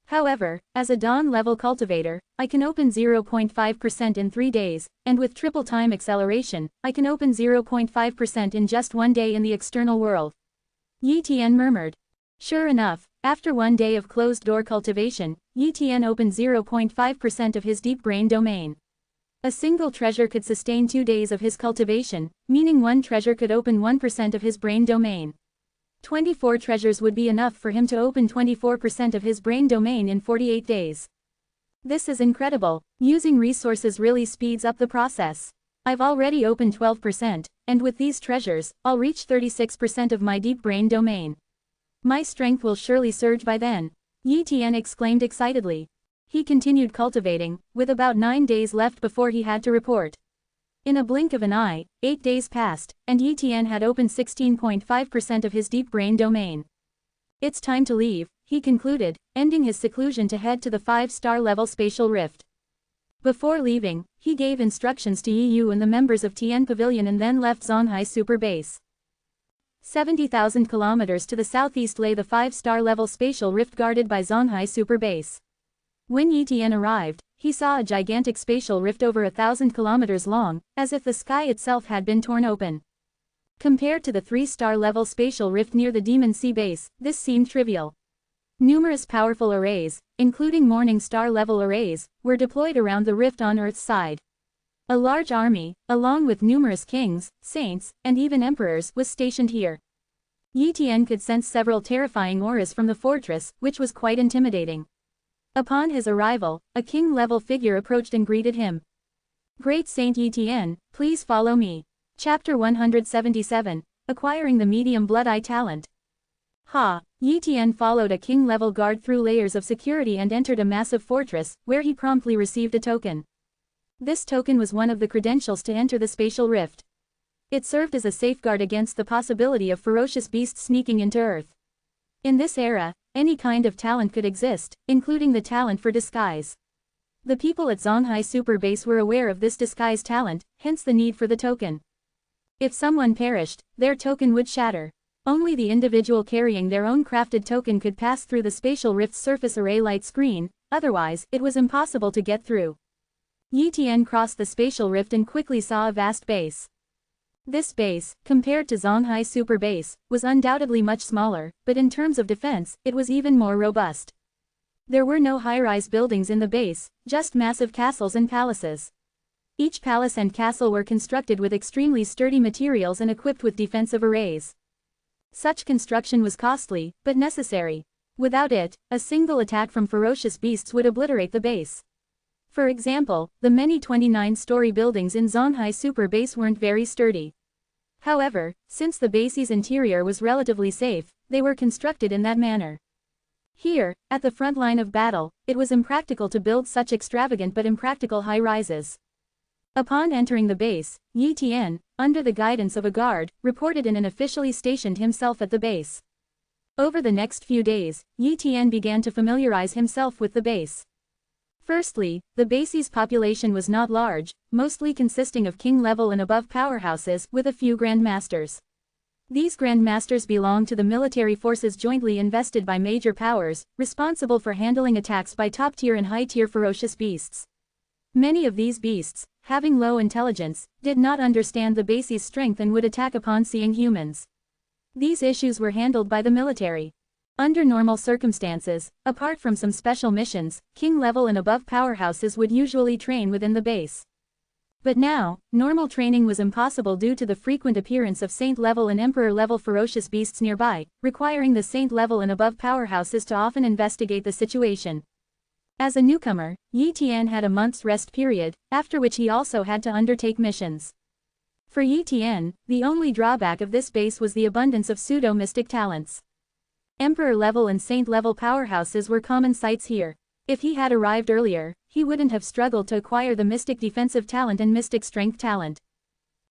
However, as a dawn-level cultivator, I can open 0.5% in 3 days, and with triple-time acceleration, I can open 0.5% in just 1 day in the external world. Yi Tian murmured. Sure enough, after 1 day of closed-door cultivation, Yi Tian opened 0.5% of his deep brain domain. A single treasure could sustain 2 days of his cultivation, meaning 1 treasure could open 1% of his brain domain. 24 treasures would be enough for him to open 24% of his brain domain in 48 days. This is incredible. Using resources really speeds up the process. I've already opened 12%, and with these treasures, I'll reach 36% of my deep brain domain. My strength will surely surge by then, Yi Tian exclaimed excitedly. He continued cultivating, with about 9 days left before he had to report. In a blink of an eye, 8 days passed, and Yi Tian had opened 16.5% of his deep brain domain. It's time to leave, he concluded, ending his seclusion to head to the 5-star level spatial rift. Before leaving, he gave instructions to Yi Yu and the members of Tian Pavilion and then left Zonghai Super Base. 70,000 kilometers to the southeast lay the 5-star level spatial rift guarded by Zonghai Super Base. When Yi Tian arrived, he saw a gigantic spatial rift over 1,000 kilometers long, as if the sky itself had been torn open. Compared to the 3-star level spatial rift near the Demon Sea base, this seemed trivial. Numerous powerful arrays, including Morning Star level arrays, were deployed around the rift on Earth's side. A large army, along with numerous kings, saints, and even emperors, was stationed here. Yi Tian could sense several terrifying auras from the fortress, which was quite intimidating. Upon his arrival, a king-level figure approached and greeted him. Great Saint Yi Tian, please follow me. Chapter 177, Acquiring the Medium Blood Eye Talent. Yi Tian followed a king-level guard through layers of security and entered a massive fortress, where he promptly received a token. This token was one of the credentials to enter the spatial rift. It served as a safeguard against the possibility of ferocious beasts sneaking into Earth. In this era, any kind of talent could exist, including the talent for disguise. The people at Zonghai Super Base were aware of this disguise talent, hence the need for the token. If someone perished, their token would shatter. Only the individual carrying their own crafted token could pass through the spatial rift's surface array light screen, otherwise, it was impossible to get through. Yi Tian crossed the spatial rift and quickly saw a vast base. This base, compared to Zonghai Super Base, was undoubtedly much smaller, but in terms of defense, it was even more robust. There were no high-rise buildings in the base, just massive castles and palaces. Each palace and castle were constructed with extremely sturdy materials and equipped with defensive arrays. Such construction was costly, but necessary. Without it, a single attack from ferocious beasts would obliterate the base. For example, the many 29-story buildings in Zonghai Super Base weren't very sturdy. However, since the base's interior was relatively safe, they were constructed in that manner. Here, at the front line of battle, it was impractical to build such extravagant but impractical high-rises. Upon entering the base, Yi Tian, under the guidance of a guard, reported in and officially stationed himself at the base. Over the next few days, Yi Tian began to familiarize himself with the base. Firstly, the base's population was not large, mostly consisting of king-level and above powerhouses with a few grandmasters. These grandmasters belonged to the military forces jointly invested by major powers, responsible for handling attacks by top-tier and high-tier ferocious beasts. Many of these beasts, having low intelligence, did not understand the base's strength and would attack upon seeing humans. These issues were handled by the military. Under normal circumstances, apart from some special missions, king-level and above powerhouses would usually train within the base. But now, normal training was impossible due to the frequent appearance of saint-level and emperor-level ferocious beasts nearby, requiring the saint-level and above powerhouses to often investigate the situation. As a newcomer, Yi Tian had a month's rest period, after which he also had to undertake missions. For Yi Tian, the only drawback of this base was the abundance of pseudo-mystic talents. Emperor-level and saint-level powerhouses were common sights here. If he had arrived earlier, he wouldn't have struggled to acquire the mystic defensive talent and mystic strength talent.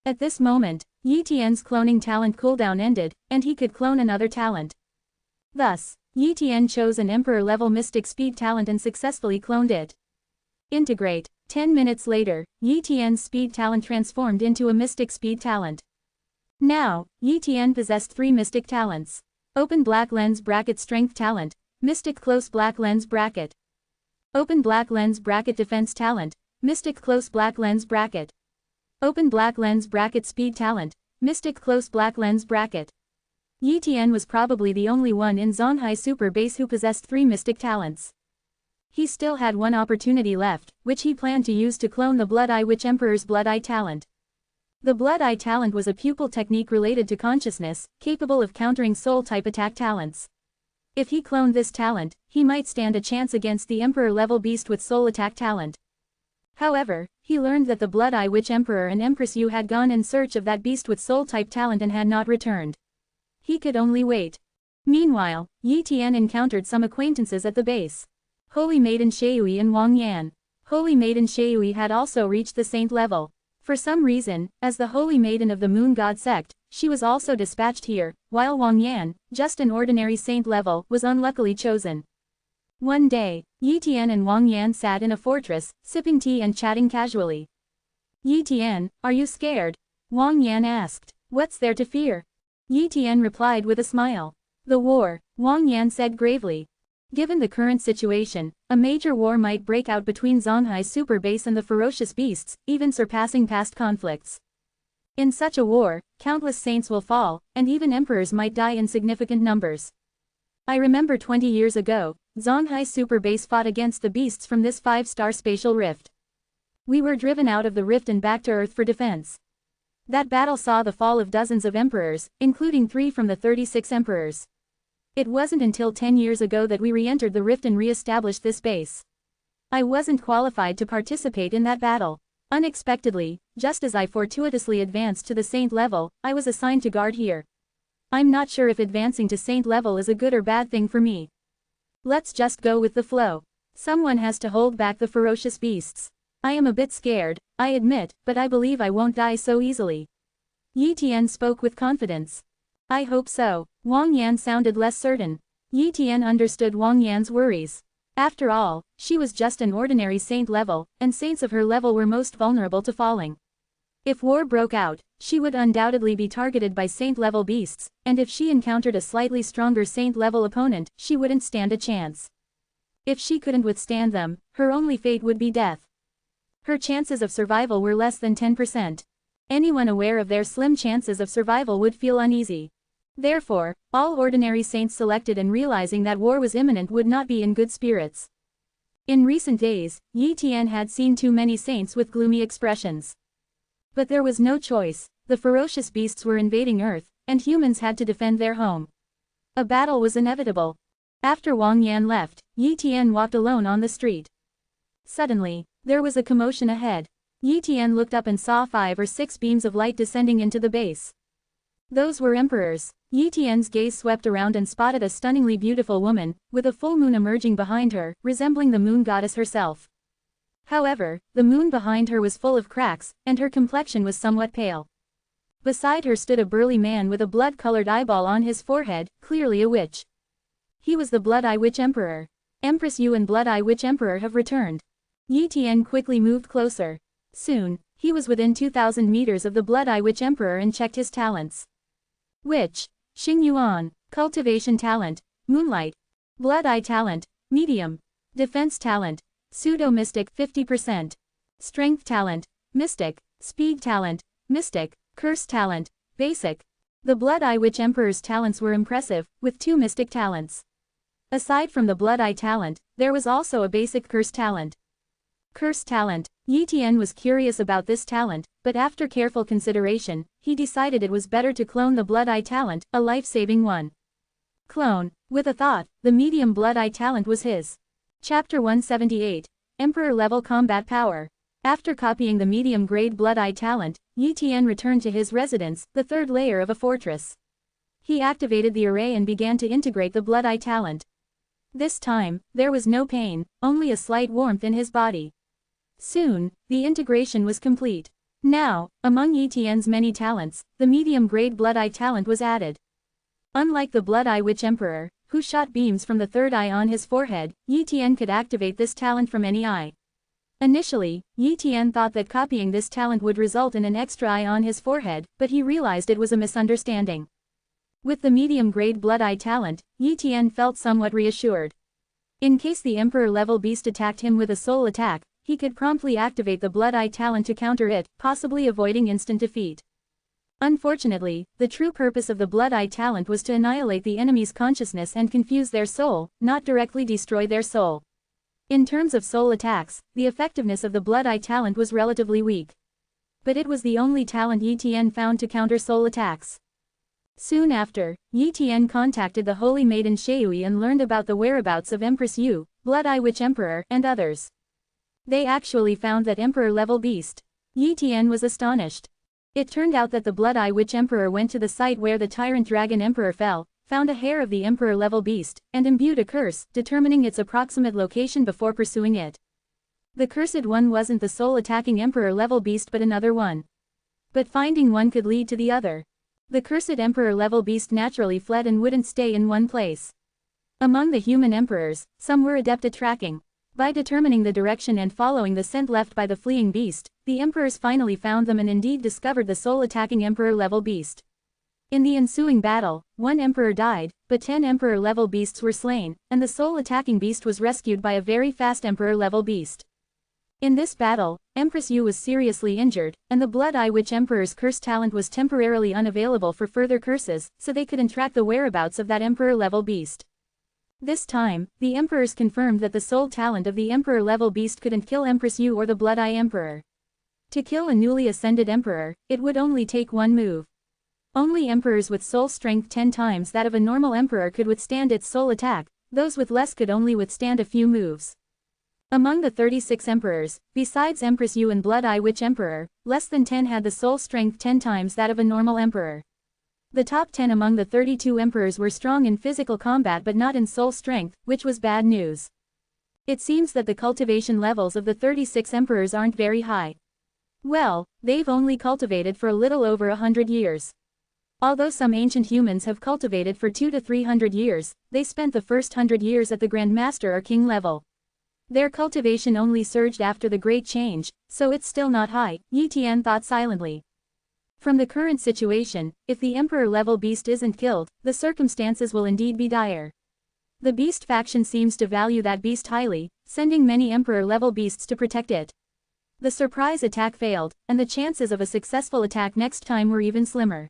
At this moment, Yi Tian's cloning talent cooldown ended, and he could clone another talent. Thus, Yi Tian chose an emperor-level mystic speed talent and successfully cloned it. Integrate. 10 minutes later, Yi Tian's speed talent transformed into a mystic speed talent. Now, Yi Tian possessed 3 mystic talents. Open black lens bracket strength talent, mystic close black lens bracket. Open black lens bracket defense talent, mystic close black lens bracket. Open black lens bracket speed talent, mystic close black lens bracket. Yi Tian was probably the only one in Zonghai Super Base who possessed 3 mystic talents. He still had one opportunity left, which he planned to use to clone the Blood Eye Witch Emperor's Blood Eye talent. The Blood Eye talent was a pupil technique related to consciousness, capable of countering soul-type attack talents. If he cloned this talent, he might stand a chance against the Emperor-level beast with soul attack talent. However, he learned that the Blood Eye Witch Emperor and Empress Yu had gone in search of that beast with soul-type talent and had not returned. He could only wait. Meanwhile, Yi Tian encountered some acquaintances at the base. Holy Maiden Shui and Wang Yan. Holy Maiden Shui had also reached the saint level. For some reason, as the Holy Maiden of the Moon God sect, she was also dispatched here, while Wang Yan, just an ordinary saint level, was unluckily chosen. One day, Yi Tian and Wang Yan sat in a fortress, sipping tea and chatting casually. Yi Tian, are you scared? Wang Yan asked. What's there to fear? Yi Tian replied with a smile. The war, Wang Yan said gravely. Given the current situation, a major war might break out between Zonghai Super Base and the ferocious beasts, even surpassing past conflicts. In such a war, countless saints will fall, and even emperors might die in significant numbers. I remember 20 years ago, Zonghai Super Base fought against the beasts from this 5-star spatial rift. We were driven out of the rift and back to Earth for defense. That battle saw the fall of dozens of emperors, including 3 from the 36 emperors. It wasn't until 10 years ago that we re-entered the rift and re-established this base. I wasn't qualified to participate in that battle. Unexpectedly, just as I fortuitously advanced to the Saint level, I was assigned to guard here. I'm not sure if advancing to Saint level is a good or bad thing for me. Let's just go with the flow. Someone has to hold back the ferocious beasts. I am a bit scared, I admit, but I believe I won't die so easily. Yi Tian spoke with confidence. I hope so. Wang Yan sounded less certain. Yi Tian understood Wang Yan's worries. After all, she was just an ordinary saint level, and saints of her level were most vulnerable to falling. If war broke out, she would undoubtedly be targeted by saint-level beasts, and if she encountered a slightly stronger saint-level opponent, she wouldn't stand a chance. If she couldn't withstand them, her only fate would be death. Her chances of survival were less than 10%. Anyone aware of their slim chances of survival would feel uneasy. Therefore, all ordinary saints selected and realizing that war was imminent would not be in good spirits. In recent days, Yi Tian had seen too many saints with gloomy expressions. But there was no choice, the ferocious beasts were invading Earth, and humans had to defend their home. A battle was inevitable. After Wang Yan left, Yi Tian walked alone on the street. Suddenly, there was a commotion ahead. Yi Tian looked up and saw 5 or 6 beams of light descending into the base. Those were emperors. Yi Tian's gaze swept around and spotted a stunningly beautiful woman, with a full moon emerging behind her, resembling the moon goddess herself. However, the moon behind her was full of cracks, and her complexion was somewhat pale. Beside her stood a burly man with a blood-colored eyeball on his forehead, clearly a witch. He was the Blood-Eye Witch Emperor. Empress Yu and Blood-Eye Witch Emperor have returned. Yi Tian quickly moved closer. Soon, he was within 2,000 meters of the Blood-Eye Witch Emperor and checked his talents. Witch, Xing Yuan, Cultivation Talent, Moonlight, Blood-Eye Talent, Medium, Defense Talent, Pseudo-Mystic 50%, Strength Talent, Mystic, Speed Talent, Mystic, Curse Talent, Basic. The Blood-Eye Witch Emperor's talents were impressive, with 2 Mystic Talents. Aside from the Blood-Eye Talent, there was also a basic Curse Talent. Curse Talent. Yi Tian was curious about this talent, but after careful consideration, he decided it was better to clone the Blood-Eye Talent, a life-saving one. Clone. With a thought, the medium Blood-Eye Talent was his. Chapter 178. Emperor-Level Combat Power. After copying the medium-grade Blood-Eye Talent, Yi Tian returned to his residence, the 3rd layer of a fortress. He activated the array and began to integrate the Blood-Eye Talent. This time, there was no pain, only a slight warmth in his body. Soon, the integration was complete. Now, among Yi Tian's many talents, the medium-grade Blood-Eye Talent was added. Unlike the Blood-Eye Witch Emperor, who shot beams from the 3rd eye on his forehead, Yi Tian could activate this talent from any eye. Initially, Yi Tian thought that copying this talent would result in an extra eye on his forehead, but he realized it was a misunderstanding. With the medium-grade Blood-Eye Talent, Yi Tian felt somewhat reassured. In case the Emperor-level beast attacked him with a soul attack, he could promptly activate the Blood-Eye Talent to counter it, possibly avoiding instant defeat. Unfortunately, the true purpose of the Blood-Eye Talent was to annihilate the enemy's consciousness and confuse their soul, not directly destroy their soul. In terms of soul attacks, the effectiveness of the Blood-Eye Talent was relatively weak. But it was the only talent Yi Tian found to counter soul attacks. Soon after, Yi Tian contacted the Holy Maiden Shui and learned about the whereabouts of Empress Yu, Blood-Eye Witch Emperor, and others. They actually found that Emperor-level beast. Yi Tian was astonished. It turned out that the Blood-Eye Witch Emperor went to the site where the Tyrant Dragon Emperor fell, found a hair of the Emperor-level beast, and imbued a curse, determining its approximate location before pursuing it. The cursed one wasn't the soul-attacking Emperor-level beast but another one. But finding one could lead to the other. The cursed Emperor-level beast naturally fled and wouldn't stay in one place. Among the human emperors, some were adept at tracking. By determining the direction and following the scent left by the fleeing beast, the emperors finally found them and indeed discovered the soul-attacking Emperor-level beast. In the ensuing battle, 1 emperor died, but 10 Emperor-level beasts were slain, and the soul-attacking beast was rescued by a very fast Emperor-level beast. In this battle, Empress Yu was seriously injured, and the Blood-Eye Witch Emperor's curse talent was temporarily unavailable for further curses, so they couldn't track the whereabouts of that Emperor-level beast. This time, the emperors confirmed that the sole talent of the emperor-level beast couldn't kill Empress Yu or the Blood-Eye Emperor. To kill a newly ascended emperor, it would only take one move. Only emperors with soul strength 10 times that of a normal emperor could withstand its soul attack, those with less could only withstand a few moves. Among the 36 emperors, besides Empress Yu and Blood-Eye Witch Emperor, less than 10 had the soul strength 10 times that of a normal emperor. The top 10 among the 32 emperors were strong in physical combat but not in soul strength, which was bad news. It seems that the cultivation levels of the 36 emperors aren't very high. Well, they've only cultivated for a little over 100 years. Although some ancient humans have cultivated for 200 to 300 years, they spent the first 100 years at the Grandmaster or King level. Their cultivation only surged after the Great Change, so it's still not high, Yi Tian thought silently. From the current situation, if the emperor-level beast isn't killed, the circumstances will indeed be dire. The beast faction seems to value that beast highly, sending many emperor-level beasts to protect it. The surprise attack failed, and the chances of a successful attack next time were even slimmer.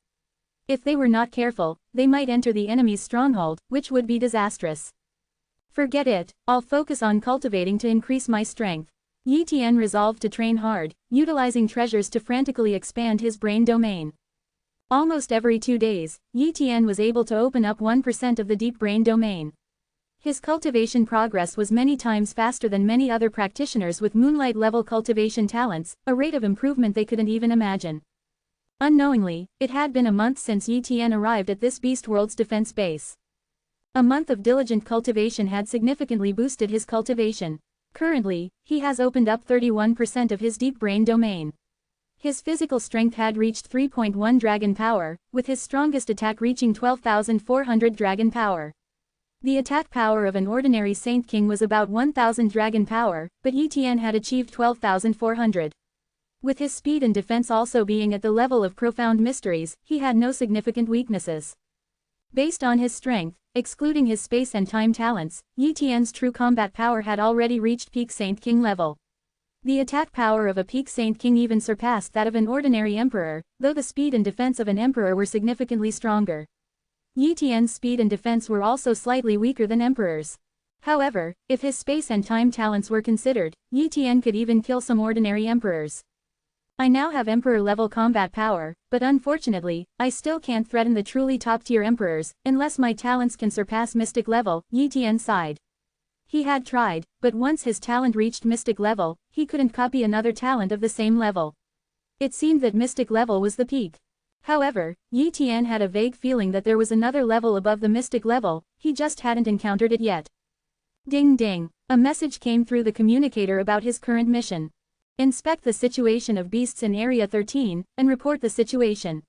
If they were not careful, they might enter the enemy's stronghold, which would be disastrous. Forget it, I'll focus on cultivating to increase my strength. Yi Tian resolved to train hard, utilizing treasures to frantically expand his brain domain. Almost every 2 days, Yi Tian was able to open up 1% of the deep brain domain. His cultivation progress was many times faster than many other practitioners with moonlight-level cultivation talents, a rate of improvement they couldn't even imagine. Unknowingly, it had been a month since Yi Tian arrived at this Beast World's defense base. A month of diligent cultivation had significantly boosted his cultivation. Currently, he has opened up 31% of his deep brain domain. His physical strength had reached 3.1 dragon power, with his strongest attack reaching 12,400 dragon power. The attack power of an ordinary Saint King was about 1,000 dragon power, but Yi Tian had achieved 12,400. With his speed and defense also being at the level of profound mysteries, he had no significant weaknesses. Based on his strength, excluding his space and time talents, Yi Tian's true combat power had already reached peak Saint King level. The attack power of a peak Saint King even surpassed that of an ordinary emperor, though the speed and defense of an emperor were significantly stronger. Yi Tian's speed and defense were also slightly weaker than emperors. However, if his space and time talents were considered, Yi Tian could even kill some ordinary emperors. I now have emperor-level combat power, but unfortunately, I still can't threaten the truly top-tier emperors, unless my talents can surpass mystic level, Yi Tian sighed. He had tried, but once his talent reached mystic level, he couldn't copy another talent of the same level. It seemed that mystic level was the peak. However, Yi Tian had a vague feeling that there was another level above the mystic level, he just hadn't encountered it yet. Ding ding, a message came through the communicator about his current mission. Inspect the situation of beasts in Area 13, and report the situation.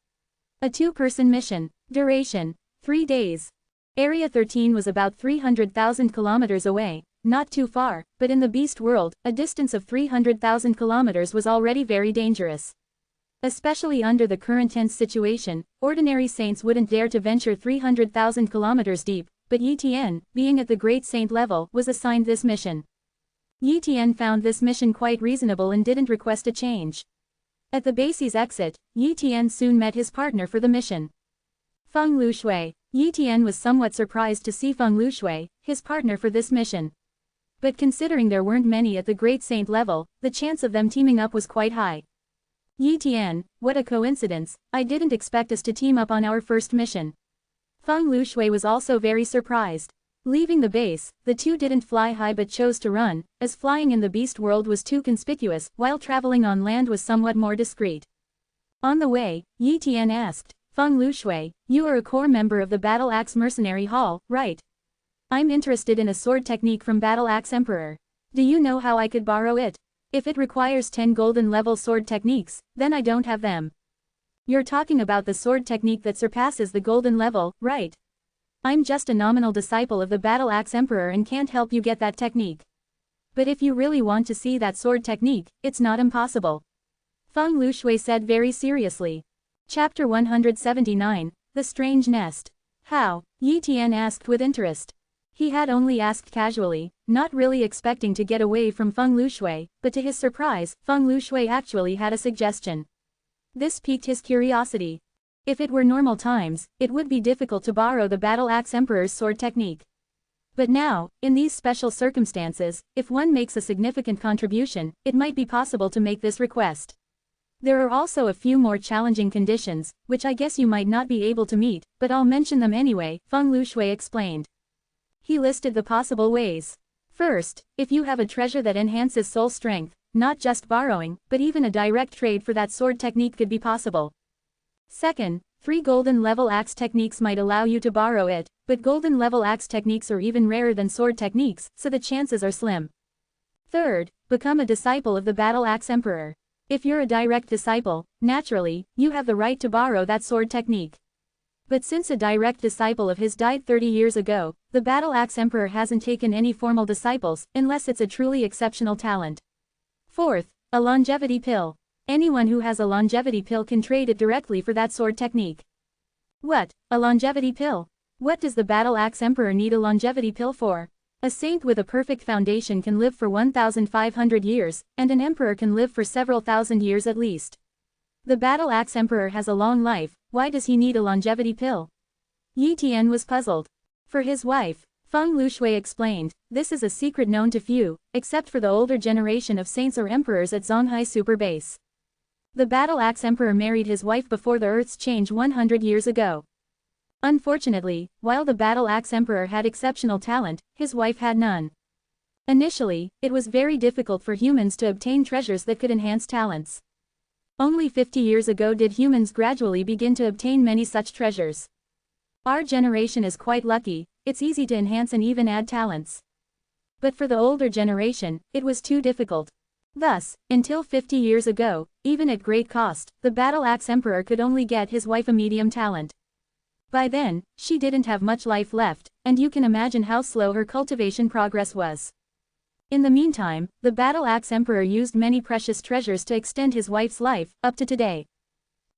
A 2-person mission. Duration: 3 days. Area 13 was about 300,000 kilometers away, not too far, but in the beast world, a distance of 300,000 kilometers was already very dangerous. Especially under the current tense situation, ordinary saints wouldn't dare to venture 300,000 kilometers deep, but Yi Tian, being at the Great Saint level, was assigned this mission. Yi Tian found this mission quite reasonable and didn't request a change. At the base's exit, Yi Tian soon met his partner for the mission. Feng Lushui. Yi Tian was somewhat surprised to see Feng Lushui, his partner for this mission. But considering there weren't many at the Great Saint level, the chance of them teaming up was quite high. Yi Tian, what a coincidence, I didn't expect us to team up on our first mission. Feng Lushui was also very surprised. Leaving the base, the two didn't fly high but chose to run, as flying in the beast world was too conspicuous, while traveling on land was somewhat more discreet. On the way, Yi Tian asked, Feng Lushui, you are a core member of the Battle Axe Mercenary Hall, right? I'm interested in a sword technique from Battle Axe Emperor. Do you know how I could borrow it? If it requires 10 golden level sword techniques, then I don't have them. You're talking about the sword technique that surpasses the golden level, right? I'm just a nominal disciple of the Battle Axe Emperor and can't help you get that technique. But if you really want to see that sword technique, it's not impossible. Feng Lushui said very seriously. Chapter 179, The Strange Nest. How? Yi Tian asked with interest. He had only asked casually, not really expecting to get away from Feng Lushui, but to his surprise, Feng Lushui actually had a suggestion. This piqued his curiosity. If it were normal times, it would be difficult to borrow the Battle Axe Emperor's sword technique. But now, in these special circumstances, if one makes a significant contribution, it might be possible to make this request. There are also a few more challenging conditions, which I guess you might not be able to meet, but I'll mention them anyway, Feng Lushui explained. He listed the possible ways. First, if you have a treasure that enhances soul strength, not just borrowing, but even a direct trade for that sword technique could be possible. Second, 3 golden level axe techniques might allow you to borrow it, but golden level axe techniques are even rarer than sword techniques, so the chances are slim. Third, become a disciple of the Battle Axe Emperor. If you're a direct disciple, naturally, you have the right to borrow that sword technique. But since a direct disciple of his died 30 years ago, the Battle Axe Emperor hasn't taken any formal disciples, unless it's a truly exceptional talent. Fourth, a longevity pill. Anyone who has a longevity pill can trade it directly for that sword technique. What? A longevity pill? What does the Battle Axe Emperor need a longevity pill for? A saint with a perfect foundation can live for 1,500 years, and an emperor can live for several thousand years at least. The Battle Axe Emperor has a long life, why does he need a longevity pill? Yi Tian was puzzled. For his wife, Feng Lushui explained, this is a secret known to few, except for the older generation of saints or emperors at Zonghai Super Base. The Battle Axe Emperor married his wife before the Earth's change 100 years ago. Unfortunately, while the Battle Axe Emperor had exceptional talent, his wife had none. Initially, it was very difficult for humans to obtain treasures that could enhance talents. Only 50 years ago did humans gradually begin to obtain many such treasures. Our generation is quite lucky, it's easy to enhance and even add talents. But for the older generation, it was too difficult. Thus, until 50 years ago, even at great cost, the Battle Axe Emperor could only get his wife a medium talent. By then, she didn't have much life left, and you can imagine how slow her cultivation progress was. In the meantime, the Battle Axe Emperor used many precious treasures to extend his wife's life, up to today.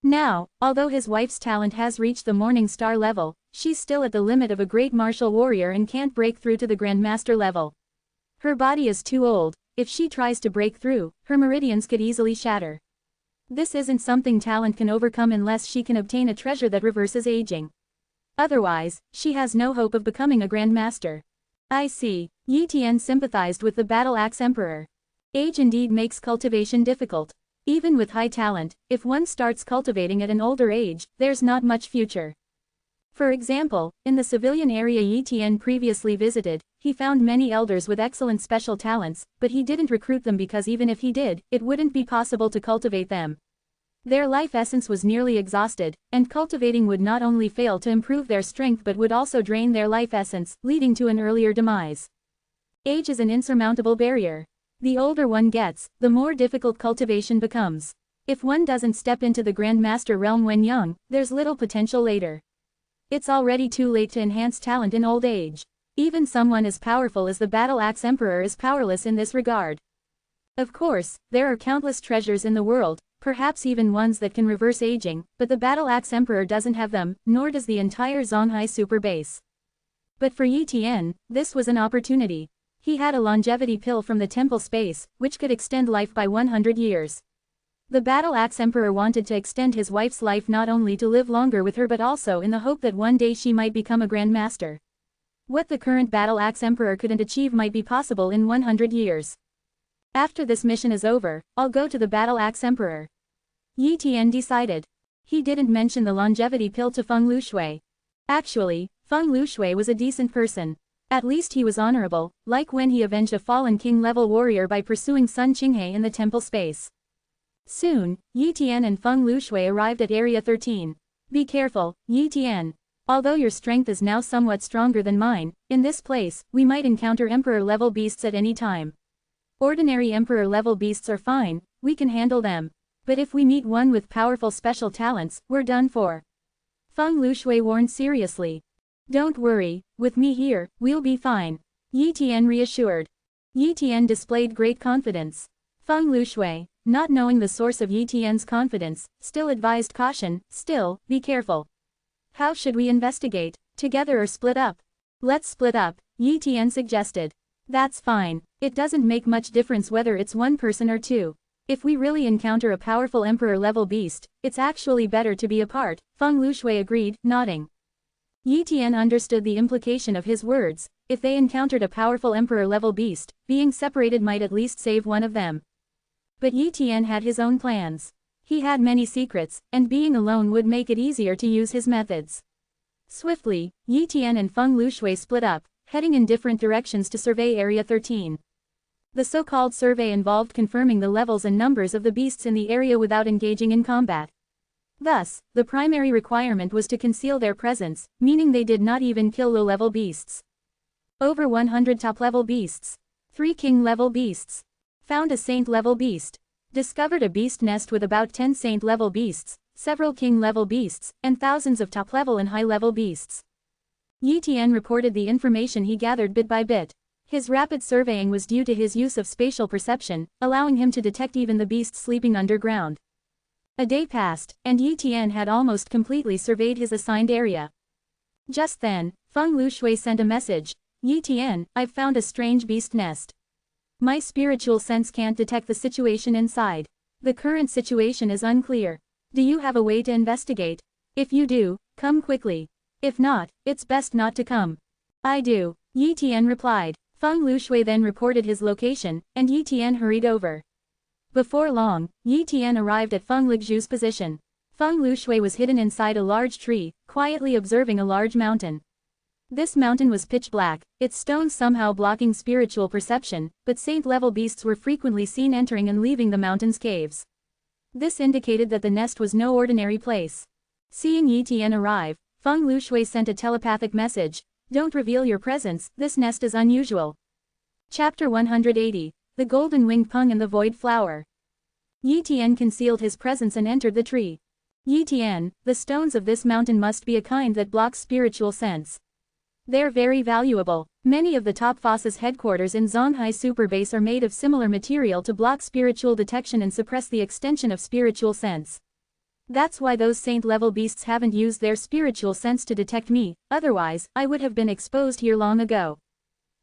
Now, although his wife's talent has reached the Morning Star level, she's still at the limit of a great martial warrior and can't break through to the Grandmaster level. Her body is too old, if she tries to break through, her meridians could easily shatter. This isn't something talent can overcome unless she can obtain a treasure that reverses aging. Otherwise, she has no hope of becoming a Grandmaster. I see, Yi Tian sympathized with the Battle Axe Emperor. Age indeed makes cultivation difficult. Even with high talent, if one starts cultivating at an older age, there's not much future. For example, in the civilian area Yi Tian previously visited, he found many elders with excellent special talents, but he didn't recruit them because even if he did, it wouldn't be possible to cultivate them. Their life essence was nearly exhausted, and cultivating would not only fail to improve their strength but would also drain their life essence, leading to an earlier demise. Age is an insurmountable barrier. The older one gets, the more difficult cultivation becomes. If one doesn't step into the Grandmaster realm when young, there's little potential later. It's already too late to enhance talent in old age. Even someone as powerful as the Battle Axe Emperor is powerless in this regard. Of course, there are countless treasures in the world, perhaps even ones that can reverse aging, but the Battle Axe Emperor doesn't have them, nor does the entire Zonghai Super Base. But for Yi Tian, this was an opportunity. He had a longevity pill from the temple space, which could extend life by 100 years. The Battle Axe Emperor wanted to extend his wife's life not only to live longer with her but also in the hope that one day she might become a Grandmaster. What the current Battle Axe Emperor couldn't achieve might be possible in 100 years. After this mission is over, I'll go to the Battle Axe Emperor. Yi Tian decided. He didn't mention the longevity pill to Feng Lushui. Actually, Feng Lushui was a decent person. At least he was honorable, like when he avenged a fallen king-level warrior by pursuing Sun Qinghe in the temple space. Soon, Yi Tian and Feng Lushui arrived at Area 13. Be careful, Yi Tian. Although your strength is now somewhat stronger than mine, in this place, we might encounter Emperor-level beasts at any time. Ordinary Emperor-level beasts are fine, we can handle them. But if we meet one with powerful special talents, we're done for. Feng Lushui warned seriously. Don't worry, with me here, we'll be fine. Yi Tian reassured. Yi Tian displayed great confidence. Feng Lushui, not knowing the source of Yi Tian's confidence, still advised caution, still, be careful. How should we investigate, together or split up? Let's split up, Yi Tian suggested. That's fine, it doesn't make much difference whether it's one person or two. If we really encounter a powerful Emperor-level beast, it's actually better to be apart, Feng Lushui agreed, nodding. Yi Tian understood the implication of his words. If they encountered a powerful emperor-level beast, being separated might at least save one of them. But Yi Tian had his own plans. He had many secrets, and being alone would make it easier to use his methods. Swiftly, Yi Tian and Feng Lushui split up, heading in different directions to survey Area 13. The so-called survey involved confirming the levels and numbers of the beasts in the area without engaging in combat. Thus, the primary requirement was to conceal their presence, meaning they did not even kill low-level beasts. Over 100 top-level beasts. 3 king-level beasts. Found a saint-level beast. Discovered a beast nest with about 10 saint-level beasts, several king-level beasts, and thousands of top-level and high-level beasts. Yi Tian reported the information he gathered bit by bit. His rapid surveying was due to his use of spatial perception, allowing him to detect even the beasts sleeping underground. A day passed, and Yi Tian had almost completely surveyed his assigned area. Just then, Feng Lushui sent a message. Yi Tian, I've found a strange beast nest. My spiritual sense can't detect the situation inside. The current situation is unclear. Do you have a way to investigate? If you do, come quickly. If not, it's best not to come. I do, Yi Tian replied. Feng Lushui then reported his location, and Yi Tian hurried over. Before long, Yi Tian arrived at Feng Lixu's position. Feng Lushui was hidden inside a large tree, quietly observing a large mountain. This mountain was pitch black, its stones somehow blocking spiritual perception, but saint-level beasts were frequently seen entering and leaving the mountain's caves. This indicated that the nest was no ordinary place. Seeing Yi Tian arrive, Feng Lushui sent a telepathic message. Don't reveal your presence, this nest is unusual. Chapter 180. The Golden Winged Pung and the Void Flower. Yi Tian concealed his presence and entered the tree. Yi Tian, the stones of this mountain must be a kind that blocks spiritual sense. They're very valuable. Many of the top Foss's headquarters in Zonghai Super Base are made of similar material to block spiritual detection and suppress the extension of spiritual sense. That's why those saint-level beasts haven't used their spiritual sense to detect me, otherwise, I would have been exposed here long ago.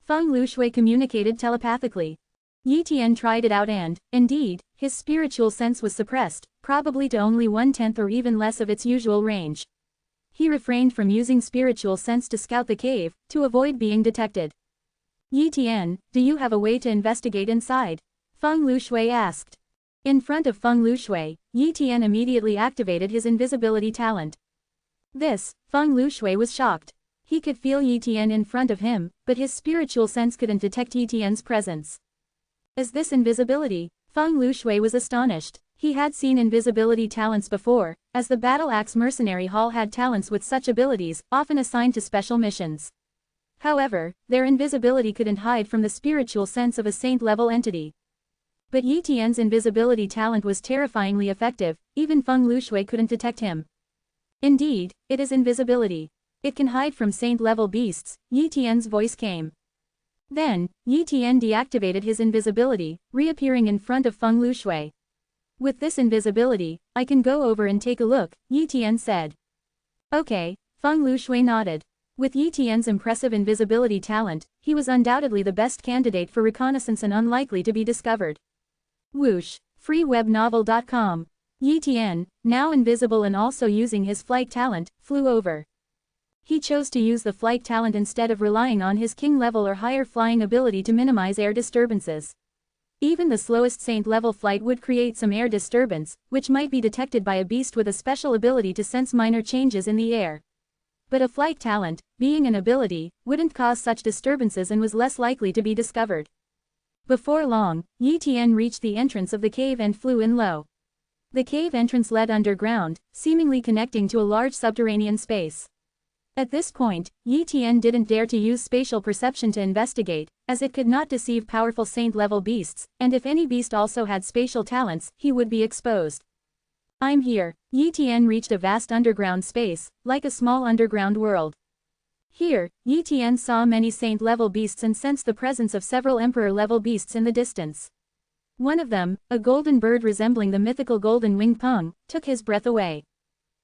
Feng Lushui communicated telepathically. Yi Tian tried it out and, indeed, his spiritual sense was suppressed, probably to only 1/10 or even less of its usual range. He refrained from using spiritual sense to scout the cave, to avoid being detected. Yi Tian, do you have a way to investigate inside? Feng Lushui asked. In front of Feng Lushui, Yi Tian immediately activated his invisibility talent. Feng Lushui was shocked. He could feel Yi Tian in front of him, but his spiritual sense couldn't detect Yi Tian's presence. Is this invisibility? Feng Lushui was astonished. He had seen invisibility talents before, as the Battle Axe Mercenary Hall had talents with such abilities, often assigned to special missions. However, their invisibility couldn't hide from the spiritual sense of a saint-level entity. But Yi Tian's invisibility talent was terrifyingly effective, even Feng Lushui couldn't detect him. Indeed, it is invisibility. It can hide from saint-level beasts, Yi Tian's voice came. Then, Yi Tian deactivated his invisibility, reappearing in front of Feng Lushui. With this invisibility, I can go over and take a look, Yi Tian said. Okay, Feng Lushui nodded. With Yi Tian's impressive invisibility talent, he was undoubtedly the best candidate for reconnaissance and unlikely to be discovered. Whoosh, freewebnovel.com. Yi Tian, now invisible and also using his flight talent, flew over. He chose to use the flight talent instead of relying on his king level or higher flying ability to minimize air disturbances. Even the slowest saint level flight would create some air disturbance, which might be detected by a beast with a special ability to sense minor changes in the air. But a flight talent, being an ability, wouldn't cause such disturbances and was less likely to be discovered. Before long, Yi Tian reached the entrance of the cave and flew in low. The cave entrance led underground, seemingly connecting to a large subterranean space. At this point, Yi Tian didn't dare to use spatial perception to investigate, as it could not deceive powerful saint-level beasts, and if any beast also had spatial talents, he would be exposed. I'm here. Yi Tian reached a vast underground space, like a small underground world. Here, Yi Tian saw many saint-level beasts and sensed the presence of several emperor-level beasts in the distance. One of them, a golden bird resembling the mythical golden winged pung, took his breath away.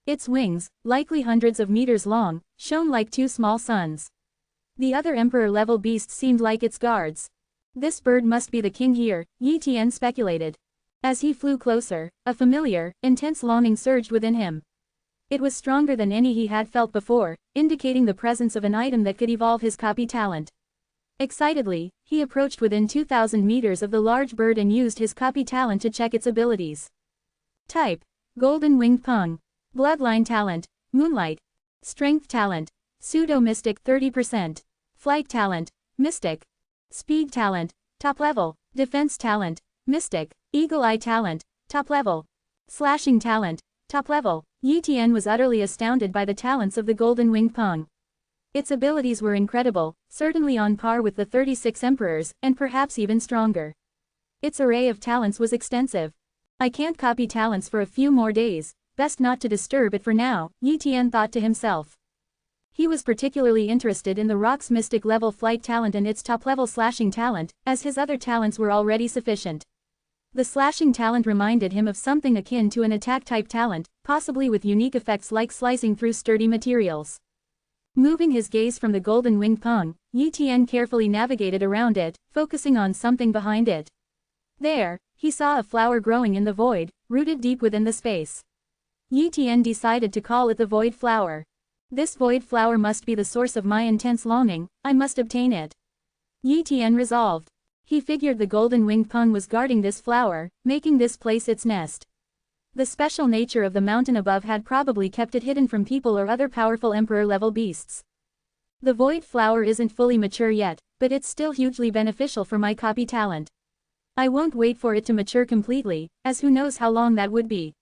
Its wings, likely hundreds of meters long, shone like two small suns. The other emperor-level beasts seemed like its guards. This bird must be the king here, Yi Tian speculated. As he flew closer, a familiar, intense longing surged within him. It was stronger than any he had felt before, indicating the presence of an item that could evolve his copy talent. Excitedly, he approached within 2,000 meters of the large bird and used his copy talent to check its abilities. Type: Golden Winged Pung. Bloodline talent: Moonlight. Strength talent: Pseudo-Mystic 30%. Flight talent: Mystic. Speed talent: Top level. Defense talent: Mystic. Eagle Eye talent: Top level. Slashing talent: Top level. Yi Tian was utterly astounded by the talents of the Golden Winged Pung. Its abilities were incredible, certainly on par with the 36 emperors, and perhaps even stronger. Its array of talents was extensive. I can't copy talents for a few more days, best not to disturb it for now, Yi Tian thought to himself. He was particularly interested in the rock's mystic level flight talent and its top-level slashing talent, as his other talents were already sufficient. The slashing talent reminded him of something akin to an attack-type talent, possibly with unique effects like slicing through sturdy materials. Moving his gaze from the Golden Winged Pung, Yi Tian carefully navigated around it, focusing on something behind it. There, he saw a flower growing in the void, rooted deep within the space. Yi Tian decided to call it the Void Flower. This void flower must be the source of my intense longing, I must obtain it. Yi Tian resolved. He figured the Golden Winged Pung was guarding this flower, making this place its nest. The special nature of the mountain above had probably kept it hidden from people or other powerful emperor-level beasts. The void flower isn't fully mature yet, but it's still hugely beneficial for my copy talent. I won't wait for it to mature completely, as who knows how long that would be.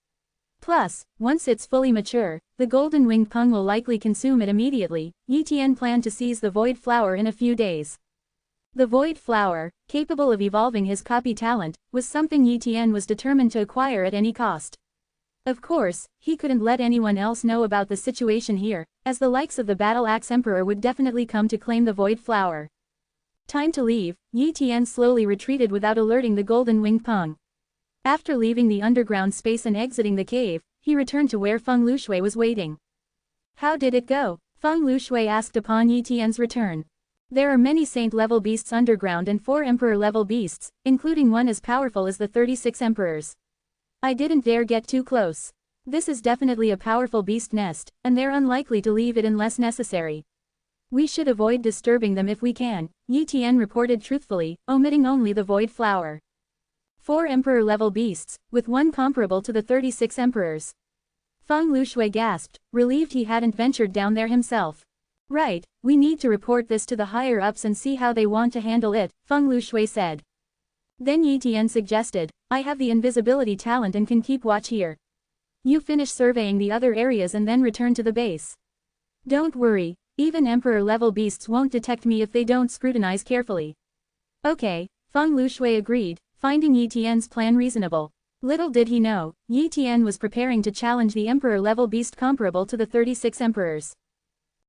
Plus, once it's fully mature, the Golden Winged Pung will likely consume it immediately. Yi Tian planned to seize the void flower in a few days. The void flower, capable of evolving his copy talent, was something Yi Tian was determined to acquire at any cost. Of course, he couldn't let anyone else know about the situation here, as the likes of the Battle Axe Emperor would definitely come to claim the void flower. Time to leave, Yi Tian slowly retreated without alerting the Golden Winged Pung. After leaving the underground space and exiting the cave, he returned to where Feng Lushui was waiting. How did it go? Feng Lushui asked upon Yi Tian's return. There are many saint-level beasts underground and 4 emperor-level beasts, including one as powerful as the 36 emperors. I didn't dare get too close. This is definitely a powerful beast nest, and they're unlikely to leave it unless necessary. We should avoid disturbing them if we can, Yi Tian reported truthfully, omitting only the void flower. 4 emperor-level beasts, with one comparable to the 36 emperors. Feng Lushui gasped, relieved he hadn't ventured down there himself. Right, we need to report this to the higher-ups and see how they want to handle it, Feng Lushui said. Then Yi Tian suggested, I have the invisibility talent and can keep watch here. You finish surveying the other areas and then return to the base. Don't worry, even emperor-level beasts won't detect me if they don't scrutinize carefully. Okay, Feng Lushui agreed, finding Yi Tian's plan reasonable. Little did he know, Yi Tian was preparing to challenge the emperor-level beast comparable to the 36 emperors.